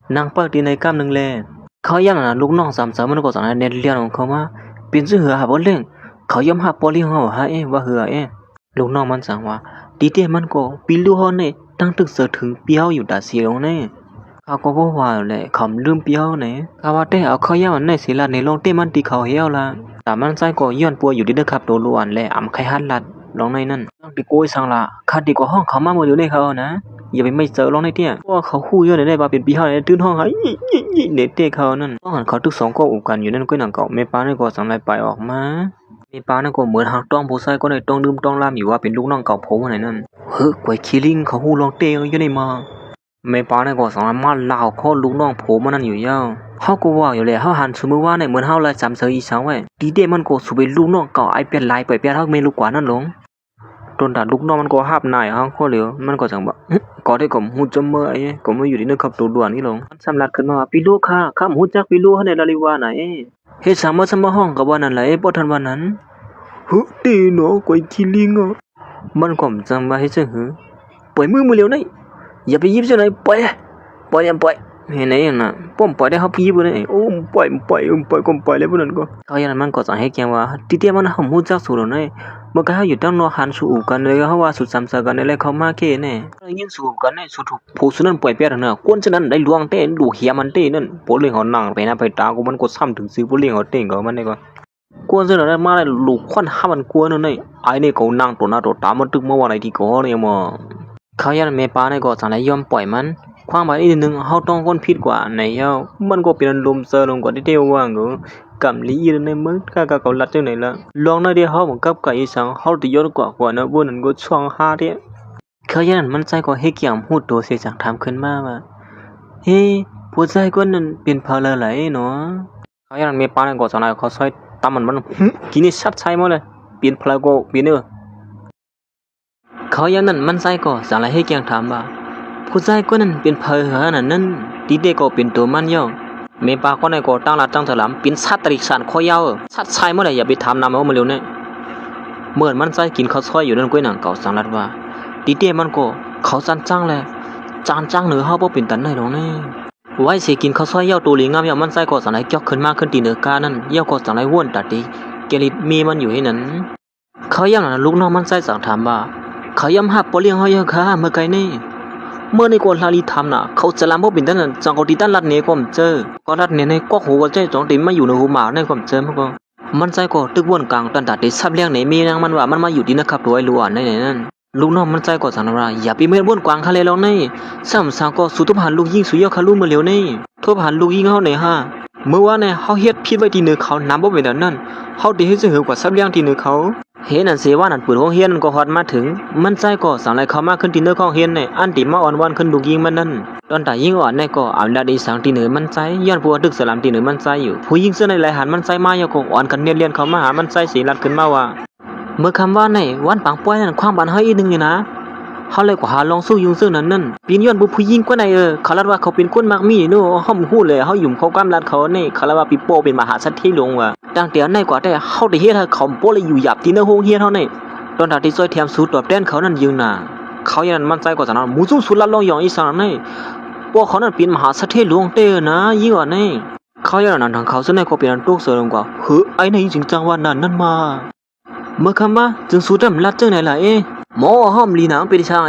[SPEAKER 1] นางเปิกที่ในกำนึงแลเขาอย่างนั้นลูกน้อง3มันก็จังนั้นเน็ตเลี้ยงของเขามาเป็นซื่อหือหาบ่เลี้ยงเขายอมหาปอเลี้ยงเฮาหาว่าหือลูกน้องมันสั่งว่าดีเตมันก็ปีลูกเขาเนี่ยตั้งตึกเสือถึงเปียวอยู่ตาเสียงเนี่ยเขาก็บอกว่าเลยเขาลืมเปียวเนี่ยเขาว่าแต่เอาเขาย่ามันในศิลาในโลกเต้มันตีเขาเหี้ยวละแต่มันใจก็ย้อนปัวอยู่ดีนะครับตัวล้วนและอ่ำไข่ฮัดลัดลองในนั่นต้องตีโกยสั่งละขาดดีกว่าห้องเขามาหมดอยู่ในเขานะอย่าไปไม่เจอลองในเตี้ยเพราะเขาคู่เยอะเลยได้ว่าเป็นปีเขาเนี่ยตื่นห้องเขาเด็ดเต้เขานั่นต้องหันเขาทุก2ก็อุกันอยู่นั่นก็หนังเก่าไม่ป้านี่ก็สั่งไรไปออกมามีป้านั่นก็เหมือนหักต้องผู้ชายก็ได้ต้องดื่มต้องลามอยู่ว่าเป็นลูกน้องเก่าผมอะไรนั่นเฮ้ยกวยคิลิงเขาหูลองเตะอยู่ในมาไม่ป้านั่นก็สามารถเล่าข้อลูกน้องผมมันนั่นอยู่ยาวเขาก็ว่าอยู่เลยเขาหันสมมติว่าในเหมือนเขาเลยจำเสืออีสังไว้ดีเดมันก็สุบเป็นลูกน้องเก่าไอเป็นลายไปเปียเขาไม่รู้กว่านั่นหลงตอนดัดลูกน้องมันก็ห้ามนายเขาข้อเหลียวมันก็จังแบบก็ได้ก็หูจมเมื่อก็ไม่อยู่ที่นึกขับตัวด่วนนี่หลงสำลักขึ้นมาปีลูกค่ะข้ามหูจักปีลูกในลาลิวาไหนเฮ็ดสามสมห้องกับวันนั้นแหละบ่ทันวันนั้นฮึตีเนาะกวยคิลิงมันก็จังว่าให้จังหือปล่อยมือเหลียวนี่อย่าไปยิบซะหน่อยปล่อยเห็นไหนอย่างน่ะป้อมปล่อยได้เฮาพี่บ่ได้โอ้ปล่อยก็ปล่อยแล้วบ่นั่นก็เขาอย่างนั้นมันก็จังให้แกว่าติเตียมันเฮาฮู้จักสู้แล้วนี่เมื่อก็เฮาอยู่ตั้งนอหันสู้กันเลยเฮาว่าสุดซ้ำกันเลยเขามาเก้แน่ยิงสู้กันนี่สุดผู้สุนั้นปล่อยเปียน่ะกวนฉะนั้นได้ลวงเต้ลูกเหียมันเต้นั่นบ่เลยเฮานั่งไปนะไปตากูมันก็ซ้ำถึงซื้อบ่เลยเฮาเต้ก็มันนี่ก็กวนซึ่งได้มาได้ลูกควันห้ามันกวนนี่ไอ้นี่ก็นั่งตัวหน้าตัวตามันตึกมาว่าไหนที่ก็เนี่ยมาเขายันเมปาในก็จังได๋ยอมปล่อยมันความหมายอีกนึงเฮาต้องคนผิดกว่าไหนเฮามันก็เป็นลมเซอลงกว่าที่เดียวว่างก็กำลีอีในมึงก็เขาลัดจังไหนล่ะลองในเดียวเฮาบังกับไก่สังเฮาที่ย้อนกว่านะบ่นั้นก็ช่องหาเด้เขายันมันใจก็เฮ็ดเกี่ยมฮู้ตัวเสียจังถามขึ้นมาว่าเฮ้ผู้ชายคนนั้นเป็นเพลอะไรเนาะเขายันเมปาในก็จังได๋เขาซอยตามมันกินนี่ชัดใช่หมดเลยเปลี่ยนเพลก็เปลี่ยนเขาอย่างนั้นมันใจก็สั่งอะไรให้แกงถามว่าผู้ชายคนนั้นเป็นเพลหานั่นดีเดก็เป็นตัวมันเยาเมปาคนไหนก็ตั้งหลักตั้งสลามเป็นสัตว์ตริสันข้อยาวสัตว์ชายเมื่อไหร่อย่าไปทำนำเอามาเร็วเนี่ยเมื่อมันใจกินข้าวซอยอยู่นั่นก้อยหนังเก่าสั่งรัดว่าดีเดมันก็เขาจันจังแหละจานจังเหนือเขาบ่เป็นตันไหนหรอกเนี่ยไว้สิกินข้าวซอยเยาตัวหลิงงามเยามันใจก็สั่งอะไรเจาะขึ้นมากขึ้นตีเนื้อกานั่นเยาก็สั่งอะไรว่นตัดดีเกลิดมีมันอยู่ให้นั้นเขาอย่างนั้นลูกน้องมันใจสั่งถามว่าเขาย่ำหับปอเลี้ยงเฮาเยอะค่ะเมื่อไกลนี่เมื่อในกวนลาลีทำน่ะเขาจะลามบ่เป็นตั้นจังเขาตีตั้นลัดเนี่ยก็เจอก็ลัดเนี่ยในก็หัวใจจองติมาอยู่ในหูหมาในก็เจอมันใจก็ตึกวนกลางตันตัดได้ซับเลี้ยงไหนมีนางมันว่ามันมาอยู่ที่นะครับด้วยล้วนในนั่นลูกน้องมันใจก็สั่งว่าอย่าไปเมื่อวนกลางทะเลแล้วนี่ซ้ำๆก็สู้ทุบหันลูกยิงสุยอคาลูมาเหลียวนี่ทุบหันลูกยิงเฮาไหนฮะเมื่อว่าเนี่ยเฮาเฮ็ดผิดไว้ที่เนื้อเขาน้ำบ่เป็นนั่นเฮาได้เฮ็ดสิหือกว่าซับเลี้ยงที่เนื้อเขาเห็นอันเสว่านั่นปืนของเฮียนก็ฮอดมาถึงมันใจก็สั่งให้เขามาขึ้นที่เนื้อของเฮียนเนี่ยอันที่มาอ่อนวันขึ้นลูกยิงมันนั่นตอนตายิงอ่อนเนี่ยก็เอาละได้สั่งที่เนื้อมันใจย้อนผัวดึกสลามที่เนื้อมันใจอยู่ผู้ยิงเสื้อในหลายหันมันใจมาอยู่ก็อ่อนกันเรียนเขามาหามันใจสีลัดขึ้นมาว่าเมื่อคำว่าในวันปังป้อยนั่นความบันเฮาอีกนึงอยู่นะเขาเลยก็หาลองสู้ยุงซึ่งนั่นปีนย้อนบุผู้ยิงกว่าในเขาลัดว่าเขาเป็นคนมักมีเนาะเฮาฮู้เลยเฮายุ่มเขากำลัดเขานี่เขาลัดว่าปิโป้เป็นมหาเศรษฐีหลวงว่าตั้งแต่ในกว่าแต่เฮาได้เฮ็ดให้เขาบ่เลยอยู่หยับที่เนื้อโฮงเฮียนเฮานี่ตอนที่ซอยแถมสู้ตอบแทนเขานั่นยืนน่ะ เขายันมั่นใจกว่าจังนั้นมูซุ่มสุดละลองยองอีสานนี่พวกเขานั้นเป็นมหาเศรษฐีหลวงเต้นะยิ่งกว่านี่เขายันนั้นทางเขาเส้นในก็เป็นตุกเสือลงกว่าเฮ้ไอ้นี่จริงจังว่านั่นมาเมื่อคำว่าจึงสู้ดำลัดจังไหนล่ะหมอห้อมลีนางเป็นช่า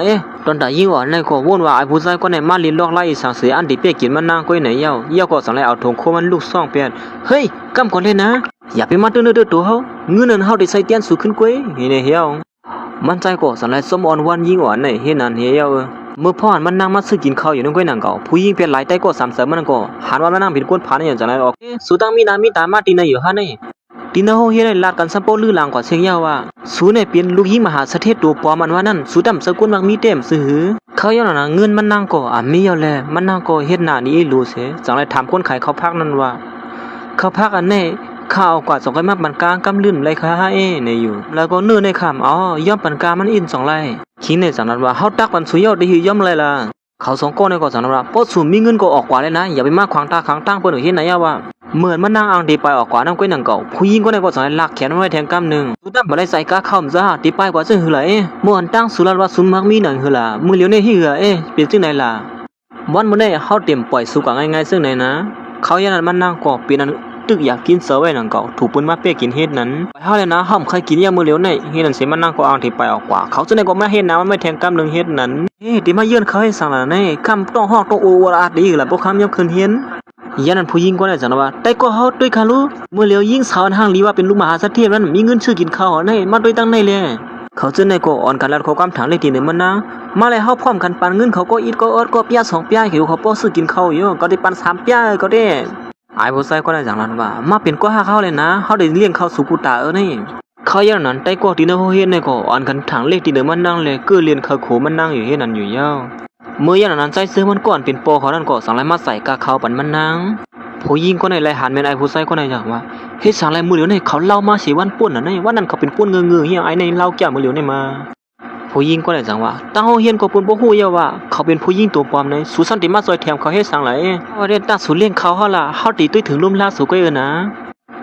[SPEAKER 1] งตอนแต่ยิ่งว่าในก็วนว่าไอ้ผู้ชายคนไหนมาลีลอกไล่สังเสียอันที่เปียกินมันนางก็ไหนเย้าก็สั่งไล่เอาถงโคมันลูกซ่องเปียนเฮ้ยกำก่อนเลยนะอย่าไปมาเตื้อตัวเขาเงินนั้นเขาได้ใส่เตียนสูงขึ้นกว่าเฮ้ยเฮียวมันใจก็สั่งไล่สมอ่อนวันยิ่งอ่อนในเฮนั่นเฮียวเมื่อพ่อมันนั่งมาซื้อกินข้าวอยู่นั่นก็นั่งเก่าผู้หญิงเปลี่ยนหลายแต่ก็สามเสริมมันก็หันว่ามันนั่งเป็นคนผ่านอย่างจังไรออกสุดตั้งมีน้ำมีตามาตีนอยู่ฮะนี่ตีนห้องเฮียได้ลาดกันสัมปอลือหลังกว่าเสียงยาวว่าสูเนี่ยเป็นลูกยิงมหาเสถียรตัวปอมันว่านั่นสูดำสกุลมักมีเต็มซื้อเขาย้อนน่ะเงินมันนั่งก็มีเอาแลมันนั่งก็เฮ็ดหน้านี้รู้เสียจังไรถามคนขายเขาพักนั่นว่าเขาพักอันนี้ข้าวกว่า200มักปันกลางกำลื่นไรค่ะเนี่ยอยู่แล้วก็เนื้อในคำย่อมปันกลางมันอิน2ไรคิดในจังนั้นว่าเฮาตักปันสุยอดได้ย่อมไรล่ะเขา2ก้อนในก็จังนั้นว่าปอดสูมีเงินก็ออกกว่าเลยนะอย่าไปมาขวางตาขวางตั้งเปิ้นเฮ็ดไหนอ่ะว่าเหมือนมันนั่งอ่างตีไปออกกว่านั่งก้อยนั่งเก่าผู้หญิงก็ในก็จังลากแขนไว้แทงกำนึงสุดท้ายบ่ได้ใส่กะเข้าซะตีไปกว่าซึ่งหือล่ะม่วนตั้งสุรัตว่าสุมักมีนั่นหือล่ะมือเหลียวในหือเป็นจังได๋ล่ะวันมื้อนี้เฮาเตรียมปล่อยสุกง่ายๆซึ่งไหนนะเขายันนั้นมันนั่งก็เป็นอันตึกอยากกินเสือไว้นั่งเก่าถูกปืนมาเป้กินเฮ็ดนั้นไปเฮาเลยนะห้อมเคยกินยามมื้อเหลียวในเฮ็ดนั่นสิมันนั่งก็อ่างที่ไปออกกว่าเขาจังได๋ก็มาเฮ็ดนะมันไม่แทงกำนึงเฮ็ดนั้นที่มาเยือนเขาให้สั่งล่ะในคำต้องฮ้องต้องโอวราดดีล่ะบ่คำยามคืนเฮียนยันนั้นผู้หญิงก็ได้จังว่าแต่ก็เฮาด้วยค่ะลูกเมื่อเหลียวยิงสาวห้างลีว่าเป็นลูกมหาเศรษฐีนั้นมีเงินซื้อกินข้าวในมาด้วยตั้งในแลเขาจึงได้ก็อ่อนกันแล้วเขากำถางเลยทีนึงมันนะมาเลยเฮาพร้อมกันปันเงินเขาก็อีดก็อดก็เปีย2เปียหิวเขาบ่ซื้อกินข้าวอยู่ก็ได้ปัน3เปียก็ได้ไอ้ผู้ชายก็ได้จังนั้นว่ามาเป็นก็หาเขาเลยนะเฮาได้เลี้ยงเขาสุกุตานี่เขาอย่างนั้นแต่ก็ที่นเฮ็ดในก็อ่อนกันถางเลขที่เดิมมันนั่งเลยก็เรียนเขาโขมันนั่งอยู่เฮ็ดนั่นอยู่ยาวเมื่ออย่างนั้นใจซื้อมันก่อนเป็นปอเขานั่นก็สั่งไล่มาใส่กะเขาปันมันนั่งผู้หญิงก็ในไล่หันแม่นไอ้ผู้ชายก็ในจังว่าเฮ็ดสั่งไล่มื้อเหลียวในเขาเล่ามาสิวันป่นน่ะในวันนั้นเขาเป็นป่นเงือๆเฮียไอ้ในเล่าแก่มื้อเหลียวในมาผู้หญิงก็ได้จังว่าตั้งเฮาเฮียนก็เปิ้นบ่ฮู้ยาว่าเขาเป็นผู้หญิงตัวปลอมในสุสันติมาซอยแถมเขาเฮ็ดสั่งไล่ว่าเรียนตั้งสูเลี้ยงเขาเฮาล่ะเฮาตีตุ้ยถึงลุ่มลาสู่ก็น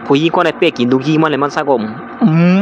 [SPEAKER 1] ะผู้หญิงก็ได้เป้กินดูยี่มาเลยมันซะก็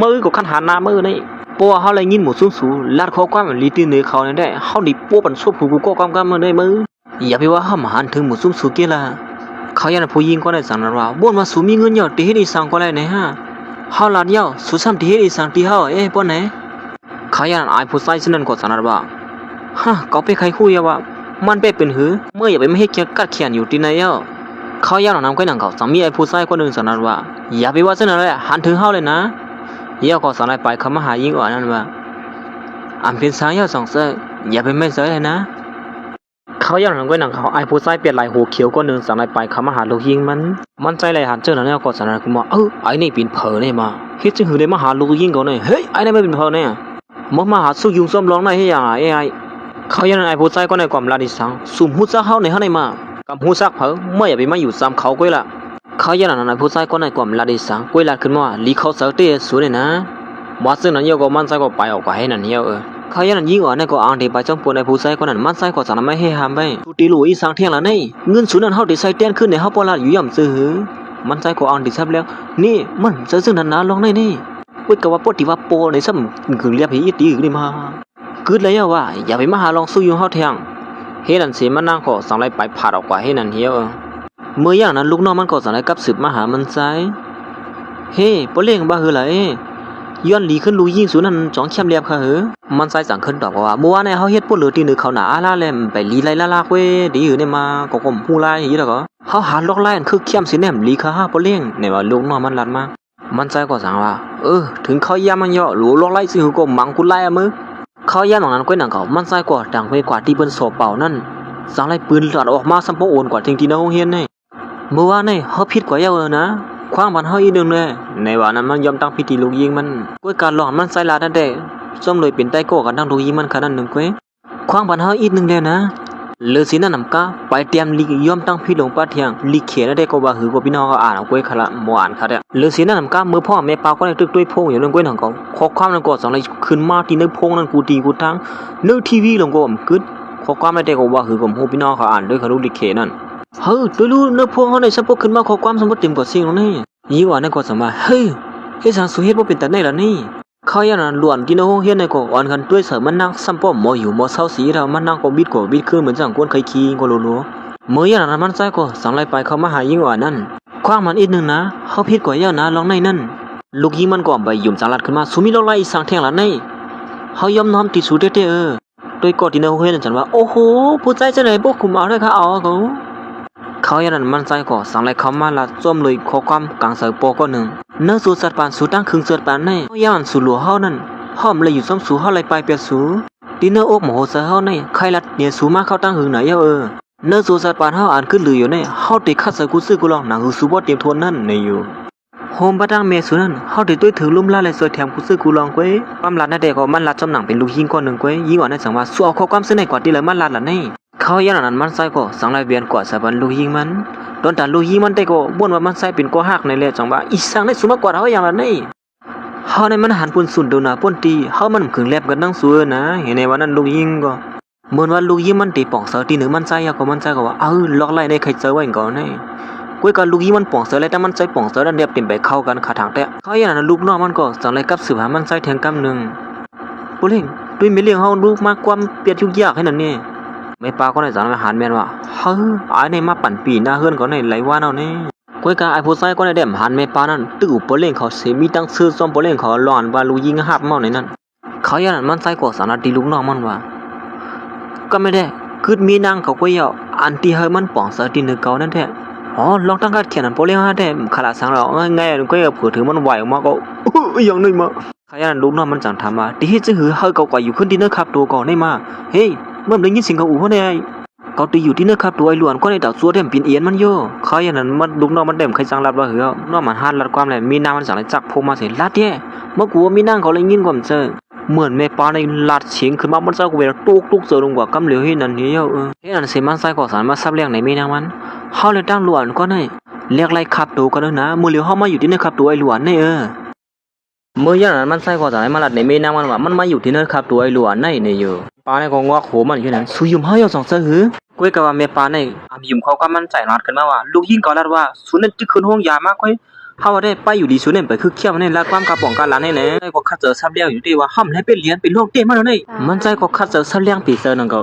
[SPEAKER 1] มือก็คันหาหน้ามือนี่เพราะว่าเฮาเลยยินหมู่สูงๆลาดข้อความลีตีเหนือเขานั่นได้เฮาดิปัวปันซุบผู้กูก็กำๆมาได้มืออย่าไปว่าเฮามาหันถึงหมู่สูงสุดเกล่ะเขายันผู้หญิงก็ได้สั่งนั้นว่าบ่นว่าสูมีเงินยอดที่เฮ็ดอีสังก็ได้ไหนฮะเฮาลาดยาวสุซ้ำที่เฮ็ดอีสังที่เฮาป้นไหนเขายันอายผู้ชายซึ่งนั้นก็สั่งนั้นว่าฮะก็ไปใครคุยว่ามันเป็นหือเมื่ออย่าไปไม่ให้เกียกัดเขียนอยู่ที่ไหนเขาย่านำก็นั่งเขาสามีไอ้ผู้ชายคนนึงสั่งนั้นว่าอย่าไปว่าซึ่งนั้นเลยหันถึงเฮาเลยนะย่าก็สั่งไล่ไปเขามาหายิงอ่อนนั่นว่าเป็นสายย่า2เซ้อย่าไปไม่เซ้เลยนะเขาย่านำก็นั่งเขาไอ้ผู้ชายเปลี่ยนลายหัวเขียวคนนึงสั่งไล่ไปเขามาหาลูกยิงมันใจเลยหันเจอแล้วเนี่ยก็สั่งนั้นกูว่าไอ้นี่เป็นเผอเนี่ยมาเฮ็ดจึงหือได้มาหาลูกยิงเขาเนี่ยเฮ้ยไอ้นี่ไม่เป็นเผอเนี่ยมาหาสู้ยุงซ้อมร้องได้ให้อย่างไอ้เขาย่านไอ้ผู้ชายก็ในความลาดิสังสุ่มหูซักเฮาในเฮาในมากำหูซักเผอเมื่ออย่าไปมาอยู่ซ้ำเขาก้อยละเขาย่านนั้นผู้ชายก็ในความลาดิสังก้อยละขึ้นมาลีเขาเสือเตะสูเนี่ยนะว่าซึ่งนั้นเยาก็มันใจก็ไปออกไปให้นั่นเยาเขาย่านยิงอ่อนในก็อ่างที่ไปจ้องปนในผู้ชายคนนั้นมันใจก็สั่งไม่ให้ห้ามไปทุตีหลุยสังเที่ยงละนี่เงินสูนั้นเฮาได้ใส่เตียนขึ้นในเฮาปอลาอยู่ย่ำซื้อมันใจก็อ่างที่ซับแล้วนี่มันเจอซึ่งนั้นนะลองได้นี่วิกว่าปฏิว่าโปในซ้ำคือเรียบให้อีตีกนี่มากึดเลยว่าอย่าไปมาหาลองสู้อยู่เฮาเที่ยงเฮ็ดนั่นสิมันนั่งก็สั่งไล่ไปพาออกกว่าให้นั่นเฮียวเมื่ออย่างนั้นลูกน้องมันก็สั่งไล่กับสืบมาหามันใจเฮ้ปอเลี้ยงบ่หือล่ะย้อนหลีขึ้นลูยิงสูนั้นจ้องเข้มเรียบค่ะมันใจสั่งขึ้นตอบว่าเมื่อวานเนี่ยเฮาเฮ็ดปุ่นเหลือตีนึกเขาหนาอาลาแลมไปลีไล่ลากเว้ดีอยู่เนี่ยมาก็กลมฮู้ไล่อย่างนี้แล้วก็เฮาหาลอกไล่คือเข้มสิแนมลีค่ะปอเลี้ยงเนี่ยว่าลูกน้องมันลัดมามันใจก็สั่งว่าถึงเขาย่ามันย่อหลัวลอกไล่สิหือก็มังกุไล่อะมือเขาย่าหนังนั้นก้อยหนังเขามันใจกว่าดังไปกว่าที่เปิ้นสอบเป่านั่นสั่งไล่ปืนหลอดออกมาซ้ำโปโอนกว่าทิ้งที่ในห้องเรียนนี่เมื่อวานนี่เฮาผิดกว่าเยอะนะขวางบ้านเฮาอีนึงแน่ในว่านั้นมันยอมตั้งพิธีลูกยิงมันก้อยการหลอนมันใส่ลาดนั่นแหละส้มเลยเป็นใต้โก้กันทั้งลูกยิงมันขนาดนึงก้อยขวางบ้านเฮาอีนึงแล้วนะเลือสินั่นนำกะไปเตรียมลียอมตั้งพิลงป้าเที่ยงลีเขียนได้ก็ว่าหือก็พี่น้องก็อ่านเอาก้อยขละบ่อ่านค่ะเลือสินั่นนำกะมือพ่อแม่เปาก็ได้ตึกด้วยพงอยู่นึงก้อยหนังเขาข้อความนั้นก็สั่งเลยขึ้นมาที่นึกพงนั้นกูตีกูทั้งนึกทีวีลงก็กึดข้อความได้ก็ว่าหือก็ฮู้พี่น้องเขาอ่านด้วยเขารู้ลีเขียนนั่นตัวรู้นึกพงเขาได้ซับพกขึ้นมาข้อความสมมุติเต็มกว่าสิ่งนี่ยี่ว่านั่นก็สั่งมาเฮ้ยสังสุเฮ็ดบ่เป็นตาได้ล่ะนี่ เขาอย่างนั้นล้วนกินห้องเฮียนในก็อ่อนกันด้วยเสริมมันนั่งซ้ำป้อมหมออยู่หมอเศร้าสีเรามันนั่งก็บิดขึ้นเหมือนจังก้นไข่ขี้ก็รู้เมื่ออย่างนั้นมันใจก็สั่งไรไปเขามาหายิ่งกว่านั้นคว้างมันอีกนึงนะเขาผิดกว่าเยอะนะลองในนั่นลูกยิงมันก่อนไปยุ่มจังลัดขึ้นมาสุมิลองไล่สั่งแทงหลังในเขายอมน้อมติดสูดเด้อโดยกอดที่ในห้องเฮียนจันว่าโอ้โหผู้ใจจะไหนพวกคุมเอาได้ค่ะเอาเขาอย่างนั้นมันใจก็สั่งไรเขามาละจมเลยขอความกลางเสือโปก็หนึ่งเนื้อสูดสัตว์ปานสูตั้งคึงเสือปานในเขาอย่างนั้นสูหลัวเขานั่นห้อมเลยอยู่ซ้ำสูเขาไรไปเปียสูดินเนื้ออกหมอเสือเขาในใครลัดเนี่ยสูมาเข้าตั้งหึงไหนเนื้อสูสัตว์ปานเขาอ่านขึ้นหรืออยู่ในเขาติดคัดเสือกูซื้อกูลองหนังหูสูบเตรียมทวนนั่นในอยู่โฮมบ้าดังเมสูนั่นเขาติดด้วยถือลุ่มล่าเลยสวยแถมกูซื้อกูลองเว้ยความลัดนั่นเด็กก็มันลัดจำหนังเป็นลูกยิงก้อนหนึ่งเว้ยยิงอ่อนในสังว่าสู้เอาข้อความเส้นในกว่าที่เลยมันลัดละในเขาอย่างนั้นมันใส่ก็สังไรเบียนกว่าสะบันลูกยิงมันโดนแต่ลูกยิงมันแต่ก็บ่นว่ามันใส่เป็นก็หักในเลยจังว่าอีสังได้สูมากกว่าเขาอย่างละในเขาในมันหันปุ่นสุดโดนป่นตีเขามันขึงแลบกันนั่งสวยนะเห็นในวันนั้นลูกยิงก็เหมือนว่าลูกยิงมันตีป่องเสือตีหนึ่งมันใจก็มันใจก็ว่าล็อกไล่ในใครเจอไว้ก่อนในกุ้ยกับลูกยิงมันป่องเสือแล้วแต่มันใจป่องเสือดันเดียบเต็มไปเข้ากันขาทางแต่เขาอย่างนั้นลูกน้องมันก็สังไรกับสืบหามันใจแทงกำหนึ่งปุ๊เล่งด้วยไม่เลี้ยงเขาลูกมากความเปลี่ยนยุกยากให้นั่นนี่ไม่ปาก็ในสังไรหันแมนว่าไอ้ในมาปั่นปีหน้าเฮือนก็ในไหลว่าเอาเนี่ยกุ้ยกับไอ้ผู้ชายก็ในเด็มหันไม่ปานั่นตื้อปุ๊เล่งเขาเสียมีตั้งซื้อซ้อมปุ๊เล่งเขาหลอนว่าลูกยิงหับเมาในนั้นเขาอย่างนั้นมันใจก็สังไรตีลูกน้องมันว่าก็ไม่ได้คือมีนางเขาก็ยาวอันที่เฮมันป่องเสือตีหนึ่งเก่านั่นแท้ลองตั้งการเขียนอันโปเลี้ยงได้ขนาดสังเราง่ายๆก็อย่าเผื่อถือมันไหวออกมาก็อย่างนึงมาขยันลูกน้องมันจังทำมาที่จะหือเฮาเก่าๆอยู่ขึ้นที่เนื้อขับตัวก่อนได้มาเฮ้ยเมื่อได้ยินเสียงเขาอู่เขาได้เขาตีอยู่ที่เนื้อขับตัวไอ้หลวนก็ในดาวซัวเต็มปีนเอียนมันโย่เขาอย่างนั้นมันลูกน้องมันเต็มใครจังรับว่าเหรอนอกมันหันรัดความแหลมมีนางมันจังเลยจักพงมาเสียลัดแย่เมื่อกูว่ามีนางเขาเลยยินก่อนเจอเหมือนแม่ปลาในลัดเฉียงขึ้นมามันจะกูเวลตุกเจอลงกว่ากำเหลียวให้นั่นเฮ้ยนั่นเสียมันใส่ก่อสารมาซับเลี้ยงในมีนางมันเขาเลยตั้งหลวนก็ได้เรียกไรขับตัวกันนะมือเหลียวเข้ามาอยู่ที่เนื้อขับตัวไอ้หลวนนี่เมื่ออย่างนั้นมันใส่ก่อสารมาลัดในมีนางมันว่ามันมาอยู่ที่เนื้อขับตัวไอ้หลวนนี่เนี่ยอยู่ปลาในกองงอกโหมันอยู่นั่นสุยุมเขาอย่างสองเสือหือกุ้ยกับว่าแม่ปลาในยุมเขาก็มั่นใจรัดกันมาว่าลูกยิ่งก่อรัดว่าสุนันจะขึ้นห้องยามากค่อยเขาได้ไปอยู่ดีสุนันไปคือเขี้ยวในรักความกระป๋องการหลานนี่แหละก็คัดเจอซับเลี้ยงอยู่ที่ว่าห้ามให้เป็นเลี้ยนเป็นโรคเต้มาแล้วนี่มันใจก็คัดเจอซับเลี้ยงปีเซอร์นั่นก็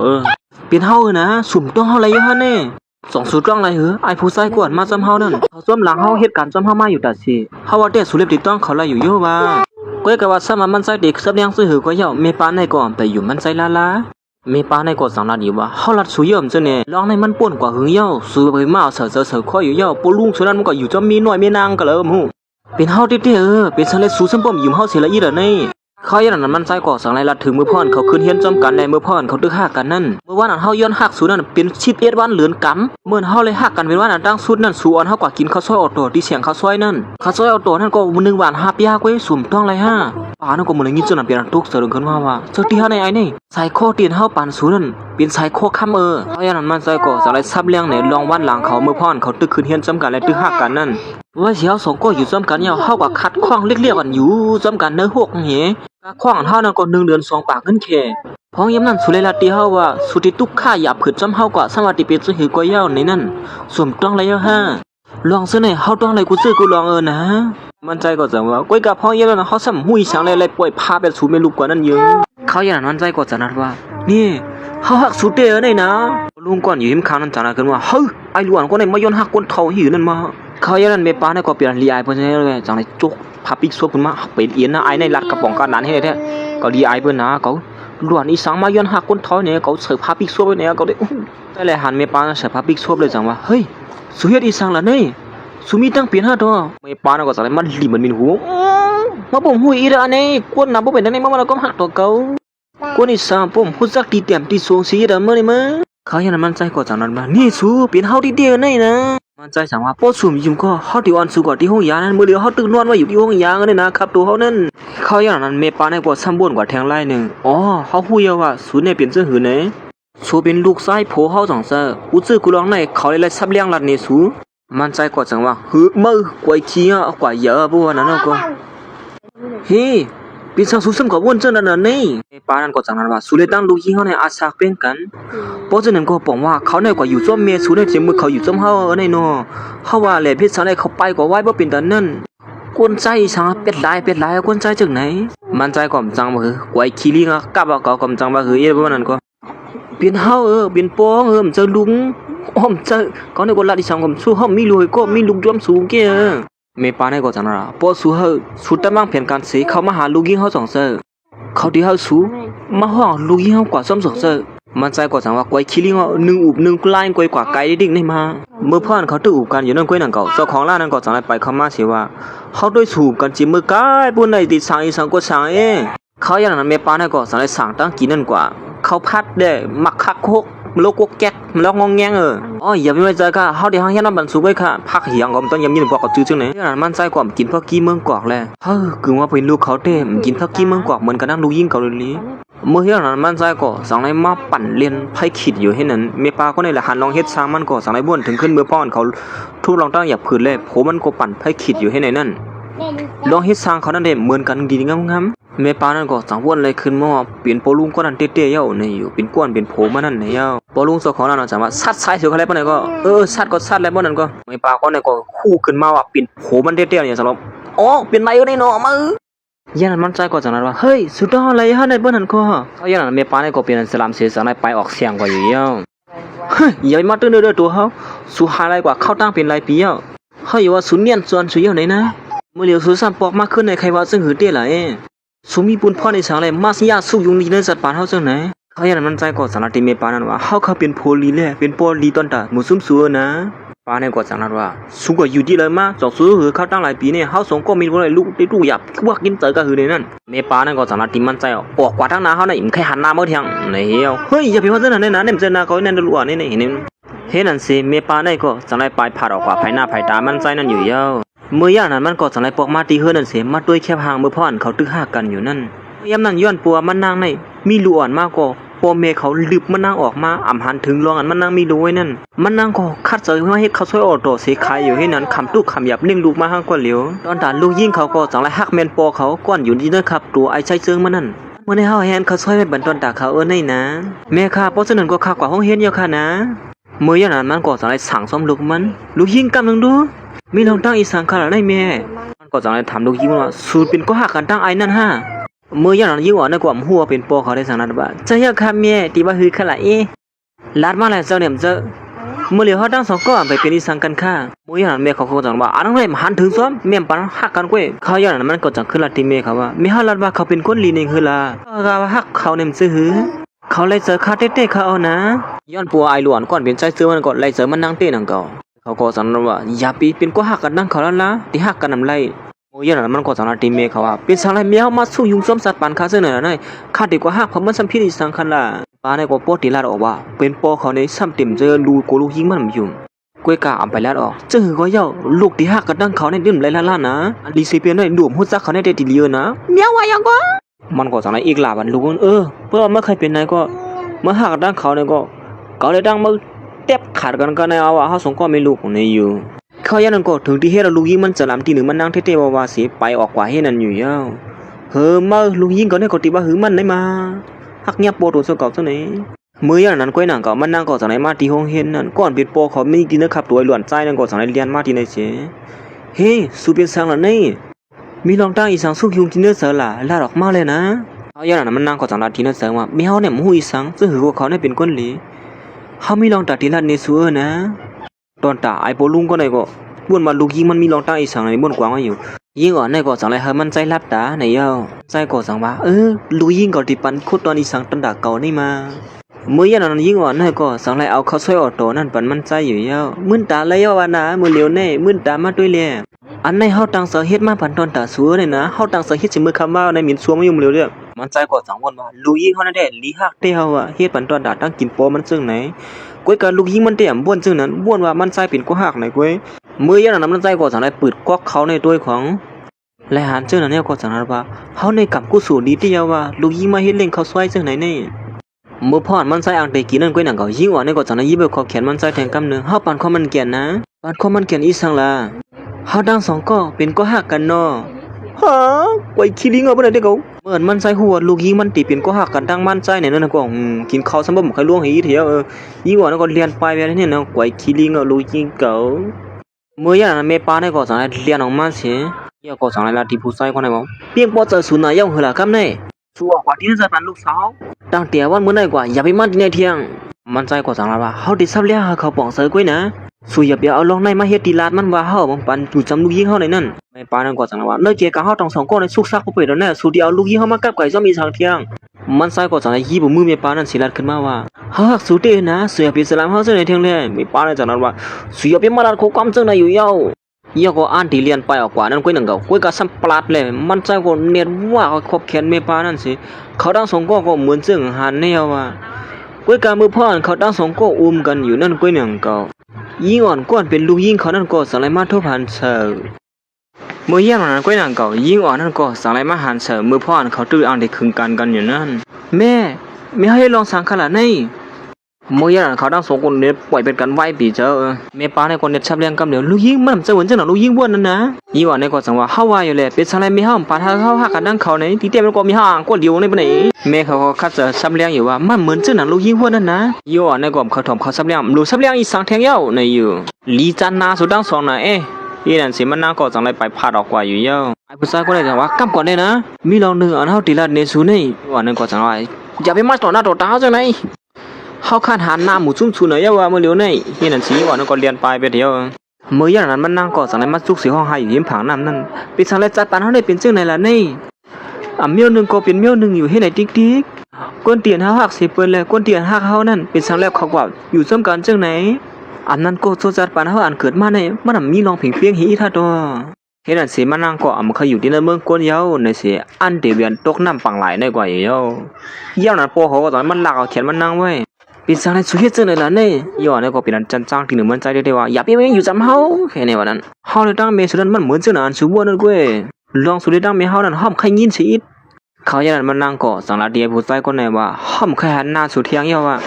[SPEAKER 1] เป็นเฮานะสุ่มต้องเฮาอะไรอยู่ฮะนี่สองสูตรต้องอะไรเหรอไอ้ผู้ชายกวนมาจำเฮานั่นเขาซ้อมหลังเฮาเหตุการณ์จำเฮามาอยู่แต่สิเฮาว่าแต่สุเล็บติดต้องเขาอะไรอยู่เยอะว่าก็กะว่าสมามันใจเด็กซับเลี้ยงซื้อหือก็เยาเมปาในก่อนไปอยู่มันใจลาเมปาในก่อนสังนัดอยู่ว่าเฮาลัดสุยอมจังเนี่ยลองในมันป่นกว่าหึงเยาซื้อไปมาเสือข้ออยู่เยาปลุงสุนั้นมันก็อยู่จะมีหน่วยมีนางก็เลยฮู้เป็นเฮาติเป็นสังเลสูซ้ำป้อมอยู่เฮาเสียละอีละนี่เขาอย่างนั้นมันใจก่อสังไรลัดถึงมือพ่อนเขาขึ้นเฮียนจอมกันในมือพ่อนเขาตึกหักกันนั่นเมื่อวานนั้นเฮาย้อนหักสูนั่นเป็น11วันเหลือนกำเมื่อเฮาเลยหักกันเป็นวันนั้นตั้งสุดนั่นสูอ่อนเฮากว่ากินข้าวซอยออโต้ที่เสียงข้าวซอยนั่นข้าวซอยออโต้นั่นก็1 บาท5 ยากเว้ยสุ่มต้องไรป่านั่นก็มื้อนี้จนเปลี่ยนตุกเสริงขึ้นว่าเจ้าที่เฮาในไอ้นี่ใส่ข้อเตียนเฮาปานสูนั่นเป็นสายข้อค้ำเขาอย่างนั้นมันใจก่อสังไรซับเลี้ยงในรองวันหลังเขามือพ่อนเขาตึกขึ้นเฮียนจอมกันและตึกหักกันนั่นว่าเสียวสองก็อยู่จอมกันเนี่ยเฮาก็คัดข้องเรียกกันอยู่จอมกันเนื้อหกเหข้องเฮานั่นก็1 เดือน2 ปากเงินแค่พ้องยำนั้นสุเลลาตีเฮาว่าสุติตุกค่าหยาบผืดจำเฮากว่าสวัสดิเป็นซื้อหือกว่าเย้าในนั่นสวมต้องไรลองซื้อในเฮาต้องไรกูซื้อกูลองนะมันใจก็จังว่าก้อยกับพ้องยำนั้นเฮาซ้ำหุยสังไรป่วยพาเป็นสูไม่ลูกกว่านั้นเยอะเขาอย่างนั้นมันใจก็จะนัดว่านี่เฮาหักสุเตอได้นะลุงก่อนอยู่หิมข้างนั้นจังนะกันว่าเฮ้ยไอ้หลวนก็ในมาย้อนหักคนเท่าหิวนั่นมาเขาอย่างนั้นเมปาในก็เปลี่ยนลีไอเพิ่นเลยจังได๋จุกพาปิกซัวเพิ่นมาเป็นเอียนนะไอ้ในรัดกระป๋องการนั้นให้แท้ก็ลีไอเพิ่นนะเขาหลวนอีสังมาย้อนหักคนเท่าเนี่ยเขาเสิร์ฟพาปิกซัวไปเนี่ยเขาได้แต่แลหันเมปาเสิร์ฟพาปิกซัวเลยจังว่าเฮ้ยสุเฮ็ดอีสังล่ะนี่สุมีตั้งเปลี่ยน5 ตัวเมปาก็จังได๋มันลิมันมินหูมาบ่ฮู้อีละนี่กวนน่ะบ่เป็นจังได๋มาก็หักตัวเก่ากวนอีสังผมฮู้จักตีเต็มตีสูงสิดามื้อนี่มาเขาอย่างนั้นมันใจก็จังนั้นว่านี่สูเป็นเฮาที่เดียวนี่นะมันใจสังว่าป้อสุ่มยุ่มก็เฮาที่อ่อนสูกว่าที่ห้องยานั้นมื้อเดียวเฮาตึกนอนไว้อยู่ที่ห้องยานั่นนะครับตัวเฮานั่นเขาอย่างนั้นเมปาในกว่าซ้ำบ่นกว่าแทงไล่นึงเฮาฮู้อยู่ว่าสูเนี่ยเป็นซื่อหือไหนสูเป็นลูกชายโผเฮาจังซะกูซื้อกูลองในเขาเลยซับเลี้ยงลัดนี่สูมันใจก็จังว่าฮึมื้อกว่าขี้กว่าเยอะบ่ว่านั้นก็เฮ้เป็นสังสุสมกับวนจังนั้นนี่ปานั้นก็จังนั้นว่าสุเลยตั้งลูกยิงเฮาในอาสาเป็นกันเพราะฉะนั้นก็บอกว่าเขาในกว่าอยู่จ้อมเมียสูในเจมือเขาอยู่จ้อมเฮาในเนาะเฮาว่าแหละเพชรสังได้เขาไปกว่าไว้บ่เป็นตอนนั้น กวนใจสังเป็ดลายกวนใจจังไหนมันใจก่อมจังบ่คือกวยขี้ลิงอ่ะกับว่าก่อมจังบ่คือเอ้บ่นั่นก็เป็นเฮาเป็นปองมันจะลุงอ้อมจะcó này có lại đi sang cầm su hom mi lùi có mi lục dom su kia mẹ pa này có chẳng nào po su hơ su tâm mang phiền can sĩเขามาหาลูกยิงเขาสองเซอเขาที่เฮาสูมาห้องลูกยิงเขากว่าซ้อมสองเซอมันใจก็จังว่ากวยขี้ลิงอ่ะ1อุบ1กลายกวยกว่าไกลดิ่งนี่มาเมื่อพ่อนเขาตื้ออุบกันอยู่นั่นกวยนั่นเก่าเจ้าของร้านนั้นก็จังไปเข้ามาสิว่าเขาด้วยสูบกันจิมือกายปุ่นในติดสางอีสังก็สางเอเขาอย่างนั้นแม่ป้าเนี่ยก็จังได้สั่งตั้งกินนั่นกว่าเขาพัดเด้มักคักโคกมันโลกกแก๊กมันร้องงแงงอ๋ออย่าไปไม่ใจค่ะเฮาได้เฮาเฮ็ดน้ำบันสุกไว้ค่ะพักเหียงก็มันต้องยำยินบอกกับจื้อจังไหนอย่างนั้นมันใจกว่ากินพักกี้เมืองกอกแลคือว่าเป็นลูกเขาเต้กินพักกี้เมืองกอกเหมือนกันนั่งลูกยิงเกาหลีเมื่ออย่างนั้นมันใจก็สังได้มาปั่นเรียนไพ่ขีดอยู่ให้นั้นเมปาก็ในละหันลองเฮ็ดช้างมันก็สังได้บ้วนถึงขึ้นเมื่อป้อนเขาทุกลองตั้งหยับผืนเลยโผมันก็ปั่นไพ่ขีดอยู่ให้ในนั่นลองเฮ็ดช้างเขานั่นเด้เหมือนกันดีงามเมปานั่นก็สังวนเลยขึ้นมาเปลี่ยนโปลุงก็นั่นเต้ๆเย้าในอยู่เป็นก้วนเป็นโผมานั่นในเย้าโปลุงสของนั่นจังว่าซัดซ้ายเสือเขาแล้วปานใดก็ซัดก็ซัดแล้วบ่นั่นก็เมปาก็เนี่ยก็คู่ขึ้นมาว่าเป็นโผมันเต้ๆอย่างสำหรับอ๋อเป็นไรในเนาะมือยันมันใจก็จังนั้นว่าเฮ้ยสุดยอดอะไรฮะในบ่นั่นก็เขายันเมปาเนี่ยก็เป็นสลามเสียสังได้ไปออกเสียงกว่าอยู่เย้าเฮ้ยอย่ามาตื้อเด้อตัวเฮาสุหาไรกว่าเข้าตั้งเป็นไรปีเย้าเฮาอยู่ว่าสุเนียนส่วนสุเย้าไหนนะเมื่อเหลียวสุซ้ำปอกมากขึ้นในใครว่าซึ่งหือเตี้ยหลายสุมีปุ่นพ่อในสังเลยมาสิยาสุยุงดีในสัตว์ป่าเฮาจังไหนเขายันมันใจก็สังติเมปานั่นว่าเฮาเขาเป็นโพลีแลเป็นโพลีตอนตาหมู่ซุ่มซัวนะปาเนี่ยก็จังนั้นว่าสุก็อยู่ดีเลยมาจอกซื้อหือเขาตั้งหลายปีเนี่ยเฮาสองก็มีบ่ได้ลูกได้ลูกหยับว่ากินเตอก็คือในนั้นเมปานั่นก็จังนั้นติมันใจออกกว่าทั้งหน้าเฮาน่ะอิ่มแค่หันหน้ามาเที่ยงในเหี่ยวเฮ้ยอย่าไปว่าจังนั้นนะเนี่ยมันจะน่าเขาแน่นรัวนี่เห็นเฮ็ดนั่นสิเมปาเนี่ยก็จังได๋ไปพาดออกกว่าภายหน้าภายตามันใจนั่นอยู่เย้าเมื่อย่างนั้นมันก็จังได๋ปอกมาตีเฮือนั่นสิมาด้วยแคบหางมือพ่อนเขาตึกหากันอยู่นั่นยามนั้นย้อนปัวมันนางในมีลูอ่อนมากก็พ่อแม่เขาลึบมันนางออกมาอำหันถึงรองอันมันนางมีดูไว้นั่นมันนางก็คัดเจอว่าให้เขาช่วยออกโตเสขายอยู่ให้นั้นคำตู้คำหยับเลี้ยงลูกมาห้างกว่าเหลียวตอนตาลูกยิ่งเขาก็จังไรฮักแมนปอเขาก้อนอยู่ดีนะครับตัวไอ้ใช้เจิงมันนั่นเมื่อในเฮาแฮนเขาช่วยไปบันตอนตาเขาในนะแม่ค่ะเพราะฉะนั้นก็คักกว่าห้องเฮียนเยอะค่ะนะเมื่ออย่างนั้นมันก็จังไรสั่งซ้อมลูกมันลูกยิ่งกำลังดูมีลองตั้งอีสังขารในแม่มันก็จังไรถามลูกยิ่งว่าสูตรเป็นก็หักกันตั้งไอ้นั่นฮะเมื่ออย่างนั้นยิ่งอ่อนในความหัวเป็นปอเขาได้สังนั้นว่าจะอยากคำเมียตีว่าฮือขลาลาดมาแล้วเจ้าเนี่ยเจอเมื่อเหลียวเขาตั้งสองก็ไปเป็นอีสังกันค่ะเมื่ออย่างนั้นเมียเขาก็จังว่าอันนั้นเลยหันถึงซ้อมเมียปันหักกันกวยเขาอย่างนั้นมันก็จังขึ้นละทีเมียเขาว่ามีฮัลลัดว่าเขาเป็นคนลีนึงคือละเขาว่าหักเขาเนี่ยซื้อหือเขาเลยเจอคาเต้ๆเขาเอานะย้อนปัวไอหลวนก่อนเป็นใจซื้อมันก่อนเลยเจอมันนั่งเต้นังเก่าเขาก็จังว่าอย่าปีเป็นก็หักกันนั่งเขาแล้วนะที่หักกันนำไรโอ้ยนั่นมันก็จังนั้นทีเมเขาว่าเป็นสังไรเมียมาสู้ยุงซ้อมสัตว์ปานคาเสนอหน่อยข้าดีกว่าหักเพราะมันสัมพิษสังคันละปาในก็ปอติลาดออกว่าเป็นปอเขาในซ้ำเต็มเจอรูโกลูยิงมันยุ่งกวยกาอำไปลาดออกเจอก็เย้าลูกที่หักกันนั่งเขาในดื่มไรล่านะลีซีเปียนได้ดูมหุ่นซักเขาในเดติเลียนะเมียวว่ายังก็มันก็จังไรอีกหลาบันลูกเพื่อไม่เคยเป็นนายก็เมื่อหักดังเขาเนี่ยก็เขาเลยดังมือเต็บขาดกันก็ในเอาว่าเขาสองก็ไม่ลูกของในอยู่เขายันนั่นก็ถึงที่เฮ็ดลูกยิงมันจะลำทีหนึ่งมันนั่งเท่ๆว่าสิไปออกกว่าเฮ็ดนั่นอยู่เย้ามาลูกยิงก็ได้ก็ติว่าหือมันได้มาหักเงียบโปตัวเสกจังไหนเมื่ออย่างนั้นก้อยหนังก็มันนั่งก็จังไหนมาที่ห้องเฮ็ดนั่นก่อนปิดโปเขามีดินนะครับตัวหลวนใจนั่นก็จังไหนเรียนมาที่ไหนเสเฮ้สูเป็นสังละนี่มีลองตั้งอีสังสุกยุงที่เนื้อเสือล่ะลาดออกมาเลยนะเขาอย่างนั้นมันนั่งก็จังหวัดที่เนื้อเสือว่ามีเฮาเนี่ยมูอีสังซึ่งหือว่าเขาเนี่ยเป็นคนหลีเขามีลองตัดที่ลาดในซัวนะตอนตาไอ้โปลุงก็ไหนก็บ้วนมาลูกยิงมันมีลองตั้งอีสังในบ้วนกวางอยู่ยิงอ่อนในก็จังไรเฮามันใจรับตาในเย้าใจก็จังว่าลูกยิงก็ติปันคุดตอนอีสังตันดาเก่านี่มาเมื่อยันนั้นยิงอ่อนในก็จังไรเอาเขาช่วยออกโตนั่นปันมันใจอยู่เย้ามึนตาเลยว่านะมือเหลียวแน่มึนตามาด้วยเลยอันในเฮาตั้งเสเฮ็ดมาปันตอนตาซัวเนี่ยนะเฮาตั้งเสเฮ็ดสิมือคำว่าในหมิ่นซัวมาอยู่มือเหลียวเด้อมันใจก็จังวนว่าลูกยิงเฮานั่นแหละลีฮักเต้เฮาอ่ะเฮ็ดปันตอนตาตั้งกินโปมันซึ่งไหนก้อยการลูกยิงมันเตี่ยมบ้วนซึ่งนั้นบ้วนว่ามันใจเป็นก็หักไหนก้อยเมื่อยันนั้นมันใจก็จังไรปืดกอกเขาในตัวของและหานเจ้านั้นเนี่ยก็จังนั้นว่าเฮาในกำกู้สู่ดีที่ยาว่าลูกยิงมาเฮ็ดเล่งเขาซอยซึ่งไหนนี่เมื่อพอนมันใจอังเตกินนั่นก้อยหนังก็ยิงว่าในก็จังนั้นยิบเขาแขนมันใจแทงกำนึงเฮาปานข้อมันเกียนนะปานข้อมันเกียนอีสังล่ะเฮาดังสองก็เป็นก็หักกันเนาะฮะไว้ขี้ลิงเอาบ่ได้เด้อเขาเหมือนมันใจหัวลูกยิงมันติเป็นก็หักกันดังมันใจเนี่ยนั่นก็กินข้าวซะบ่ใครล่วงให้อีเถียวยิงว่าก็เรียนไปแบบนี้เนาะไว้ขี้ลิงเอาลูกยิงเก่าเมื่อยันนั้นแม่ป้าเนี่ยก็จังได๋เรียนออกมาสิ ยก็สั่งอะไรที่ผู้ใส่คนไหนบอกเพียงพอเจอสุนัขย่องหือละครับเนี่ยชัวกว่าที่จะปันลูกสาวตั้งแต่วันเมื่อไหร่กว่าอย่าไปมันในเที่ยงมันใจก็สั่งอะไรว่าเขาดิซับเลี้ยเขาปองเสือกุ้ยนะสุอย่าไปเอาลองในมาเฮ็ดตีลาดมันว่าเฮาบังปันจู่จำลูกยิงเฮาในนั่นไม่ปานั่นก็สั่งว่าเลิกเกี่ยกับเฮาต้องสองก้อนในสุกซักเข้าไปแล้วแน่สู่ที่เอาลูกยิงเฮามากับไก่จะมีทางเที่ยงมันใส่ก็สั่งให้ยีบมือไม่ปานั่นสิลัดขึ้นมาว่าเฮาสู่เตนะสุอย่าไปสลามเฮาซะในเที่ยงเลยไม่ปานั่นจากนั้นว่าสุอย่าไปมาลัดโคความจังในอยู่ยาวก็อ่านที่เรียนไปออกกว่านั้นกุ้ยนึงก็กุ้ยก็สัมปราดเลยมันใจก็เนียนว่าขอบแขนไม่ปานั่นสิเขาทั้งสองก็เหมือนซึ่งหันแนวว่ากุ้ยกามือพ่อเขาทั้งสองก็อุ้มกันอยู่นั่นกุ้ยนึงก็ยิงอ่อนก้อนเป็นลูกยิงเขานั่นก็สั่งไรมาทุบหันเสือเมื่อเยี่ยมนั้นก้อยนางเก่ายิงอ่อนนั่นก็สั่งไรมาหันเสือมือพ่อเขาตื้ออ่างได้คึงกันอยู่นั่นแม่ให้ลองสั่งขนาดนี้เมื่อเยี่ยมเขาตั้งสองคนเนี่ยปล่อยเป็นกันไหวปีเจอแม่ป้าในคนเนี่ยชับเลี้ยงกำเดียวลูกยิงมันจะเหมือนเจ้าหน้าลูกยิงบ้วนนั่นนะยิงอ่อนในก็สั่งว่าเฮาว่าอยู่เลยเป็นสั่งไรไม่ห้ามปาถ้าเขาหักกันดังเขาในที่เต็มมันก็มีห่างก้นเดียวในปนไหนแม่เขาคัดเสือชับเลี้ยงอยู่ว่ามันเหมือนเจ้าหน้าลูกยิงบ้วนนั่นนะยิงอ่อนในก็เขาถมเขาชับเลี้ยงลูกชับเลี้ยงอีสังแทงเย้าในอยู่ลีจันนาสุดตั้งสองน่ะยี่นั่นสิมันน่าก็จังไรไปพาดออกกว่าอยู่เย้าไอ้ผู้ชายก็เลยจังว่ากำก่อนเลยนะมีลองหนึ่งอันเฮาตีลาดเนซูนี่วันนึงก็จังไรอย่าไปมาต่อหน้าต่อตาจังไหนเฮาคาดหันหน้าหมู่ซุ่มซุนเย้าว่าเมื่อเร็วนี่ยี่นั่นสิวันนึงก็เรียนไปเดียวเมื่ออย่างนั้นมันนั่งก็จังไรมาซุกสีห้องให้อยู่ยิ้มผางน้ำนั่นเป็นจังไรจัดปานเฮาได้เป็นจังไหนล่ะนี่เมียวนึงก็เป็นเมียวนึงอยู่ให้ไหนติ๊กก้นเตียนเฮาหักสิเปิ้นแล้วก้นเตียนหักเฮานั่นเป็นจังแลบเขากว่าอยู่ซ้ำกันจังไหนอันนั้นก็โซจัดปานเฮาอันเกิดมาในมันมีลองเพียงฮีท่าตัวเฮ็ดอันสิมันนั่งก็มันเคยอยู่ที่ในเมืองกวนเยาในสิอันเดเวียนตกน้ำปังหลายในกว่าอยู่เยานั้นปอเขาก็ตอนมันลากเอาเขียนมันนั่งไว้เป็นสังไรสุเฮ็ดจังได๋ล่ะนี่ย้อนก็เป็นอันจันจ้างที่หนึ่งมันใจได้ว่าอย่าไปเว้งอยู่จำเฮาแค่นี้ว่านั้นเฮาเลยตั้งเมสุนั้นมันเหมือนจังนั้นสุบ่นั่นก้วยลองสุได้ตั้งเมเฮานั้นห้อมใครยินสิอิดเขาอย่างนั้นมันนั่งก็สังละเดียผู้ชายคนไหนว่าห้อมใครหันหน้าสู่เที่ยงเยาว่า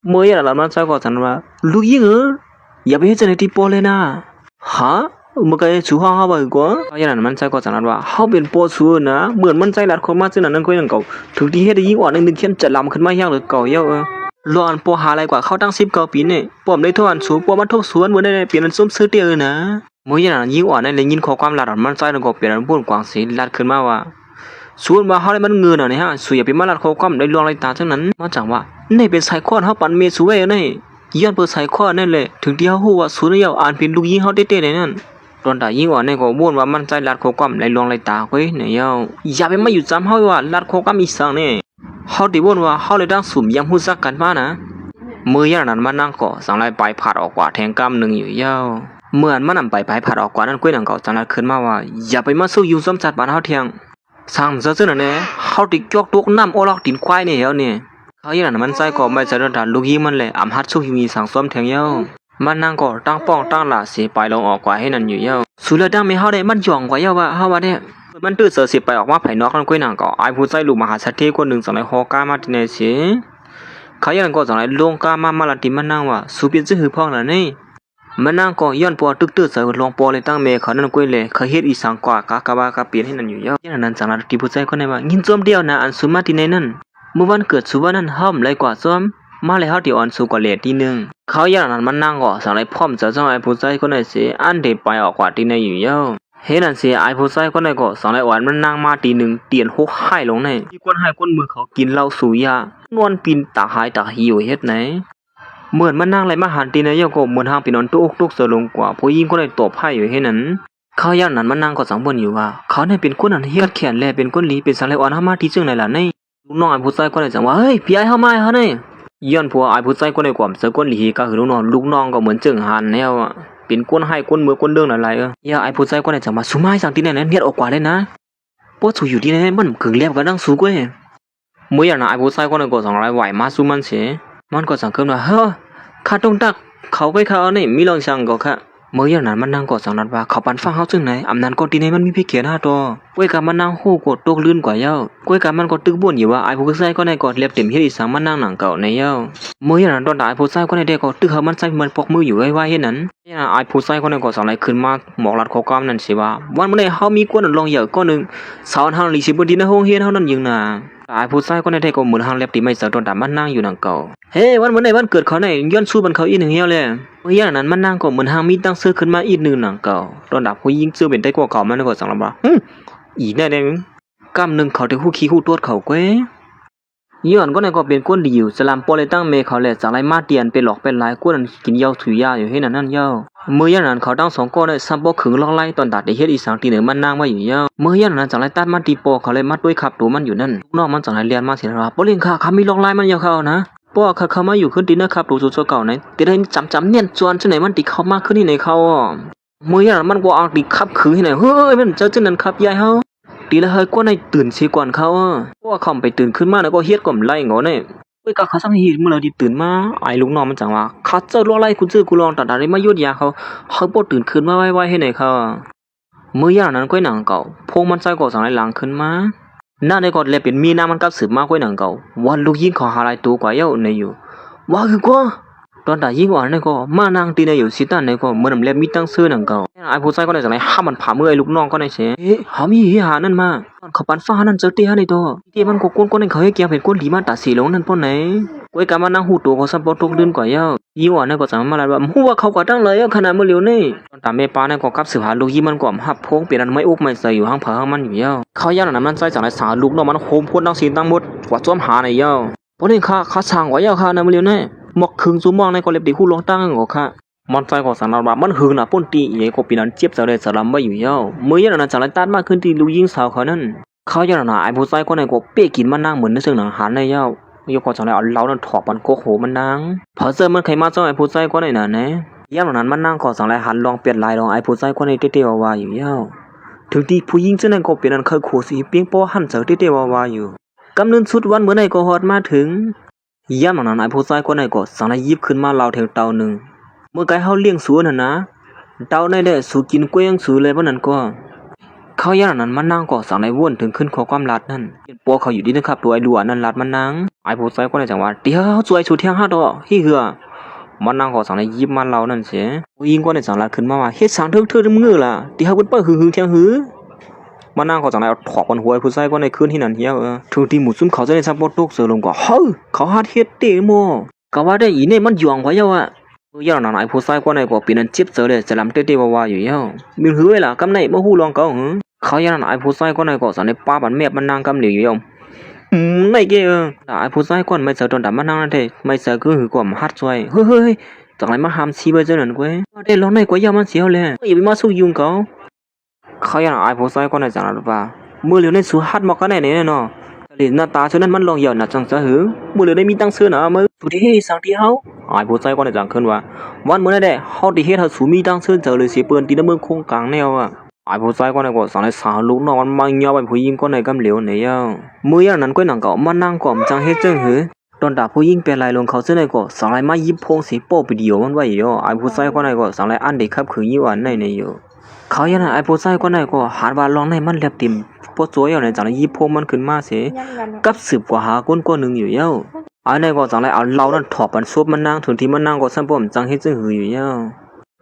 [SPEAKER 1] เมื่ออย่างนั้นมันใจก็สันว่าลูกยิงอย่าไปเฮ็ดจังได๋ที่ปอเลยนะฮะมันก็ชูห้องเฮาบ่กว่าเขาอย่างนั้นมันใจก็สันว่าเฮาเป็นปอสู้นะเหมือนมันใจรัดคนมาจังนั้นก้วยนั่นก็ถึงที่เฮ็ดได้ยิงอ่อนนึงเขียนจะลำขึ้นมาอย่างหรือเก่าเยาร้อนปอหาอะไรกว่าเขาตั้ง19ปีนี่ป้อมได้ทอนสูปอมันทบสวนบ่ได้เปลี่ยนส้มซื้อเตียนะเมื่ออย่างนั้นยิงอ่อนได้ยินข้อความลัดมันใจแล้วก็เปลี่ยนบ่นกว้างสิลัดขึ้นมาว่าส่วนว่าเฮาได้มันเงินนี่ฮะสุอย่าไปมาลัดข้อความได้ลวงไรตาจังนั้นมาจังว่านี่เป็นไซคอนเฮาปันเมสุเว้นี่ย้อนเปิดไซคอนนั่นแหละถึงที่เฮาฮู้ว่าสุนยาวอ่านเป็นลูกยิงเฮาเต้ๆในนั้นตอนตายิงอ่อนนี่ก็บ่นว่ามันใจลัดข้อความได้ลวงไรตาเว้ยเนี่ยยาวอย่าไปมาอยู่จำเฮาว่าลัดข้อความอีสังนี่เฮาได้บ่นว่าเฮาเลยตั้งสุ่มยามฮู้จักกันมานะเมื่ออย่างนั้นมันนั่งก็สังไรไปผาดออกกว่าแทงกำนึงอยู่ยาวเมื่อมันนำไปผาดออกกว่านั้นก้วยหนังก็จังลัดขึ้นมาว่าอย่าไปมาสู้อยู่ซ้ำจัดบ้านเฮาเที่ยงสั่งซะซึ่งนั่นแหละเฮาติจอกตกน้ำโอลอกตีนควายนี่เฮานี่เขาอย่างนั้นมันใจก็ไม่จะเดินทางลูกยิงมันแหละอำหัดสู้มีสั่งซ้อมแทงเฮามันนั่งก็ตั้งป้องตั้งหลาสิไปลงออกกว่าให้นั่นอยู่เฮาสุดแล้วดังไม่เฮาได้มันหย่องกว่าเฮาว่าเนี่ยมันตื้อเสือสิไปออกมาภายนอกนั่นก้วยหนังก็ไอ้ผู้ใจลูกมหาเศรษฐีคนนึงสังไรฮอกามาที่ไหนสิเขาอย่างนั้นก็สังไรลงกามาละติมันนั่งว่าสุเปียนซื่อพ่องล่ะนี่มันนั่งก็ย้อนปอตึกตื้อใส่ลงปอเลยตั้งเมเขานั่นก้วยเลยเขาเฮ็ดอีสังกว่ากะบากะเปลี่ยนให้นั่นอยู่อย่างนั้นสังไรที่ผู้ใจคนไหนว่ายินจอมเดียวนะอันสุมาที่ไหนนั่นเมื่อวันเกิดสุวรรณนั้นห้อมไรกว่าซ้อมมาเลยเฮาที่อ่อนสู่กว่าเลทีนึงเขาอย่างนั้นมันนั่งก็สังไรพร้อมจะจ้องไอ้ผู้ใจคนไหนสิอันเดไปออกกว่าที่ไหนอยู่เฮ็ดนั่นสิไอ้ผู้ชายคนไหนก็สังไรอ่อนมันนั่งมาตีนึงเตียนหกให้ลงในที่คนให้คนมือเขากินเหล้าสูยานวลปีนตาหายตาหิวเฮ็ดไหนเหมือนมันนั่งไรมาหันตีนายก็เหมือนทางไปนอนตุกเสือลงกว่าผู้หญิงคนใดตบให้อยู่ให้นั้นเขาอย่างนั้นมันนั่งก็สังเบิ่นอยู่ว่าเขาเนี่ยเป็นคนอันเฮ็ดแขนแลเป็นคนหลีเป็นสังไรอ่อนเฮามาที่จึงไหนล่ะในลูกน้องไอ้ผู้ชายคนใดจังว่าเฮ้ยพี่ไอ้เฮามาเฮานี่ย้อนผัวไอ้ผู้ชายคนใดกว่าเสือคนหลีก็คือลูกน้องก็เหมือนจึงหันแนวเป็นคนให้คนมือคนเรื่องอะไรอย่าไอ้ผู้ชายคนไหนจังมาสุมาสั่งที่ไหนเนี่ยเฮ็ดออกกว่าเลยนะปอสู่อยู่ที่ไหนมันกึ่งเลียบกันดังสูกเว้ยเมื่ออย่างนั้นไอ้ผู้ชายคนนั้นก็สังไรไหวมาสู่มันเสียมันก็สังเกตว่าเฮ้อข้าต้องตักเขาไปเขานี่มีลองสั่งก็ค่ะเมื่ออย่างนั้นมันนั่งก็สังนัดว่าเขาปันฟังเฮาจึงไหนอำนั้นก็ที่ไหนมันมีพี่เขียน5ตัวก้วยกามันนั่งฮู้กดตกลื่นกว่าเย้าก้วยกามันก็ตึกบ่นอยู่ว่าไอ้ผู้ชายคนไหนก็เรียบเต็มเฮ็ดอีสังมันนั่งหนังเก่าในเย้าเมื่ออย่างนั้นตอนตายผู้ชายคนไหนได้ก็ตึกเฮามันใส่มันปอกมืออยู่ไว้เฮ็ดนั้นไอ้ผู้ชายคนนั้นก็สังไรขึ้นมาหมอกลัดข้อกำนั่นสิว่าวันมื้อนี้เฮามีกวนลองเหยอะก้อนนึงสอนเฮาลิสิบ่ดีในโรงเรียนเฮานั่นยิงน่ะไอ้ผู้ชายคนนั้นได้ก็เหมือนหางเล็บที่ไม่เสือตอนตามันนั่งอยู่หนังเก่าเฮ้วันมื้อนี้วันเกิดเขาเนี่ยย้อนสู้มันเขาอีหนึ่งเฮียวเลย เมื่ออย่างนั้นมันนางก็เหมือนหางมีตั้งเสื้อขึ้นมาอีกนึงหนังเก่าตอนดับผู้ยิงเสื้อเป็นได้กว่าเก่ามันก็สังละบ่อีแน่ได้กำหนึ่งเขาได้คู่ขี้คู่ตัวเขาเก้ย้อนก็ในก็เป็นก้นดีอยู่สลามปอเลยตั้งเมเขาแหละจากไรมาเตียนไปหลอกเป็นหลายก้นกินเหย้าถือยาอยู่ให้นั่นเย้าเมื่ออย่างนั้นเขาตั้ง2ก้อนได้ซ้ำบ่ขึงลอกไล่ตอนตัดได้เฮ็ดอีสังตีเหนือมันนางมาอยู่เย้าเมื่ออย่างนั้นจากไรตัดมันตีปอเขาเลยมัดด้วยขับตัวมันอยู่นั่นลูกน้องมันจากไรเรียนมาเสียว่าบ่เลี้ยงข้ามีลอกไล่มันยาวเข้านะป้อเขามาอยู่ขึ้นตีนะครับตัวโซเก่าไหนแต่ได้จำเนียนจวนจังไหนมันติเข้ามาขึ้นที่ไหนเขาเมื่ออย่างนั้นมันก็เอาติขับขืนที่ไหนเฮ้ยมันเจอจังนั้นขับยายเฮาตีละเฮ้ยก็ในตื่นสิก่อนเขาเพราะว่าเขาไปตื่นขึ้นมาแล้วก็เฮ็ดก่อมไล่งอเนี่ยเฮ้ยก็เขาสั่งให้เมื่อเราที่ตื่นมาไอ้ลูกน้องมันจังว่าเขาเจอลอกไล่คุณเจอกูลองตัดได้มายุดยาเขาบ่ตื่นขึ้นมาไว้ให้ไหนเขาเมื่ออย่างนั้นก็หนังเก่าพงมันใส่ก่อสั่งไล่หลังขึ้นมาหน้าในกอดเลยเป็นมีน้ามันกับสืบมากกว่าหนังเก่าวันลูกยิงขอหาลายตัวกว่าเย้าในอยู่ว่าคือกว่าตอนด่ายิงว่าในก็มานางตีในอยู่สิตันในก็เหมือนเล็บมีตั้งเสื้อหนังเก่าไอ้ผู้ชายก็เลยจะไหนห้ามมันผ่ามือไอ้ลูกน้องก็ในเสียหามีหานั่นมาเขาปันฟ้านั่นเจอเตี้ยในตัวที่มันก็ก้นในเขาให้เกียงเป็นก้นดีมาตัดสีลงนั่นป้อนไหนไว้การมานั่งหูตัวเขาสับปะตกลื่นกว่าเย้ายิงว่าในก็จะมาอะไรแบบหัวเขากว่าตั้งเลยขนาดเมื่อเร็วนี่ตอนตาเมป้าในก็กับสืบหาลูกยิงมันก็หับพงเปลี่ยนไม่อุกไม่ใส่อยู่ห้างเผาห้างมันอยู่เย้าเขาย่างนั้นมันใจจากไหนสาลูกน้องมันโคมพ่นตั้งสีตั้งหมดกว่าจ้วมหาในเย้าเพราะนี่ข้าสั่งไว้เย้าข้าในเมื่อเร็วนี่หมกคึงซูมองในก็เล็บดีคู่ลงตั้งก็ค่ะมันใจก็สันนามันหึงนะป้นตีใหญ่ก็ปีนั้นเจ็บจะได้สลัมไว้อยู่เย้าเมื่ออย่างนั้นจากไรตัดมากขึ้นที่ลูกยิงสาวเขานั่นเขาอย่างนั้นไอ้ผู้ชายก็ในก็เปี้ยกินมันนั่งเหมือนในเสื่องหนังหันในเย้ายกก็จากไรเอาเล้านั่นถอดมันโกโหมันนั่งพอเจอมันใครมาเจ้าไอ้ผู้ชายก็ในนั้นนะอย่างนั้นมันนั่งก็จากไรหันลองเปลี่ยนลายลองไอ้ผู้ชายก็ในเตี้ยๆว่าอยู่เย้าถึงที่ผู้หญิงจะนั่นก็เป็นนั้นเคยขู่สีเปียงป้อหันเจอเตี้ยๆว่าอยู่กำเนิดสุดวันเมื่อไหร่ก็ฮอดมาถึงย่ามนั้นไอ้ผู้ชายคนไหนก็สั่งให้หยิบขึ้นมาเล่าแทงเตาหนึ่งเมื่อไก่เฮาเลี้ยงสูนั่นนะเตาในได้สูกินกล้วยยังสูเลยบ่นั้นก็เขาย่ามนั้นมันนั่งก็สั่งให้วนถึงขึ้นขอความลัดนั่นปัวเขาอยู่ดีนะครับตัวไอ้หลวนั่นลัดมันนั่งไอ้ผู้ชายคนไหนจังว่าเดี๋ยวสวยสุดเที่ยง5ดอกฮิเหือมันนั่งก็สั่งให้หยิบมาเล่านั่นเสียผู้หญิงคนไหนสั่งลัดขึ้นมาว่าเฮ็ดสั่งเถิดมึงล่ะเดี๋ยวเพิ่นเปิ้หึงๆเที่ยงหือมันนั่งเขาจากไหนเอาถอกกันหัวผู้ชายก็ในคืนที่นั่นเหี้ยถึงที่หมู่ซุ่มเขาจะได้ซับบ่ตกเสือลงก็เฮ้ยเขาหาเฮ็ดเตโมก็ว่าได้อีเนี่ยมันหยองไว้แล้วอ่ะอย่างนั้นไอ้ผู้ชายก็ในก็ปีนั้นเจ็บเสือเลยจะลำเตๆว่าอยู่เหี้ยมีหือเวลากำไหนบ่ฮู้ลองเขาเขาอย่างนั้นไอ้ผู้ชายก็ในก็สั่งในป้าบันแม่มันนั่งกำเหลียวอยู่ไม่เก้ไอ้ผู้ชายก็ไม่เสือตอนดำมันนั่งนั่นเด้ไม่เสือคือหือก็มาฮัดช่วยเฮ้ยจากไหนมาหามซีไว้เจ้านั่นกวยได้ลองในก็ยามันเสียวเลยอย่าไปมาสู้ยุงเขาอย่างไอ้ผู้ชายก็ในจังหรือเปล่าเมื่อเหลียวในสุหัดมากันไหนเนาะแต่หน้าตาเช่นนั้นมันลองเหยาะหนักจังจะหือเมื่อเหลียวได้มีตั้งเสื้อหนามือสุดที่สังที่เฮาไอ้ผู้ชายก็ในจังขึ้นว่าวันเมื่อได้เฮาได้เฮ็ดเฮาสูมีตั้งเสื้อเจอเลยเสียเปิ้นตีน้ำเมืองคงกลางแนวอ่ะไอ้ผู้ชายก็ในก็สั่งให้สาวลูกน้องมันมาเหยาะไปผู้หญิงก็ในกำเหลียวเนี่ยเมื่ออย่างนั้นก็หนังเก่ามานั่งก่อมจังเฮ็ดจังหือตอนด่าผู้หญิงเป็นลายลงเขาเส้นในก็สั่งให้มายิบพงสีโป้ไปเดียวมันไว้อยู่ไอ้ผู้ชายก็ในก็สั่งให้อันเด็กขับขืนยี่วันในอยู่เขาอย่างนั้นไอ้ผู้ชายก็ในก็หาว่าลองในมันแลบติ่มพอสวยเอาในจังยิบพงมันขึ้นมาเสียกับสืบกว่าหาก้นก้อนหนึ่งอยู่เย้าไอ้ในก็จังไรเอาเรานั่นถอดมันซบมันนั่งถึงที่มันนั่งก็ซ้ำป้อมจังเฮ็ดจังหืออยู่เย้า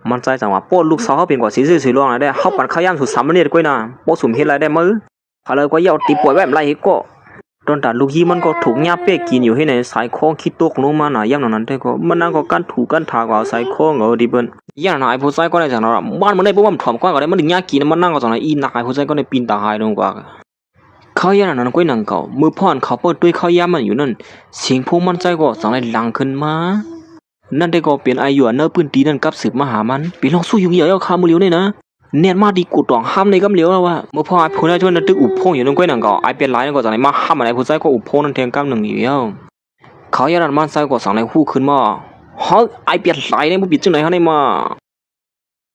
[SPEAKER 1] มันใจจังว่าโป้ลูกสาวเขาเป็นกว่าสีร้องอะไรได้เขาปั่นข้าย่ำสุด3มื้อก้อยน่ะโป้สุ่มเฮ็ดอะไรได้มื้อเขาเลยก็เย้าตีป่วยแบบไรก็ตอนตัดลูกยี่มันก็ถูกหญ้าเป๊กกินอยู่ให้ในสายคองคิดตกลงมาหน่ะย่ำนั้นได้ก็มันนั่งก็กันถูกกันถากว่าสายคองเอาดิเปิ้นย่างน่ะไอ้ผู้ชายก็ได้จังว่าบ้านมันได้บ่ว่ามันถ่อมกว่าก็ได้มันดึงหญ้ากินมันนั่งก็จังได๋อีนักไอ้ผู้ชายก็ได้ปีนตาหายลงกว่าเขาย่างนั้นก็นั่งเก่ามือพ่อนเขาเปิดด้วยเขาย่ามันอยู่นั่นเสียงพวกมันใจก็จังได๋หลังขึ้นมานั่นได้ก็เป็นไอ้หยวนเนอปืนตีนั่นกับสืบมาหามันไปลองสู้ยุ่งเหยิงเอาคามือเหลียวนี่นะเนียนมาดีกูตองห้ามในกำเหลียวแล้วว่าเมื่อพอไอ้ผู้นั้นช่วยนั่นตึกอุบพงอยู่นั่นก็นั่งก็ไอ้เป็นไรนั่นก็จังได๋มาห้ามอะไรผู้ชายก็อุบพงนั่นแทงกำหนึ่งอยู่แล้วเขาย่างนั้นมันใจก็จังได๋ฮู้ขึ้นมาเฮ้ยไอ้เปลี่ยนไหลเนี่ยมึงปิดจังไหนฮะเนี่ยมา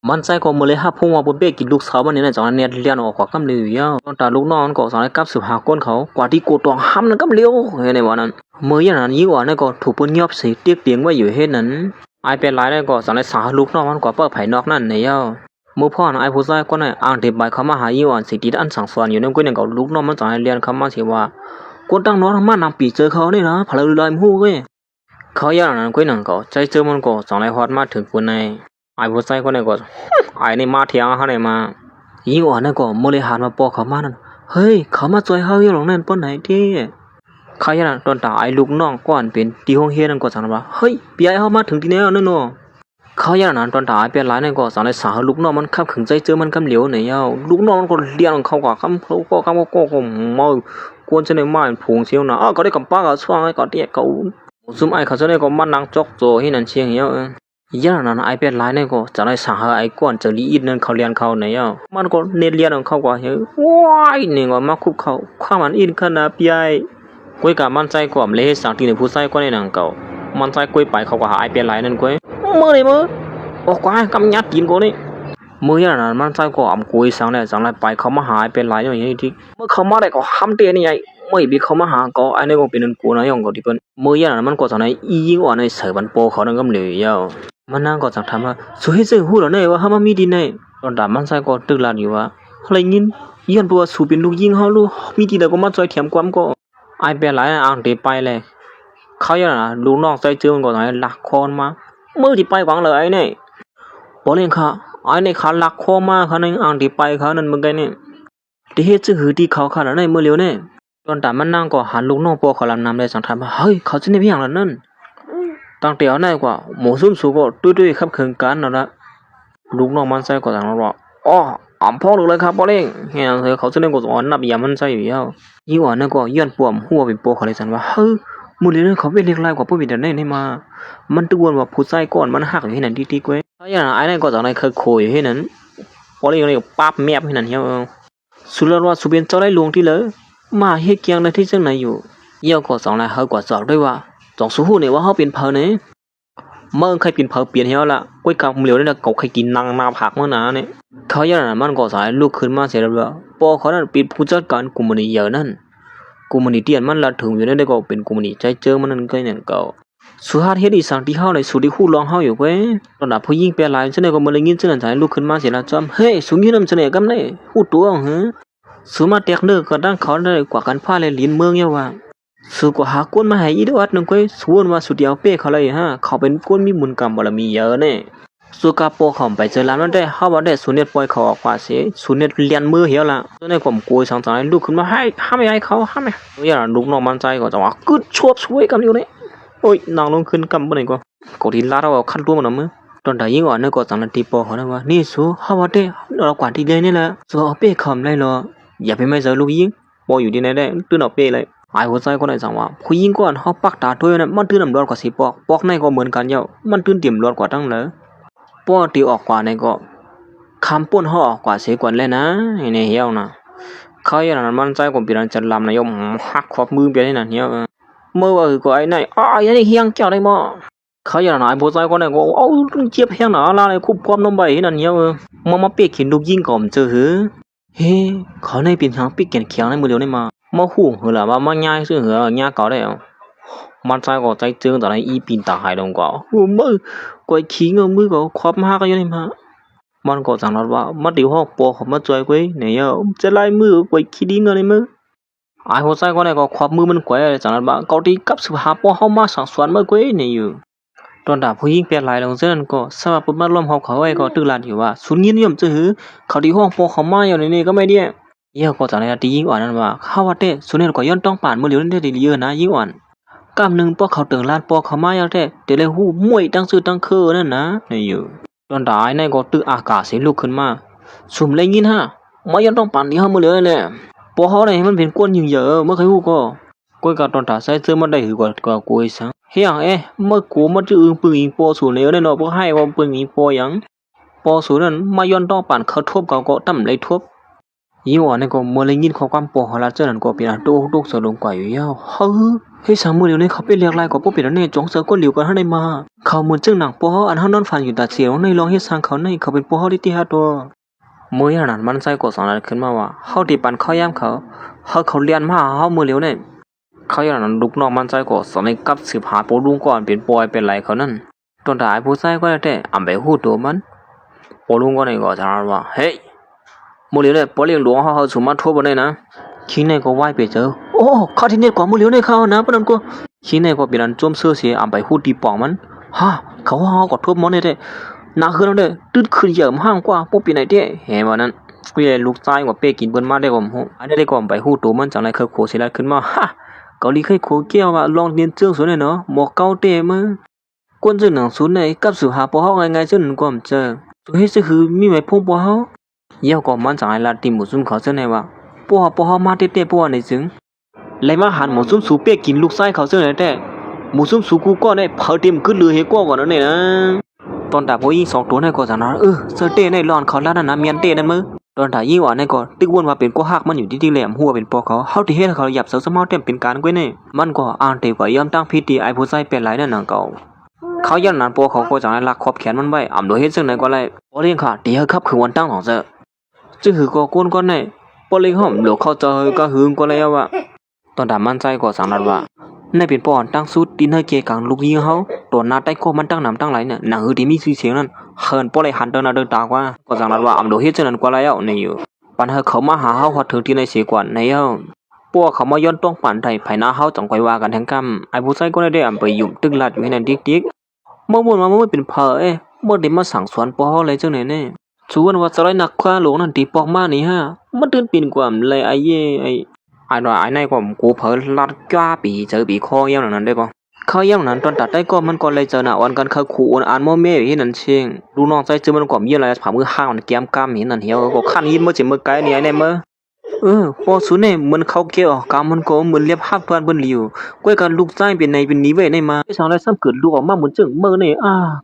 [SPEAKER 1] มันใจก็มือเลยฮับพงว่าบนเบ้กินลูกสาวมันนี่นะจังนั้นเนี่ยเลี้ยนออกกว่ากำเหลียวตอนตาลูกน้องก็จังได๋กับสืบหาก้นเขากว่าที่กูตองห้ามนั่นกำเหลียวเฮ้ยในวันนั้นมืออย่างนั้นยิ่งว่านั่นก็ถูกปืนยอบใส่เตียกเตียงไว้อยู่เฮ็ดนั้นไอ้เป็นไรนั่นก็จังได๋สาลูกน้องมันกว่าเปิ้นไผนอกนั่นเนี่ยเมื่อพ่อไอ้ผู้ชายก็ได้อ้างที่ใบเขามาหายิ่งว่าสิติดอันสั่งสอนอยู่นั่นก็ยังก็ลูกน้องมันจังได๋เรียนคำมาสิว่าคนตั้งน้องมานำปีเจอเขานี่นะพลอยลอยฮู้เว้ยเขาอย่างนั้นก็นั่นก็ใจเจอมันก็จังได๋ฮอดมาถึงคนในไอ้ผู้ชายคนนั้นก็ไอ้นี่มาเถียงเฮาได้มายิ่งว่านั่นก็มื้อเลยหันมาปอเขามานั่นเฮ้ยเขามาช่วยเฮาอยู่หลังนั้นปานไหนติเขาอย่างนั้นตอนตาไอ้ลูกน้องก่อนเป็นที่ห้องเฮียนนั่นก็จังว่าเฮ้ยพี่ไอ้เฮามาถึงที่แล้วนั่นเนาะ เขาอย่างนั้นตอนถ่ายเป็นหลายในก็สอนในสาวลูกน้องมันขับขึงใจเจอมันคำเหลียวเนี่ยลูกน้องมันก็เลี้ยงเขากว่าคำเขาก็มากวนจะในไม้ผงเชียวนะก็ได้กำปั้งก็ช่วงไอ้ก็เตี้ยเขาซุ่มไอ้เขาจะได้ก็มันนั่งจอกโจให้นั่นเชียงอย่างนั้นไอ้เป็นหลายในก็จะในสาวไอ้ก้อนจะลีอินนั่นเขาเลี้ยงเขาเนี่ยมันก็เน็ตเลี้ยงเขากว่าว้ายเนี่ยก็มาคุบเขาข้ามันอินขนาดใหญ่กุ้ยกับมันใจกว่าเลยสั่งที่ในผู้ใส่ก็ในหนังเก่ามันใจกุ้ยไปเขาก็หายเป็นหลายนั่นกุ้ยมือเลยมือโอ้กว่ากำยัดกินกูนี่มืออย่างนั้นมันใจก็อ่ำกุ้ยสั่งเลยสั่งเลยไปเขามาหายเป็นหลายอย่างนี้ที่เมื่อเขามาได้ก็ห้ามเตี้ยนี่ไงไม่บีเขามาหาก็ไอ้นี่ก็เป็นนันกูนะอย่างก็ที่เป็นมืออย่างนั้นมันก็สั่งเลยยิงว่าในเสือบันโปเขานั่งกำเหลียวมันนั่งก็สั่งทำว่าสุดที่จะหู้แล้วเนี่ยว่าเขามามีดีเนี่ยตอนด่ามันใจก็ตึกลานอยู่ว่าอะไรยินยันตัวสูเป็นลูกยิงเขาลูกมีดีแล้วก็มาจอยเถียมความก็ไอ้เป็นหลายอ่างตีไปเลยเขาอย่างนั้นลูกน้องใจเจอมันก็สั่งหลักคอนมามือที่ไปหวังเลยไอ้เนี่ยพอเล่นค่ะไอ้เนี่ยขาหลักคอมาเขาในอ่างที่ไปเขานั่นมึงไงเนี่ยที่เหตุจะหือที่เขาขาดอะไรเมื่อเร็วเนี่ยตอนแต่มันนั่งก็หันลูกน้องปอเขาลำนำได้สังทานว่าเฮ้ยเขาจะนี่พี่อย่างนั้นตั้งแต่เอาหน้ากว่าหมูซุ่มสูก็ด้วยขับเคืองกันแล้วนะลูกน้องมันใส่ก็สั่งว่าอ๋ออ่ำพ่อเลยครับพอเล่นเฮียเธอเขาจะเล่นก็สอนนับยามันใส่อยู่แล้วยี่ห้อนั่นก็ย้อนปวมหัวเป็นปอเขาเลยสั่งว่าเฮ้ยมูลนิธิเขาเป็นเล็กไล่กว่าผู้บิดาได้มามันตัวว่าผู้ใส่ก่อนมันหักอยู่ที่นั่นดีๆกว่าถ้าอย่างนั้นไอ้นั่นก็จากนั้นเคยโคยอยู่ที่นั้นพอเล่นก็ปั๊บแมบที่นั่นเฮียสุดแล้วว่าสุเบียนเจ้าได้ลวงที่เลยมาเฮ็ดเกียงในที่จังไหนอยู่เยี่ยวก็สองนายเฮากว่าสอบด้วยว่าสองสู้หูเนี่ยว่าเฮาเป็นเพอเนี่ยเมื่อใครเป็นเพอเปลี่ยนเฮียละก้อยกับเหลียวนี่น่ะเขาใครกินนางนาผักมื้อน่ะเนี่ยเขาอย่างนั้นมันก็สายลุกขึ้นมาเสียแล้วปอเขานั้นเป็นผู้จัดการกลุ่มนี้เยอะนั่นกลุ่มนี้เตียนมันละถึงอยู่นั่นได้ก็เป็นกลุ่มนี้ใจเจอมันนั่นก็อย่างเก่าสุดท้ายเฮ็ดอีสังที่เฮาเลยสุดที่ฮู้ลองเฮาอยู่เว้ยตอนนั้นผู้หญิงเปลี่ยนหลายจังได๋ก็บ่ได้ยินจังนั้นใจลุกขึ้นมาเสียแล้วจำเฮ้ยสูงอยู่นำจังได๋กำไดฮู้ตัวหือสุมาแตกเด้อก็ดังเขาได้กว่ากันพาเลยลิ้นเมืองเนี่ยว่าสุก็หาคนมาให้อีดวัดนึงก้อยสวนว่าสุดเดียวเป้เขาเลยฮะเขาเป็นคนมีบุญกรรมบารมีเยอะเนี่ยสุกาโปเขาไปเจอแล้วนั่นได้เฮาบ่ได้สุเน็ตปล่อยเขาออกว่าสิสุเน็ตเลียนมือเหี่ยวละในความกลัวสังสารลุกขึ้นมาให้ห้ามให้เขาห้ามอย่างลูกน้องมันใจก็จะว่ากึดชวบช่วยกันอยู่นี่โอ้ยนางลงขึ้นกำบ่ได้ก็ก็ที่ลาเราคันตัวมันมื้อตอนได้ยิงอ่อนเนี่ยก็จังนั้นตีปอเขานะว่านี่สุเฮาบ่ได้เรากว่าที่เลยนี่แหละสุเอาเป้คำได้หรออย่าไปไม่เจอลูกยิงปออยู่ที่ไหนได้ตื่นเอาเป้เลยไอ้หัวใจก็ได้จังว่าผู้หญิงก่อนเฮาปักตาถ้วยนั้นมันตื่นน้ำร้อนกว่าสิปอกในก็เหมือนกันเย้ามันตื่นเต็มร้อนกว่าตั้งเลยปอตีออกกว่าในก็คำป่นเฮาออกกว่าเสียกว่าเลยนะในเหี่ยวนะเขาอย่างนั้นมันใจก็เป็นอันจัดลำนายมหักขอบมือเปียนี่นั่นเหี่ยวเมื่อว่าก็ไอ้นั่นยันนี่เฮียงเจ้าได้บ่เขาอย่างนั้นไอ้หัวใจก็ได้ก็เอ้าเจ็บเฮียงหนาลาเลยคุบความน้ำใบนั่นเหี่ยวมาเปียกขินลูกยิงก่อมเจอหือเฮ้เขาในเป็นทางปีกแก่นเขียวในมือเดียวได้มามาหูเหรอว่ามันง่ายซื่อเหรอง่ายเก่าได้เอามันใจก็ใจเจืองแต่ในอีปีนตาหายลงกว่าโอ้มือก็ขี้เงือมือก็ครอบมาก็ยังไงมามันก็จังนั้นว่ามันเดี๋ยวห้องปอเขามาจอยไว้เนี่ยจะไล่มือก็ขี้ดิ้งเงินในมือไอ้หัวใจก็ได้ก็ครอบมือมันแกว่จังนั้นว่าเกาตีกับสุภาพปอเขามาสั่งสอนมาไว้เนี่ยอยู่ตอนด่าผู้หญิงเปลี่ยนหลายลงเส้นก็สำหรับปุ่มมาล้อมเขาไว้ก็ตึกลานอยู่ว่าสุนยินยมจะหือเขาที่ห้องปอเขามาอย่างนี้ก็ไม่ได้เยี่ยก็จากนั้นตียิงอ่อนนั้นว่าข้าวเต้สุนัขก็ย้อนต้องป่านมือเหลียวนั่นได้ดีเยอะนะยิงอ่อนกำหนึ่งปอเขาตึงลานปอเขามาอย่างเต้เดี๋ยวเลยหูมวยตั้งซื่อตั้งคือนั่นนะนี่อยู่ตอนด่าในก็ตึกอากาศเสียลุกขึ้นมาสุ่มเลยยินฮะมาย้อนต้องป่านที่ห้ามือเหลียวเลยปอเขาเนี่ยมันเป็นก้นยิงเยอะเมื่อใครหูก็ก้อยกับตอนด่าใส่เสื้อมันได้หือกว่าก้อยสังเฮียเมื่อกูมันจะอึ้งปึงยิงปอสูเหลียวได้เนาะพวกให้ว่าปึงยิงปอยังปอสูนั้นมาย้อนต้องป่านเขาทบเขาก็ตั้มเลยทบยี่ห้อนี่ก็เมื่อเลยยินข้อความปอเขาละเจ้านั่นก็เป็นตุกสะลงกว่าอยู่ยาวเฮ้ยสามมือเดียวนี้เขาเป็นเรียกลายก็บ่เป็นอันนี้จงเสือก็เหลียวกันให้ได้มาเขาเหมือนจึงหนังปออันเฮานอนฝันอยู่ตาเสียวในลองเฮ็ดสร้างเขาในเขาเป็นปอเฮาที่หาตัวมื้อนั้นมันใส่ก็สอนนั้นขึ้นมาว่าเฮาที่ปันเขายามเขาเรียนมาเฮามื้อเดียวนี่เขาอย่างนั้นลูกน้องมันใส่ก็สอนให้กับสืบหาปอลุงก่อนเป็นปอยเป็นไรเขานั่นตอนท้ายผู้ใส่ก็ได้อำไปฮู้ตัวมันปอลุงก็นี่ก็ถามว่าเฮ้ยมือเหลียวเนี่ยปอเลี้ยงหลวงเขาสุมาทั่วบนเลยนะขี้ในก็ไหวไปเจอโอ้ข้าที่เนี่ยกว่ามือเหลียวในเขานะปนันก็ขี้ในก็เป็นอันจมเสื้อเสียอ่ำไปหูดีปองมันฮะเขาก็ทั่วมันเนี่ยนาคือเราเนี่ยตื่นขึ้นเยอะห้างกว่าพวกปีไหนเด้เห็นวันนั้นกูเลยลูกชายว่าเป้กินเปิ้นมาได้ก่อนหูอันนี้ได้ก่อนไปหูตัวมันจังไรเคยโคเสียแล้วขึ้นมาฮะเกาหลีเคยโคเกี่ยวว่าลองเรียนเจื้องสวนเลยเนาะหมอกเก้าเต้มึง กวนจึงหนังศูนย์ในกับสู่หาปอเฮาไงๆจึงหนังกว่าเจอตัวเฮ็ดจะคือมีไหมพงปอเฮาเยี่ยวก็มันจังไอ้ลาติหมูซุ่มเขาเจอในว่าปอเฮามาเต้ๆปอในจึงเลยมาหันหมูซุ่มสูเปียกินลูกไส้เขาเจอในแต่หมูซุ่มสูกูก็ในเผาเต็มขึ้นเลยเฮกว่าก่อนนั่นเนี่ยนะตอนดาบยิง2ตัวในก็จังนั้นเซอร์เต้ในร้อนเขาลาดนะเมียนเต้นั่นมื้อตอนดายิงว่าในก็ตึกวนว่าเป็นก็ฮักมันอยู่ที่แหลมหัวเป็นปอเขาเฮาที่เฮ็ดเขาหยับเสาสมอเต็มเป็นการก้วยนี่มันก็อ่านเตกว่ายอมตั้งพิธีไอ้ผู้ใส่เป็นหลายนั่นน่ะเก่าเขายันนั้นปอเขาก็จังได๋ลักขอบแขนมันไว้อำโดยเฮ็ดซึ่งไหนก็ไล่ปอเลี้ยงค่ะตีเฮาครับคือวันตั้งของเซอจึหือก็กวนก็ในปอเลี้ยงหอมเหลือเข้าเจอก็หึงก็แล้วว่าตอนดามั่นใจก็สังนัดว่าในเป็นปอนตั้งสุดดินเฮเกกังลูกยิงเฮาตัวหน้าใต้ก็มันตั้งนำตั้งหลายเนี่ยหนังหือที่มีชื่อเสียงนั้นเฮินปอเลยหันเดินหน้าเดินตากว่าก็สังนัดว่าอำโดยเฮ็ดซึ่งนั้นก็แล้วในอยู่ปันเฮาเขามาหาเฮาฮอดถึงที่ในเสียกว่าในเฮาพวกเขามาย้อนต้องปั่นไทยภายหน้าเฮาจังค่อยว่ากันแทงกำไอ้ผู้ใส่ก็ได้อำไปยุ่มตึกลัดอยู่ให้นั่นติ๊กๆบ่ม่วนมาบ่เป็นเพอบ่ได้มาสั่งสอนปอเฮาเลยจังไหนแน่ชวนว่าสลายนักคว้าหลวงนั่นตีปอกมานี่ฮะมันตื่นปีนกว่าเลยไอ้เย่ไอ้ดอยไอ้ในก็กูเผลอลัดจ้าปีเจอปีคอเยี่ยมนั้นได้ป่ะเขาเยี่ยมนั้นตอนตัดได้ก็มันก็เลยเจอหน้าวันกันเขาขู่อ่านโมเมอยู่ที่นั่นเชียงดูน้องใจเจอมันก็มีอะไรผ่ามือห้างมันแก้มกล้ามเห็นนั่นเหี่ยวก็ขั้นยิ้มเมื่อเจ็บเมื่อไกลนี่ไอ้ในเมื่อพอสุดเนี่ยมันเขาเกี่ยวกามมันก็เหมือนเลียบหักเพื่อนเบิ่นหลิวก้อยกันลูกใจเป็นในเป็นนี้ไว้ในมาไอ้สาวไรซ้ำเกิดลูกออกมาเหมือนจึงเมื่อนี่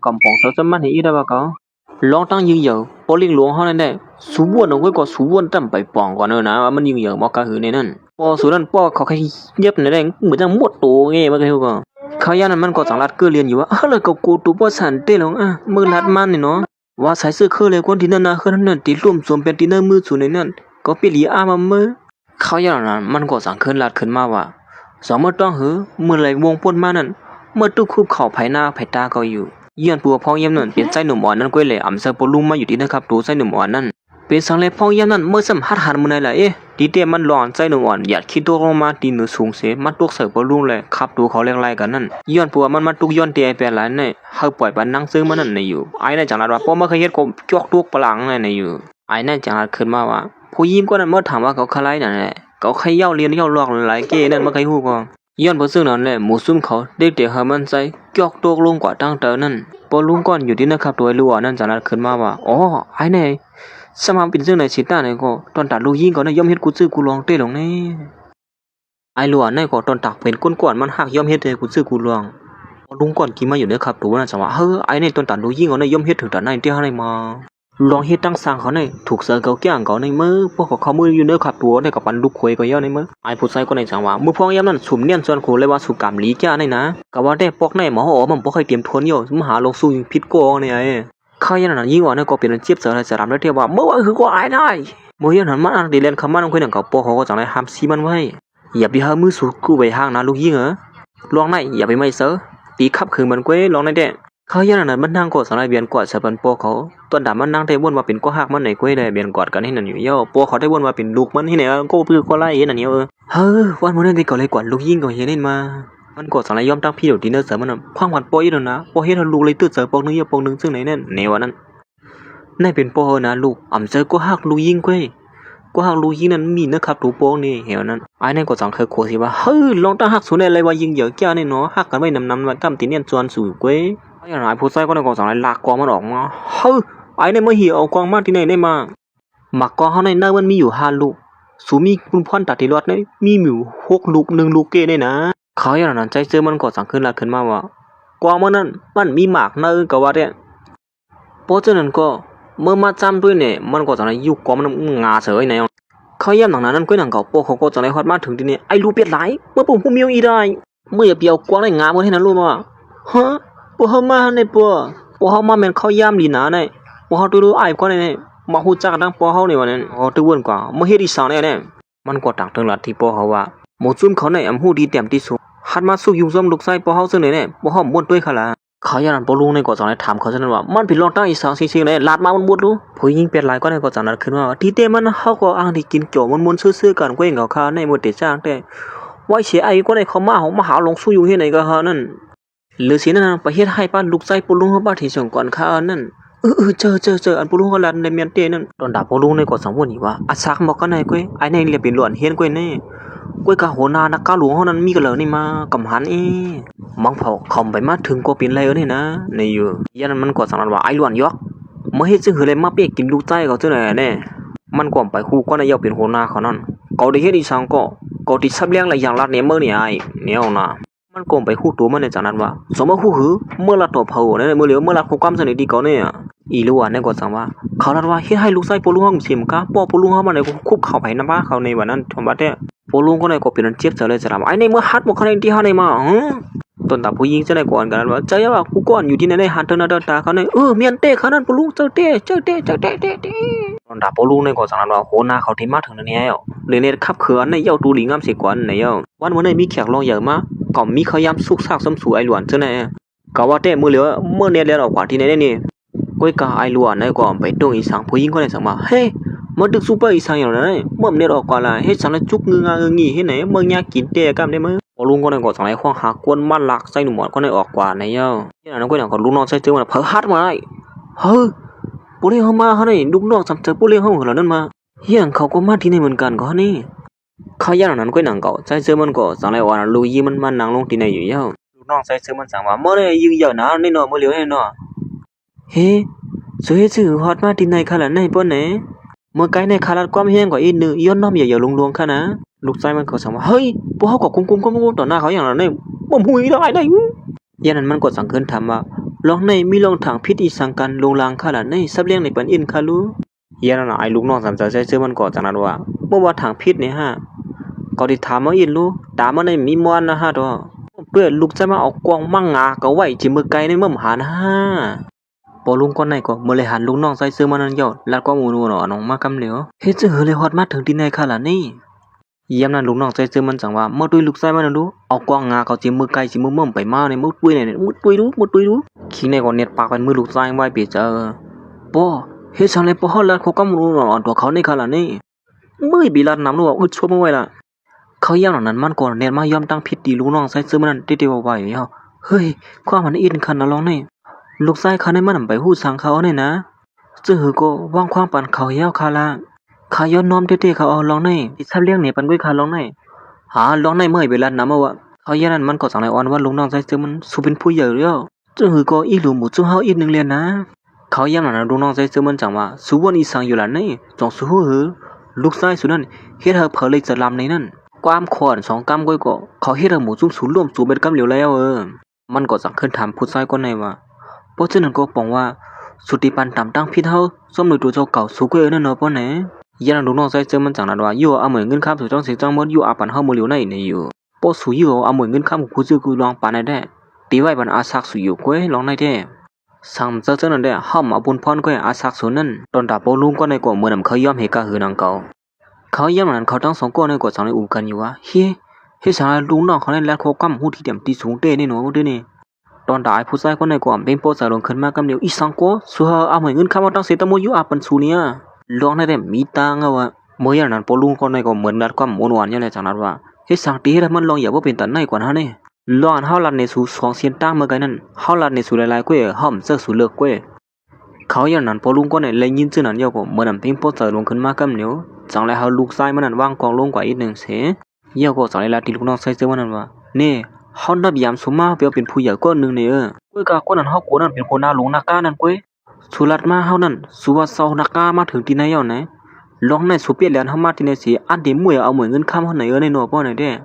[SPEAKER 1] กำปองเธอจะมันเห็นได้ป่ะเขาลองตั้งยืนเหยาปอลิงหลวงเฮานั่นได้สูบวนเอาไว้ก็สูบวนตั้มไปปองก่อนนะว่ามันยืนเหยาบ่กะหือในนั้นปอสูนั้นปอเขาแค่เย็บในแดงเหมือนจังหมดโตไงบ่เคยฮู้ก็เขาย่านนั้นมันก็จังลัดเกือเรียนอยู่ว่าแล้วก็กูตูบ่สันเตลงมือลัดมันนี่เนาะว่าใส่เสื้อเคอเลยคนที่นั่นนะคือนั่นที่ร่วมสวมเป็นที่นั่นมือสูในนั้นก็เปรีอามามือเขาย่านนั้นมันก็สังเคินลัดขึ้นมาว่าสองมื้อต้องหือมื้อไหลวงป่นมานั่นเมื่อตุคุบเข้าภายหน้าภายตาก็อยู่ย้อนปัวพ่อเยี่ยมนั่นเป็นใจหนุ่มอ่อนนั่นก้อยเลยอำเสปลุงมาอยู่ที่นะครับตัวใจหนุ่มอ่อนนั่นเป็นสังเลยพ่อเยี่ยมนั่นเมื่อสัมหัดหันมื้อไหนล่ะดีเตมันหลอนใจหนุ่มอ่อนอยากคิดตัวลงมาตีหนูสูงเสมาตุกเสปลุงเลยขับตัวเขาเรียงไล่กันนั่นย้อนปัวมันมาตุกย้อนเตะแปลหลายเนี่ยเฮาปล่อยบันนั่งซื้อมันนั่นในอยู่ไอ้นั่นจังลัดว่าพ่อมาเคยเฮ็ดก็จอกตุกปลังในอยู่ไอ้นั่นจังลัดขึ้นมาว่าผู้ยิ้มก็นั่นเมื่อถามว่าเขาคลายนั่นแหละเขาใครเย้าเรียนเย้าหลอกหลายเก้นั่นมาเคยฮู้ก็ย้อนเพราะซึ่งนั่นแหละหมู่ซุ่มเขาเด็กเด็กเฮามันใจจอกตุกลงกว่าตั้งเตอนั่นพอลุงก่อนอยู่ที่นะครับตัวลูกนั่นจังลัดขึ้นมาว่าไอ้เนี่ยสมามเป็นซึ่งในสิตาเนี่ยก็ตอนตัดลูกยิงก็น่ะย่อมเฮ็ดกูซื้อกูลองเต้ลงนี่ไอ้ลูกนั่นก็ตอนตักเป็นก้นก่อนมันหักย่อมเฮ็ดให้กูซื้อกูลองพอลุงก่อนกินมาอยู่เนี่ยครับตัวนั่นจังว่าไอ้เนี่ยตอนตัดลูกยิงก็น่ะย่อมเฮ็ดถึงตัดในที่เฮาได้มาลองเฮ็ดตั้งสร้างเขาเนี่ยถูกเสือเกาแก้งเขาในมือพวกเขามืออยู่เด้อครับตัวได้กับปันลูกคุยก็ย่อในมือไอ้ผู้ชายก็ในจังว่ามือพ้องยามนั้นสุ่มเนียนส่วนโคเลยว่าสุกรรมลีแก่ในนะก็ว่าได้ปอกในหมอมันบ่ค่อยเตรียมทนอยู่มหาลงสู้ผิดกองนี่ไอ้เขายันนั้นยิ่งว่าเนี่ยก็เป็นเจี๊ยบเสือสารามได้เทียบว่าเมื่อวานคือก็อายได้เมื่อยันนั้นมันอังดีเล่นคำมันคุยหนังกับปอเขาก็จังได้ห้ามซีมันไว้อย่าไปหามือสูกูไปห้างนะลูกยิงลองในอย่าไปไม่เสือตีขับคือมันก้อยลองในเด้เขายันนั้นมันนั่งกอดสลายเบียนกอดสะบันปอเขาตอนดามันนั่งได้วนว่าเป็นก็หักมันไหนก้อยได้เบียนกอดกันให้นั่นอยู่เย่อปอเขาได้วนว่าเป็นลูกมันที่ไหนก็คือก็ไล่นั่นเนี่ยวันมื้อนั้นที่ก็เลยกอดลูกยิงก็เห็นนี่มามันก็สังเลยย่อมตั้งพี่เดี๋ยวดินเนอร์เสริมมันคว้างวันปอยอยู่นะปอเฮ็ดให้ลูกเลยตื้อเจอปอกนึงอย่าปอกนึงซึ่งไหนนั่นแนวนั้นในเป็นปอนะลูกอำเจอก็หักลูกยิงก้อยก็หักลูกยิงนั้นมีนะครับถูกปองนี่เห็นนั้นไอ้นั่นก็สังเคยโคสิว่าลองตั้งหักสูนอะไรว่ายิงเยอะแก่นี่เนาะหักกันไว้นำมันตั้มตีเนี่ยจวนสู่ก้อยอย่างไรผู้ใส่ก็ในกองสังเลยลากกองมันออกมาไอ้เนี่ยเมื่อเหี่ยวเอากองมาที่ไหนได้มาหมักกองเขาในหน้ามันมีอยู่5ลูกสูมีคุณพ่อนตัดที่รอดเนี่ยมีอยู่6ลูก1ลูกเก้ได้นะเขาอย่างนั้นใจเจอมันก็สั่งขึ้นลาขึ้นมาว่ากองมันมีหมากเนื้อก็ว่าเนี่ยเพราะฉะนั้นก็เมื่อมาจำด้วยเนี่ยมันก็จะได้ยุกกองมันงาเฉยในเขาย่ำหนังนั้นก็หนังเก่าโปเขาก็จะได้ฮอดมาถึงที่นี่ไอ้ลูกเป็ดไหลเมื่อผมผู้มีอีได้เมื่ออย่าเปียวกองได้งาเมื่อที่นั้นรู้ว่าปอเฮามาในปอเฮามาแม่นเขาย่ำลีนาในปอเฮาตัวไอ้ก็ในมาฮู้จักดังปอเฮานี่ว่านั่นตัววนกว่าบ่เฮ็ดอีสานเนี่ยมันก็ต่างถึงลัดที่ปอเฮาว่าหมู่ซุ่มเขาในอำฮู้ดีเต็มที่สุดหัดมาสู้ยุ่งซ้อมลูกไส้ปอเฮาซึ่งเนี่ยปอเฮาม่วนด้วยค่ะล่ะเขาอย่างนั้นปอลุงในก็จังได้ถามเขาซั่นว่ามันเป็นรองตั้งอีสานซิงๆเลยลาดมามันบ่รู้ผู้หญิงเป็ดหลายก็ในก็จังนั้นขึ้นว่าที่เตมันเฮาก็อ้างที่กินโจมันม่วนซื่อๆกันก็เองเขาในหมดแต่จ้างแต่ไว้เสียไอ้ก็ในเขามาเฮามาหาลงสู้อยู่ที่ไหนก็เฮานั่นหรือสินั่นไปเฮ็ดให้ป้าลูกไส้ปลุงเฮาบ้าที่ส่งก่อนข้านั่นเจออันปลุงเฮาลันในเมียนเตนั่นตอนดาปลุงในก็สังวนอีว่าอัดซักบอกกันไหนก้อยไอ้ในเรียบเป็นหลวนเฮียนก้อยแน่ กวยกะโหนานักกาหลวงเฮานั้นมีกันแล้วนี่มากำหันมังเผาคอมไปมาถึงก็เป็นไรนี่นะนี่อยู่ยันมันก็สังว่าไอ้ล้วนยอกมาเฮ็ดจึงหือเลยมาเปียกกินลูกใจเขาจังได๋แน่มันก็ไปฮู้ก็นายกเป็นโหนาเขานั่นเขาได้เฮ็ดอีสังก็ที่ซับเลี้ยงหลายอย่างลัดเนี่ยมื้อนี่ไอ้เนี่ยเอานะมันก็ไปฮู้ตัวมันในจังนั้นว่าสมมุติฮู้หือเมื่อละตบเผาเนี่ยมื้อเหลียวเมื่อละคู่กำสนิทดีเขาเนี่ยอีลูอันเนี่ยก็สังว่าเขาลัดว่าเฮ็ดให้ลูกไส้ปลุงเฮาสิมกะปอปลุงเฮามันเนี่ยคุบเข้าไปนำบ้าเขาในวันนั้นทำบัดเนี่ยปลุงก็เนี่ยก็เป็นเจ็บเสียเลยจะถามไอ้ในเมื่อฮัดบ่คันที่เฮาในมาต้นตาผู้หญิงจะได้ก่อนกันว่าเจอว่ากูก่อนอยู่ที่ไหนได้หันเดินตาเขาเนี่ยเมียนเต้เขานั่นปลุงเจอเต้ต้นตาปลุงเนี่ยก็สังว่าโหนาเขาที่มาถึงเนี่ยเลยเนี่ยขับเขือนในเย้าตูหลิงงามสิก่อนในเย้าวันวันนี้มีแขกรอเยอะมาก็มีเขายามสุกซากสมสู่ไอ้หลวนจังได๋ก็ว่าแต่มื้อเหลือมื้อเนี่ยแล้วออกกว่าที่ไหนได้นี่ก้อยกาไอ้หลวนเนี่ยก็ไปตรงอีสังผู้หญิงคนนั้นสังว่าเฮ้มันดึกซุปเปอร์อีสังอย่างนั้นเมื่อเนี่ยออกกว่าล่ะเฮ็ดสังแล้วจุกงึงางี้เฮ็ดไหนเมื่อยากกินเต้กำได้มื้อพอลุงคนนั้นก็สังไหลข้องหากวนมันลักใส่หนุ่มหมอดคนนั้นออกกว่าในเย้าที่นั้นก้อยน่ะก็ลูกน้องใส่เจอมันเผลอฮัดมาได้เฮ้อปุเรเฮามาเฮานี่ลูกน้องสำเจอปุเรเฮาเหล่านั้นมาเฮียงเขาก็มาที่นี่เหมือนกันก็นี่เขาย่านนั้นก้อยนั่งเก่าใส่เจอมันก็สังไหลว่าลูกยีมันนั่งลงที่ไหนอยู่เย้าลูกน้องใส่เจอมันสังว่าเมื่อได้ยืนยาวนะนี่เนาะมื้อเหลียวนี่เนาะเฮ้สวยซื่อฮอดมาที่ไหนคะล่ะในป้นไหนเมื่อไกลในคาราดความแห้งกว่าอีนึย้อนน้อมอย่าลวงๆค่ะนะลูกชายมันก็สั่งว่าเฮ้ยพวกเฮาก็กุมๆต่อหน้าเขาอย่างนั้นนี่บ่หุยได้ยันนั้นมันก็สั่งขึ้นถามว่าลองในมีลองทางพิษอีสังกันลงลางค่ะล่ะในซับเลี้ยงในปันอินค่ะรู้ยันนั้นไอ้ลูกน้องสามใจเชื่อมันก็จังนั้นว่าเมื่อว่าทางพิษนี่ฮะก็ได้ถามมาอินรู้ตามมาในมีมวนนะฮะตัวเพื่อลูกชายมาเอากวางมั่งงาก็ไว้ที่มือไกลในเมื่อมหานะฮะพอลุงคนไหนก็เมื่อเลยหันลูกน้องใส่เสื้อมันนั่นยอดแล้วก็มูนูเนาะน้องมากำเหลียวเฮ็ดจะเหือเลยฮอดมาถึงที่ไหนค่ะล่ะนี่เยี่ยมนั้นลูกน้องใส่เสื้อมันจังว่าเมื่อตุยลูกชายมันนั่นรู้เอากวางงาเขาจิมือไกลจิมือเมื่อไปมาในมือตุยเนี่ยมือตุยรู้คิงในก็เน็ตปากเป็นมือลูกชายไว้ปีเจอป้อเฮ็ดจังเลยป้อฮอดแล้วเขาก็มูนูเนาะตัวเขาในค่ะล่ะนี่มือบีลัดน้ำรู้ว่าอึดชั่วมาไว้ล่ะเขาเยี่ยมนั้นมันก็เน็ตมายอมตั้งผิดดีลูกน้องใส่เสื้อมันนั่นติๆไว้เฮ้ยความมันอินคันนะลองนี่ลูกชายเขาในมันไปฮู้สังเขาเนี่ยนะซึ่งหือก็วางความปันเขาเหี้ยวคาละขาย้อนน้อมเท่ๆเขาเอาลองในที่ทับเลี้ยงเนี่ยปันกุ้ยคาลองในหาลองในเมื่อยเวลานำเอาวะเขาย่านั้นมันก็สั่งในอ่อนว่าลุงน้องใส่เสื้อมันสูเป็นผู้ใหญ่แล้วซึ่งหือก็อีหลูหมู่จุ้งเฮาอีกนึงเรียนนะเขาย่านั้นลุงน้องใส่เสื้อมันจังว่าสูวันอีสังอยู่ล่ะนี่จงสู้หือลูกชายสุนั้นเฮ็ดให้เผลอเลยจะลำในนั้นความขอน2กำก้อยก็เขาเฮ็ดให้หมู่จุ้งสูร่วมสูเป็นกำเหลียวแล้วมันก็สั่งขึ้นถามผู้ชายคนไหนว่าเพราะฉะนั้นก็ปองว่าสุติปันตามตั้งพิษเฮาสมนึกตัวเจ้าเก่าสู้กวยนั่นเนาะป้อไหนยันลูกน้องใส่เจอมันจังนั้นว่าอยู่เอาเหมือนเงินค้ำสู่จ้องสิจังหมดอยู่อาปันเฮามื้อเหลียวในนี่อยู่ป้อสู่อยู่เอาเหมือนเงินค้ำกูซื้อกูลองปานได้ตีไว้บันอาซักสู่อยู่กวยลองได้แท้สั่งเจ้านั่นได้เฮามาบุญพรกวยอาซักสู่นั้นตอนตาโปลุงก็ในก็เหมือนเขายอมให้กะหือนางเก่าเขาย่ำนั้นเขาทั้งสองก็ในก็สังในอู่กันอยู่ว่าเฮ้สาลุงน้องเขาในแล้วเขากำหูที่เดี่ยมที่สูงเต้นี่เนาะเด้นี่ตอนตายผู้ชายคนในก็เป็นโปสาลงขึ้นมากำเดียวอีสังก็สู้เอาเหมือนเงินค้ำมาตั้งเสตมอยู่อาปันสู่เนี่ยลองได้แต่มีตังเอาวะเมื่ออย่างนั้นปลุงคนในก็เหมือนนัดความมวนอย่างไรจากนั้นว่าเฮ้สังตีให้มันลองอย่าว่าเป็นตันในกว่านั้นนี่ลองเฮาลัดในสู่2เสียนตั้งเมื่อไงนั้นเฮาลัดในสู่หลายๆกวยห้อมเสื้อสู่เลือกกวยเขาอย่างนั้นปลุงก็ในเลยยินชื่อนั้นยก็เหมือนนำเป็นโปสาลงขึ้นมากำเดียวจังไรเฮาลูกชายมันนั้นวางกองลงกว่าอีกนึงเสยก็จังไรละที่ลูกน้องใส่เสื้อมันนั้นว่านี่เฮานับยามสมมาเปียวเป็นผู้ใหญ่ก้อนนึงนี่กวยกะคนนั้นเฮาโกนั้นเป็นคนหน้าหลงนักกานั่นกวยสุรัดมาเฮานั้นสุว่าเซานักกามาถึงที่ไหนย่อไหนลองในสุเปียแลนเฮามาที่ไหนสิอันเดมวยเอาเหมือนเงินค้ำเฮาไหนในหนอป้อไหนเด้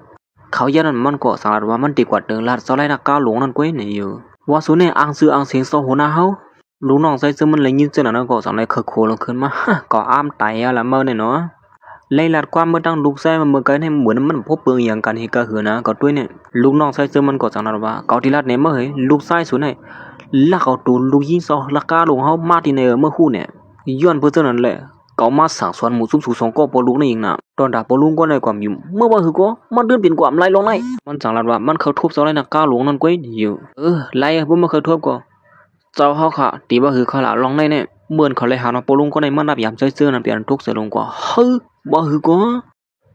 [SPEAKER 1] เขาย่านั้นมันก็สารว่ามันดีกว่าเดิงลาดเซาไรนักกาหลงนั่นกวยนี่อยู่ว่าสุเนี่ยอ้างชื่ออ้างเสียงเซาหัวหน้าเฮาลูกน้องใส่เสื้อมันเลยยินเสื้อนั้นก็สังไรคือโคลงขึ้นมาก็อ้ามไตละเมื่อเนี่ยเนาะเลยลัดความเมื่อตั้งลูกชายมันเมื่อไกลให้เหมือนมันพบเปลืองอย่างกันเฮกะหือนะก็ด้วยเนี่ยลูกน้องใส่เสื้อมันก็จังนั้นว่าเกาที่ลัดเนี่ยเมื่อเฮ้ยลูกชายสุดเนี่ยลักเอาตูลูกยิงซอลักกาลงเฮามาที่เนี่ยเมื่อคู่เนี่ยย้อนเพื่อเท่านั้นแหละเกามาสั่งสอนหมู่ซุ่มสู่2ก็ปอลูกนี่เองน่ะตอนดาปอลุงก็ในความอยู่เมื่อว่าคือก็มันเดินเป็นความไล่ลงไล่มันจังลัดว่ามันเข้าทุบเสาไรนักกาหลวงนั่นก้อยอยู่ไล่บ่มาเคยทุบก็เจ้าเฮาค่ะตีว่าคือเขาละลองได้เนี่ยเหมือนเขาเลยหาว่าปอลุงก็ในมันนับยามใจเสื้อนั่นเปลี่ยนทุกเสือลงกว่าเฮ้ยบ่คือก็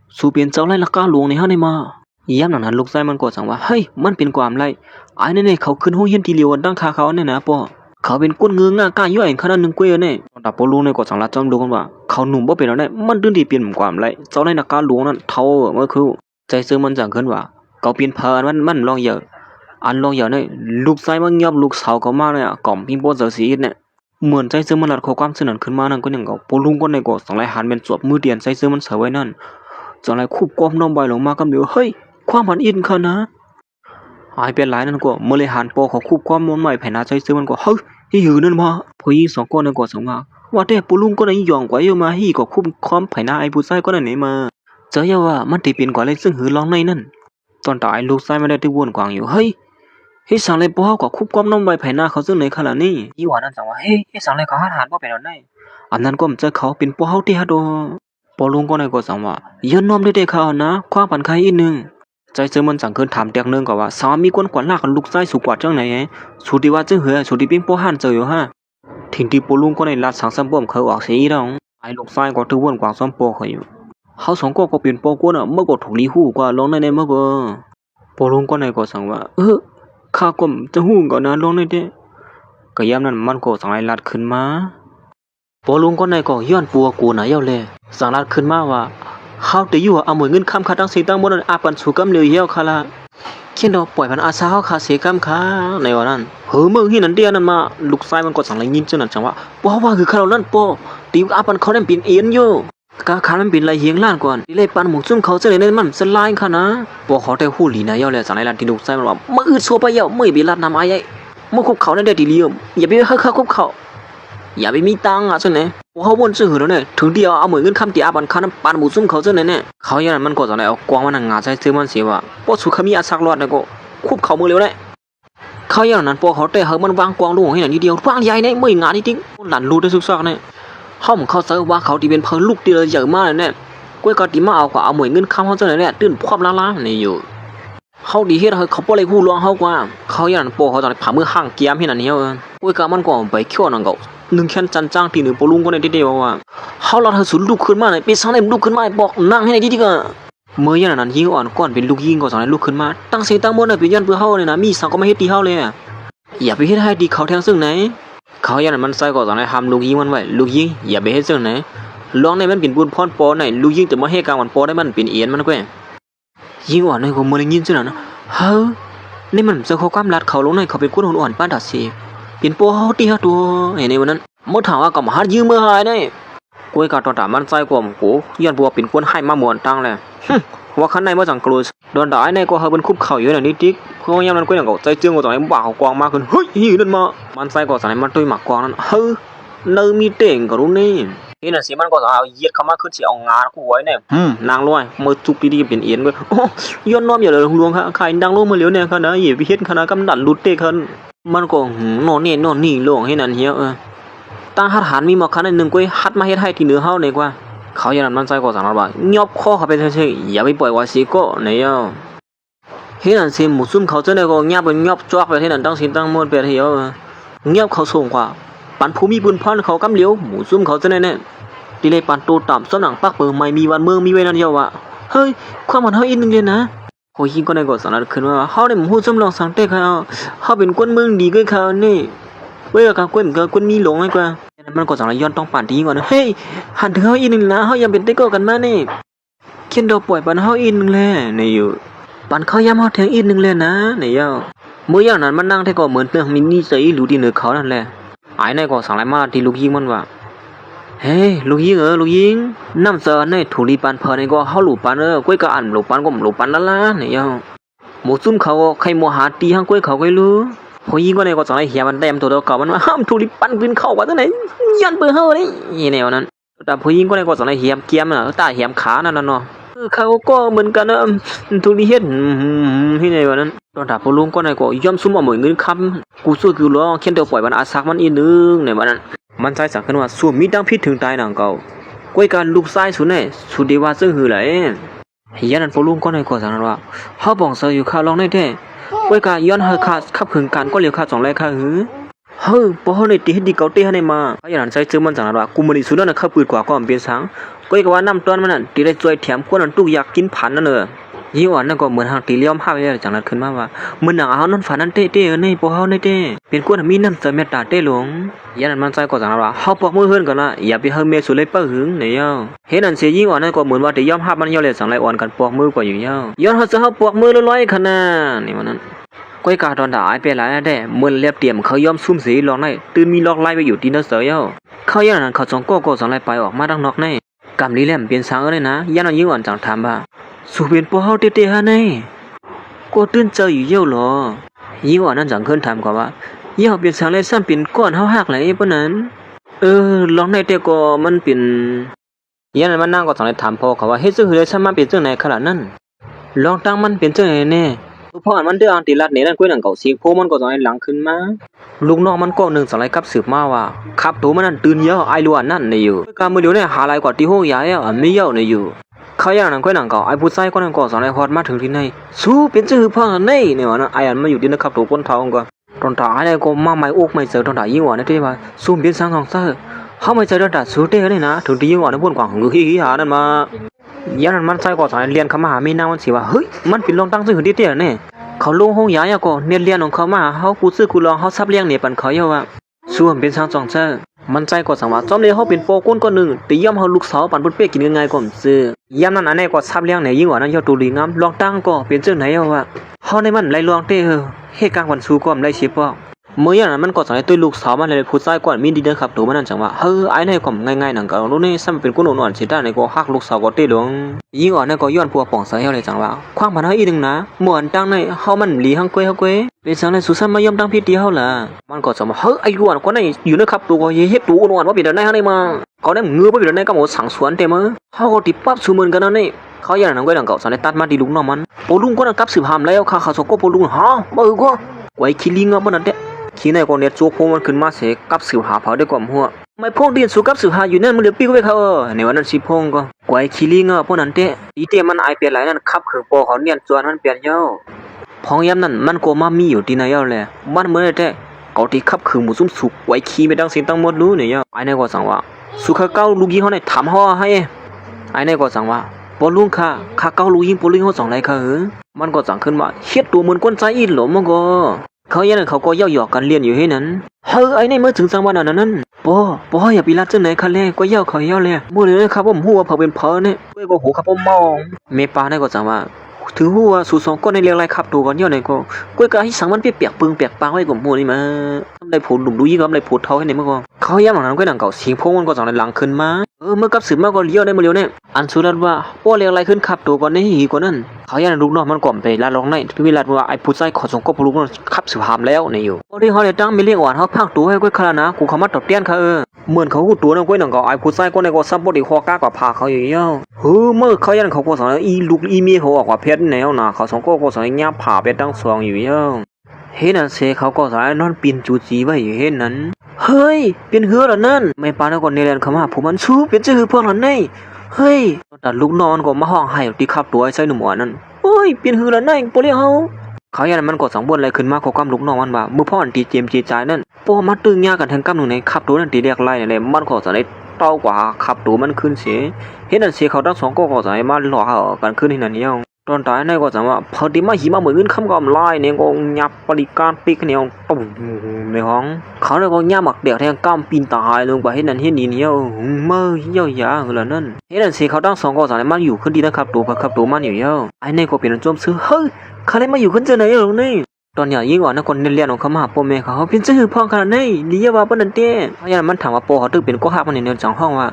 [SPEAKER 1] สู่เปลี่ยนเจ้าไรนักกาหลวงนี่เฮาได้มาย้ำนั้นลูกชายมันก็สั่งว่าเฮ้ยมันเป็นความไล่ไอ้นี่เขาขึ้นห้องเฮียนทีเดียวตั้งคาเขาเนี่ยนะป้อเขาเป็นก้นเงือกล้าย่อยขนาดนึงกวยเนี่ยตาปอลุงเนี่ยก็สั่งละจอมดูกันว่าเขาหนุ่มบ่เป็นแล้วเนี่ยมันดื้อดีเปลี่ยนความไล่เจ้าไรนักกาหลวงนั่นเท่าเมื่อคือ ใจซื้อมันจังขึ้นว่าเขาเปลี่ยนเพอมันลองเยอะอันลองเยอะเนี่ยลูกไส้มันยอบลูกสาวเขามากเนี่ยก่อมพิมพ์โปเจอสีเนี่ยเหมือนใจซื้อมันหลัดข้อความสนั่นขึ้นมานั่นก็ยังก็ปลุงก็ในก็สองไรหันเป็นจวบมือเดียนใจซื้อมันเสวยนั่นจังไรคูบกอมน้องใบลงมากำเดียวเฮ้ยความมันอินเขานะหายเป็นหลายนั่นก็เมื่อไรหันโปเขาคูบความมันใหม่แผ่นหน้าใจซื้อมันก็เฮ้ยที่อยู่นั่นมาผู้หญิงสองคนนั่นก็สองมาว่าแต่ปลุงก็ในยองกว่าเยอะมาฮีก็คูบความแผ่นหน้าไอ้ผู้ชายก็นั่นไหนมาเจอเยาว่ามันตีเป็นกว่าเลยซึ่งหือลองในนั่นตอนตายลูกชายไม่ได้ที่วนกวางอยู่เฮ้ยให้สั่งเลยป้อก็คุบความน้องใบแผ่นหน้าเขาซึ่งในขณะนี้ยี่หวานั่นสั่งว่าเฮ้ให้สั่งเลยเขาหาว่าเป็นอะไรอันนั้นก็มันจะเขาเป็นป้อที่ฮัดโดปอลุงก็ในก็สั่งว่ายืนน้อมได้เขานะความผันใครอีกนึงใจเจอมันสั่งคืนถามเตียงนึงก็ว่าสามีกวนกวนลากกันลูกชายสุกว่าจังไหนสุดีว่าจึงเหือสุดีเป็นป้อหันเจออยู่ฮะทิ้งที่ปอลุงก็ในลัดสั่งซ้ำป้อมเขาออกเสียดองไอ้ลูกชายก็ถือวนกวางซ้ำป้อเขาอยู่เขาสองก็เปลี่ยนป้อกวนเมื่อก็ถูกลีหูกว่าลงในเมื่อก็ปอลุงก็ในก็สั่งว่าข้าก็จะหูก่อนนะลงในเด้ก็ยามนั้นมันก็สั่งไอ้ลัดขึ้นมาปอลุงก็ในก็ย้อนปัวกูนะเย้าเลยสั่งลัดขึ้นมาว่าเขาจะอยู่เอาหมวยเงินคำคาตั้งสีตั้งบนอาปันสุกำเลยเย้าคาละเขียนดอกปล่อยพันอาซาเขาคาเสียกำคาในวันนั้นเมืองที่นั่นเดียนั่นมาลูกชายมันก็สั่งไรยินจนนั่นจังว่าป้อว่าคือเขาลั่นป้อตีอาปันเขาได้ปีนเอียนอยู่กาขามันเป็นไรเฮียงล้านก่อนที่เลยปันหมูซุ่มเขาจะเลยนั่นมันสลายค่ะนะปอเขาได้หู้หลีนะเย้าเลยสั่งไรลันที่ลูกชายมันว่ามืออืดซัวไปเย้ามือบีลัดน้ำไอ้มื่อคุบเขาได้ดีเลี้ยมอย่าไปให้เขาคุบเขาอย่าไปมีตังอ่ะใช่ไหมเขาวนซื้อหือแล้วเนี่ยถึงเดียวเอาเหมือนเงินคำตีอาบันคันปันหมูซุ่มเขาใช่ไหมเนี่ยเขาอย่างนั้นมันก็จะได้เอากวางมันงาใช้ซื้อมันเสียว่าปอสุขมีอาศักรอดเนี่ยก็คุบเขามือเร็วเนี่ยเขาอย่างนั้นปอเขาแต่เขามันวางกวางลงให้หน่อยนิดเดียววางใหญ่เนี่ยมืองานี่ทิ้งหลันรูได้สุกๆเนี่ยเขาเจอว่าเขาที่เป็นเพลลูกเดียวใหญ่มากเลยเนี่ยก้อยก็ตีมาเอากว่าเอาเหมือนเงินคำเขาใช่ไหมเนี่ยตื่นความล้าๆนี่อยู่เขาดีเฮ็ดเขาบ่เลยฮู้ลวงเขากว่าเขาอย่างนั้นปอเขาตอนผ่ามือห่างเกียมที่นั่นเฮียก้อยก็มันก็ไปเคี่ยวนั่นก็1แค่นจันจ้างที่1ปลุงก็ได้เดียวว่าเขาเราสุดลุกขึ้นมาเลยไปสั่งให้ลุกขึ้นมาบอกนั่งให้ดีๆก็เมื่ออย่างนั้นยิงอ่อนก่อนเป็นลูกยิงก็สั่งให้ลุกขึ้นมาตั้งเสียตั้งมนต์เป็นยันเพื่อเฮาเลยนะมีสั่งก็ไม่เฮ็ดดีเฮาเลยอย่าไปเฮ็ดให้ดีเขาแทงซึ่งไหนเขาอย่างนั้นมันใส่ก็สั่งให้ห้ามลูกยิงมันไว้ลูกยิงอย่าไปเฮ็ดซึ่งไหนลองในมันเป็นบุญพรปอไหนลูกยิงแต่บ่ให้กลางวันปอได้มันเป็นเอียนมันก็ยิงอ่อนในก็บ่ได้ยินซึ่งนั้นเฮ้อนี่มันจะข้อความลัดเขาลงในเขาเป็นคนอ่อนป้านดัดสิเป็นปัวเฮาตีเฮาตัวไอ้ในวันนั้นมดถามว่ากับหายืมเมื่อหายได้กวยกาตอนถามมันใจกว่าโหย้อนบัวเป็นคนให้มาหมวนตั้งเลยว่าคันในมาจังกลัวโดนด่าในก็เฮาเป็นคุบเข่าอยู่น่ะนิดติ๊กเพราะยามนั้นก็อย่างก็ใจเจืองก็ตอนไหนบ่าวกวางมาขึ้นเฮ้ยหิวนั่นมามันใจก็ตอนไหนมันตุ้ยหมักกวางนั้นเฮ้อเนอมีเต่งก็รู้นี่นี่น่ะสิมันก็เอาเหยียดเข้ามาขึ้นสิเอางากูไว้เนี่ยนางลอยมือจุกดีๆเป็นเอียนเว้ยย้อนน้อมอย่าเลยหลวงค่ะใครดังโลมาเหลียวเนี่ยค่ะนะอย่าไปเฮ็ดคณะกำนันลุดเตะคันมันก็นอนนี่โล่งให้นั่นเฮียตั้งหัดหันมีหมอกคันนึงก้อยหัดมาเฮ็ดให้ที่เหนือเฮาเนี่ยกว่าเขาอย่างนั้นมันใจก็สั่งว่ายอบคอเขาไปเฉยๆอย่าไปปล่อยว่าสิก็เนี่ยเฮ็ดนั่นสิหมู่ซุ่มเขาจะได้ก็ยับเป็นยอบจอกไปเฮ็ดนั่นตั้งสิตั้งมดไปเฮียเงียบเขาส่งกว่าปันภูมิบุญพรเขากำเหลียวหมู่ซุ่มเขาจะได้แน่ดิเลยปันโตต่ำสนังปักเปิงไม่มีวันเมืองมีไว้นั่นเดียวว่าเฮ้ยความมันเฮาอีกนึงเลยนะโหยิงก็ได้ก็สั่งนั้นขึ้นว่าเฮาได้หมู่ซุ่มลองสั่งเตะเขาเฮาเป็นคนเมืองดีก็เขานี่เว้ยกับคนมีหลงไอ้กว่ามันก็สั่งย้อนต้องปั่นทิ้งก่อนนะเฮ้ยหันถึงเฮาอีกนึงนะเฮายังเป็นเตะก็กันมานี่เขียนดอกปล่อยปันเฮาอีกนึงแลนี่อยู่ปันเขาย้ำเฮาแทงอีกนึงเลยนะนี่ย่อมื้ออย่างนั้นมันนั่งแท้ก็เหมือนเรื่องมินิใส่รู้ที่เหนือเขานั่นแหละไอ้นายก็สั่งไรมาที่ลูกยิงมันว่าเฮ้ลูกยิงลูกยิงน้ำเสือในถูรีปันเพอในก็เฮาหลูปันก้อยก็อันหลูปันก็หลูปันละนี่ย่อหมูซุ่มเขาใครมัวหาตีห้างก้อยเขาก็รู้พอยิงก็ในก็สั่งไรเหียมันเต็มตัวเก่ามันว่าห้ามถูรีปันปืนเข้าว่าตั้งไหนยันเปื่อเฮานี่แนวนั้นแต่พอยิงก็ในก็สั่งไรเหียมเกียมน่ะตาเหียมขานั่นน่ะเนาะเขาก็เหมือนกันนะทุกนี้เฮ็ดที่ไหนวะนั้นตอนถามพอลุงก็ในก็ย่อมซุ่มเอาเหมือนเงินคำกูสู้กูร้องเขียนเดียวปล่อยมันอาซักมันอีนึงในวันนั้นมันใจสั่งขึ้นว่าสู้มีดังพิษถึงตายนางเก่าก้อยการลูกซ้ายสุดเนี่ยสุดเดว่าซึ่งหือไหลเฮียนั้นพอลุงก็ในก็สั่งว่าเฮาบ่องเซออยู่ข้าลองได้แท้ก้อยการย้อนเฮาขาขับขึงการก็เหลียวขา2แลข้าหือเฮ้ยพอเฮาในตีเฮ็ดดีเก่าเตะให้มาเพราะอย่างนั้นใจซื้อมันสั่งว่ากูมันอีสุดนั้นขับปืนกว่าก็มันเป็นสังก้อยก็ว่าน้ำต้นมันนั่นที่ได้ช่วยแถมคนนั้นตุกอยากกินผันนั่น ยิ่งอ่อนนั่นก็เหมือนหางตีเลี้ยมภาพเลยจังนั้นขึ้นมาว่าเหมือนหนังเอานั่นฝันนั่นเต้ๆในปอเฮาในเต้เป็นคนมีน้ำใจเมตตาเต้หลงยันนั้นมันใจก็จังว่าเฮาปอกมือเฮือนกันนะอย่าไปเฮาเมสุเลยเป้อหึงเนี่ยเห็นนั่นเสียยิ่งอ่อนนั่นก็เหมือนว่าตีย่อมภาพมันย่อเลยสังไรอ่อนกันปอกมือกว่าอยู่ย้อนเฮาจะเฮาปอกมือลอยๆขนาดนี่มันนั้นก้อยกาตอนด่าไอ้เป็นไรได้เหมือนเล็บเตรียมเขาย่อมซุ่มสีลองได้ตื่นมีล็อกไล่ไปอยู่ที่นั่นเสียเขายันนั้นเขาจงก็สังไรไปออกมาดังนอกในกำลีแหลมเปลี่ยนสังเลยนะยันนั้นยิ่งอ่อนจังถามว่าสุเป็นปอเฮาเต้ๆฮะนี่ก็ตื่นเจออยู่เยอะหรอยิ่งอ่อนนั้นจังขึ้นถามกว่าว่าเยี่ยวเปลี่ยนสังเลยซ้ำเป็นก้อนเฮาหักไหลปะนั้นลองในเต้ก็มันเป็นยันนั้นมันนั่งก็สังเลยถามพ่อเขาว่าเฮ็ดจังหือได้ซ้ำมาเป็นจังไหนขนาดนั้นลองตั้งมันเป็นจังไหนแน่พ่อมันเดือดตีลัดเนี่ยนั่นกุ้ยหนังเก่าสีโพมันก็สังเลยหลังขึ้นมาลูกน้องมันก็หนึ่งสังเลยกับสืบมาว่าขับตัวมันนั่นตื่นเยอะไอ้ล้วนนั่นเนี่ยอยู่การมือเดียวเนี่ยหาอะไรกว่าที่ห้องยาไม่เยอะเนี่ยอยู่เขาอย่างนั้นก้อยหนังเก่าไอ้ผู้ชายคนนั้นก็สังเลยฮอดมาถึงที่ไหนสู้เป็นจื้อพ่อเนี่ยว่านะไอ้อันมาอยู่ที่นั่นขับตัวคนเท่าก็ตอนถ่ายเนี่ยก็มาไม่อกไม่เจอตอนถ่ายยิ่งกว่านี่ที่ว่าสู้เป็นสังของเธอเขาไม่เจอตอนถ่ายสู้เต้เลยนะถึงที่ยิ่งกว่านี่พูดกว่าหงุดหงิดหานั่นมายันนั้นมันใส่ก็สังเลยเรียนคำมหาไม่น่ามันสิว่าเฮ้ยมันเป็นลองตั้งซื่อที่เต้เนี่ยเขาลงห้องยาก็เรียนของเขามาเขากูซื้อกูลองเขาซับเลี้ยงเนี่ยปันเขาเยาว่าส่วนเป็นสังจองเธอมันใจก็สังว่าจอมเลยเขาเป็นโปก้นก็หนึ่งแต่ย่อมเขาลูกสาวปันเป้กินง่ายๆก็ซื้อย่ำนั้นอันนี้ก็ซับเลี้ยงเนี่ยยิ่งกว่านั้นยอดตูรีงามลองตั้งก็เป็นเจ้าไหนเอาว่าเขาในมันไล่ลองเต้เฮกลางวันสู้ก็ไล่ชิปว่าเมื่ออย่างนั้นมันก็สั่งให้ตัวลูกสาวมันเลยพูดใส่ก่อนมีดีเดินขับตัวมันนั่นจังว่าไอ้นี่ก็ง่ายๆหนังก็รู้นี่ซ้ำเป็นคนอ่อนๆสิได้ในก็ฮักลูกสาวก็เต้หลงยิ่งอ่อนนี่ก็ย้อนพัวป่องใส่เขาเลยจังว่าคว้างพันให้อีกหนึ่งนะหมวนตั้งในเขามันหลีหังเกยเป็นสังในสุสานมายอมตั้งพิธีเขาล่ะมันก็จะมาไอ้ล้วนก็ในอยู่ในขับตัวก็เฮ็ดตัวอ่อนว่าเป็นอะไรให้มาเขาได้เงือว่าเป็นอะไรก็หมดสั่งสวนเต็มเขาก็ติดปั๊บสูมือนกันนั่นนี่เขาอย่างนั้นก็อย่างเก่าสั่งได้ตัดมาดีลุงน้องมันโปลุงก็นั่งกับสืบหามแล้วข้าสก็โปลุงฮะก็ไว้คิลิงอ่ะมันนั่นเด้ขี้ในก็เนี่ยโจกพวกมันขึ้นมาเสกกับสืบหาเผาด้วยความหัวไม่พงเดียนสู่กับสืบหาอยู่นั่นมันเดือดปีกไว้เขาในวันนั้นสิพงก็ไว้คิลิงอ่ะพวกนั้นเด้ดีเตมันไอเปลี่ยนหลายนั่นขับขือโปเขาเนี่ยจวนมันเปลี่ยนเย้าพองย้ำนั่นมันก็มามีอยู่ที่ไหนเย้าเลยมันเหมือนแต่เกาที่ขับขือหมูซุ่มสุกไว้ขี้ไม่ดังเสียงตั้งหมดรู้เนี่ยเย้าไอ้นี่ก็สั่งว่าสุขเก้าลูกยิงเขาเนี่ยถามห่อให้ไอ้นี่ก็สั่งว่าปอลุงค่ะข้าเก้าลูกยิงปอลุงเขาสั่งอะไรค่ะมันก็สั่งขึ้นว่าเฮ็ดตัวเหมือนคนใจอินหลมันก็เขาอย่างนั้นเขาก็ย่อหยอกกันเรียนอยู่ให้นั้นไอ้นี่เมื่อถึงสังวันนั้นปออย่าไปรัดจังไหนคะแล่ก็ย่อเขาย่อแล่มื้อนี้ครับผมฮู้ว่าเผาเป็นเพอเนี่ยก็หูครับผมมองเมปาได้ก็จังว่าถึงฮู้ว่าสู่สองก็ในเรียงไรขับตัวกันย่อไหนก็ก็ให้สังมันเปียกๆปึงเปียกปางไว้กับหมู่นี่มาทำได้ผลหลุมดูยิ่งก็ทำได้ผลเท่าให้ในเมื่อก่อนเขาย่ำหลังนั้นก็หนังเก่าเสียงพวกมันก็จังในหลังขึ้นมาเมื่อกับสืบมาก็เลี้ยวได้มาเลี้ยวเนี่ยอันสุดว่าป้อเรียงไรขึ้นขับตัวก่อนในหีกว่านั้นเขาย่ำลูกน้องมันก่อมไปลาลองในที่เวลาว่าไอ้ผู้ชายขอส่งก็ปลุกมันขับสืบหามแล้วในอยู่พอที่เขาเลยตั้งไม่เลี้ยงอ่อนเขาพักตัวให้ก้อยคลานะกูเขามาตบเตี้ยนเขาเหมือนเขาหูตัวนั่นก้อยหนังเก่าไอ้ผู้ชายก็ในก็ซ้ำปอดีคอก้ากว่าพาเขาอยู่เย้าเมื่อเขาย่ำเขาก็สั่งอีลูกอีเมียเขาออกว่าเพชรแนวนะเขาสองก็สั่งยับผ่าไปตั้งสองอยู่เย้าเห็นนั่นเสเขาก็สั่งนอนปีนจูจีไว้อยู่เห็นนั้นเฮ้ยเป็นเหือหรอนั่นไม่ปานแล้วก็เนเรนเข้ามาผมมันชูเป็นจื้อพวกนั้นนี่เฮ้ยแต่ลูกนอนก็มาห้องไห้ที่ขับตัวไอ้ไส้หนุ่มอ่อนนั้นเฮ้ยเป็นเหือหรอนั่นปอเลี้ยงเขาอย่างนั้นมันก็สังบนอะไรขึ้นมาเขากำลูกน้องมันว่ามือพ่ออันตีเจมจีใจนั่นปอมาตึงยากันทั้งกำหนึ่งในขับตัวนั่นตีเรียกไล่เนี่ยมันก็สั่งได้เต้ากว่าขับตัวมันขึ้นเสียเห็นนั่นเสียเขาทั้งสองก็สั่งให้มาหล่อกันขึ้นที่นั่นเนี่ยตอนตายนี่ก็สั่งว่าพอดีมาหิมะเหมือนคำกำไล่เนี่ยก็ยับปริการปีกเนี่ยตุ่มในห้องเขาเนี่ยก็ย่าหมักเดี่ยวแทงกำปีนตายลงไปให้นั่นให้นี่เนี่ยเมื่อยาวยาเหล่านั้นเห็นนั่นเสียเขาทั้งสองก็สั่งให้มาอยู่ขึ้นดีนะครับตัวขับตัวมันอยู่เยอะไอ้นี่ก็เป็นโจมซื้อเฮ้ยเขาเลยมาอยู่ขึ้นเจอไหนหรอนี่ตอนอย่างยิ่งกว่านักคนเรียนของเขามาพ่อแม่เขาเป็นชื่อพ่อขนาดนี้ดีว่าปนันเต้เพราะอย่างนั้นมันถามว่าพ่อเขาตึกเป็นก็หักมันในจังห้องว่า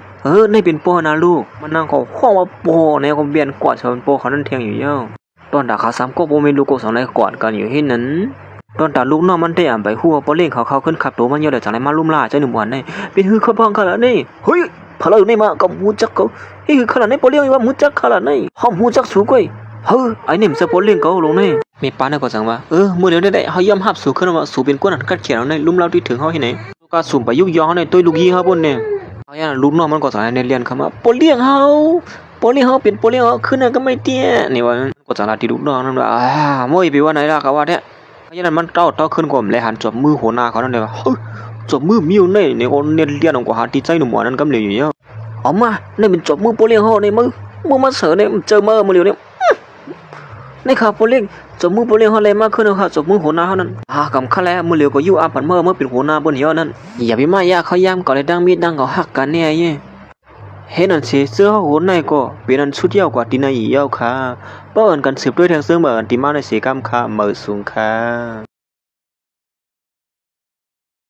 [SPEAKER 1] นี่เป็นพ่อนะลูกมันนั่งเขาห้องว่าพ่อเนี่ยเขาเบียนกอดชาวพ่อเขานั่นเทียงอยู่เยอะตอนด่าเขาซ้ำก็โบเมลูกก็สองในกอดกันอยู่ที่นั้นตอนด่าลูกน้องมันได้อ่านไปหัวพอเล่งเขาขึ้นขับตัวมันเยอะแต่จากไหนมาลุ่มล่าใจหนุ่มหวานนี่เป็นฮือเขาพ่อขนาดนี้เฮ้ยพอเราอยู่ในมากับหูจักเขาคือขนาดนี้พอเลี้ยงว่าหูจักขนาดนี้ห้องหูจักสูงกว่าไอ้นี่มันจะพอเลี้ยงเขาลงนี่มีป้าเนี่ยก็สั่งว่าเมื่อเดี๋ยวได้เขาย่ำหับสู่ขึ้นมาสู่เป็นก้นหันกัดเขียนในลุ่มเล่าที่ถึงเขาที่ไหนก็สุ่มไปยุกย้อนในตัวลูกยี่เขาบนเนี่ยเขาอย่างลูกน้องมันก็สั่งในเรียนคำว่าพอเลี้ยงเขาเป็นพอเลี้ยงเขาขึ้นน่ะก็ไม่เตี้ยนี่ว่าก็สั่งที่ลูกน้องนั่นว่าโม่ยไปว่าไหนล่ะเขาว่าเนี่ยเขาอย่างนั้นมันเต้าขึ้นก่อนเลยหันจบมือหัวหน้าเขานั่นเลยว่าจบมือมิวเนี่ยคนเนี่ยเรียนของกว่าหาที่ใจหนุ่มหวานนั่นกำเลยอยู่เยอะออกมาเนี่ยเป็นจบมือพอเลี้ยงเขาในมือมาเสือเนี่ยเจอมือเหลียวเนี่ย ในข่าวโปเล่งจบมือโปเล่งเฮาเลยมากขึ้นค่ะจบมือหัวหน้าเฮานั้นกำคันแล้วมือเหลียวก็อยู่อาปันเมื่อเป็นหัวหน้าบนเหี่ยวนั้นอย่าไปมายากเขายามก็เลยดังมีดดังก็หักกันแน่เย่เห็นอันเสียเสื้อหัวในก็เป็นอันชุดยาวกว่าที่ในอีเยาวค่ะเปิ้นกันสืบด้วยทางเสื้อเหมือนที่มาในเสียกรรมค่ะมือสูงค่ะ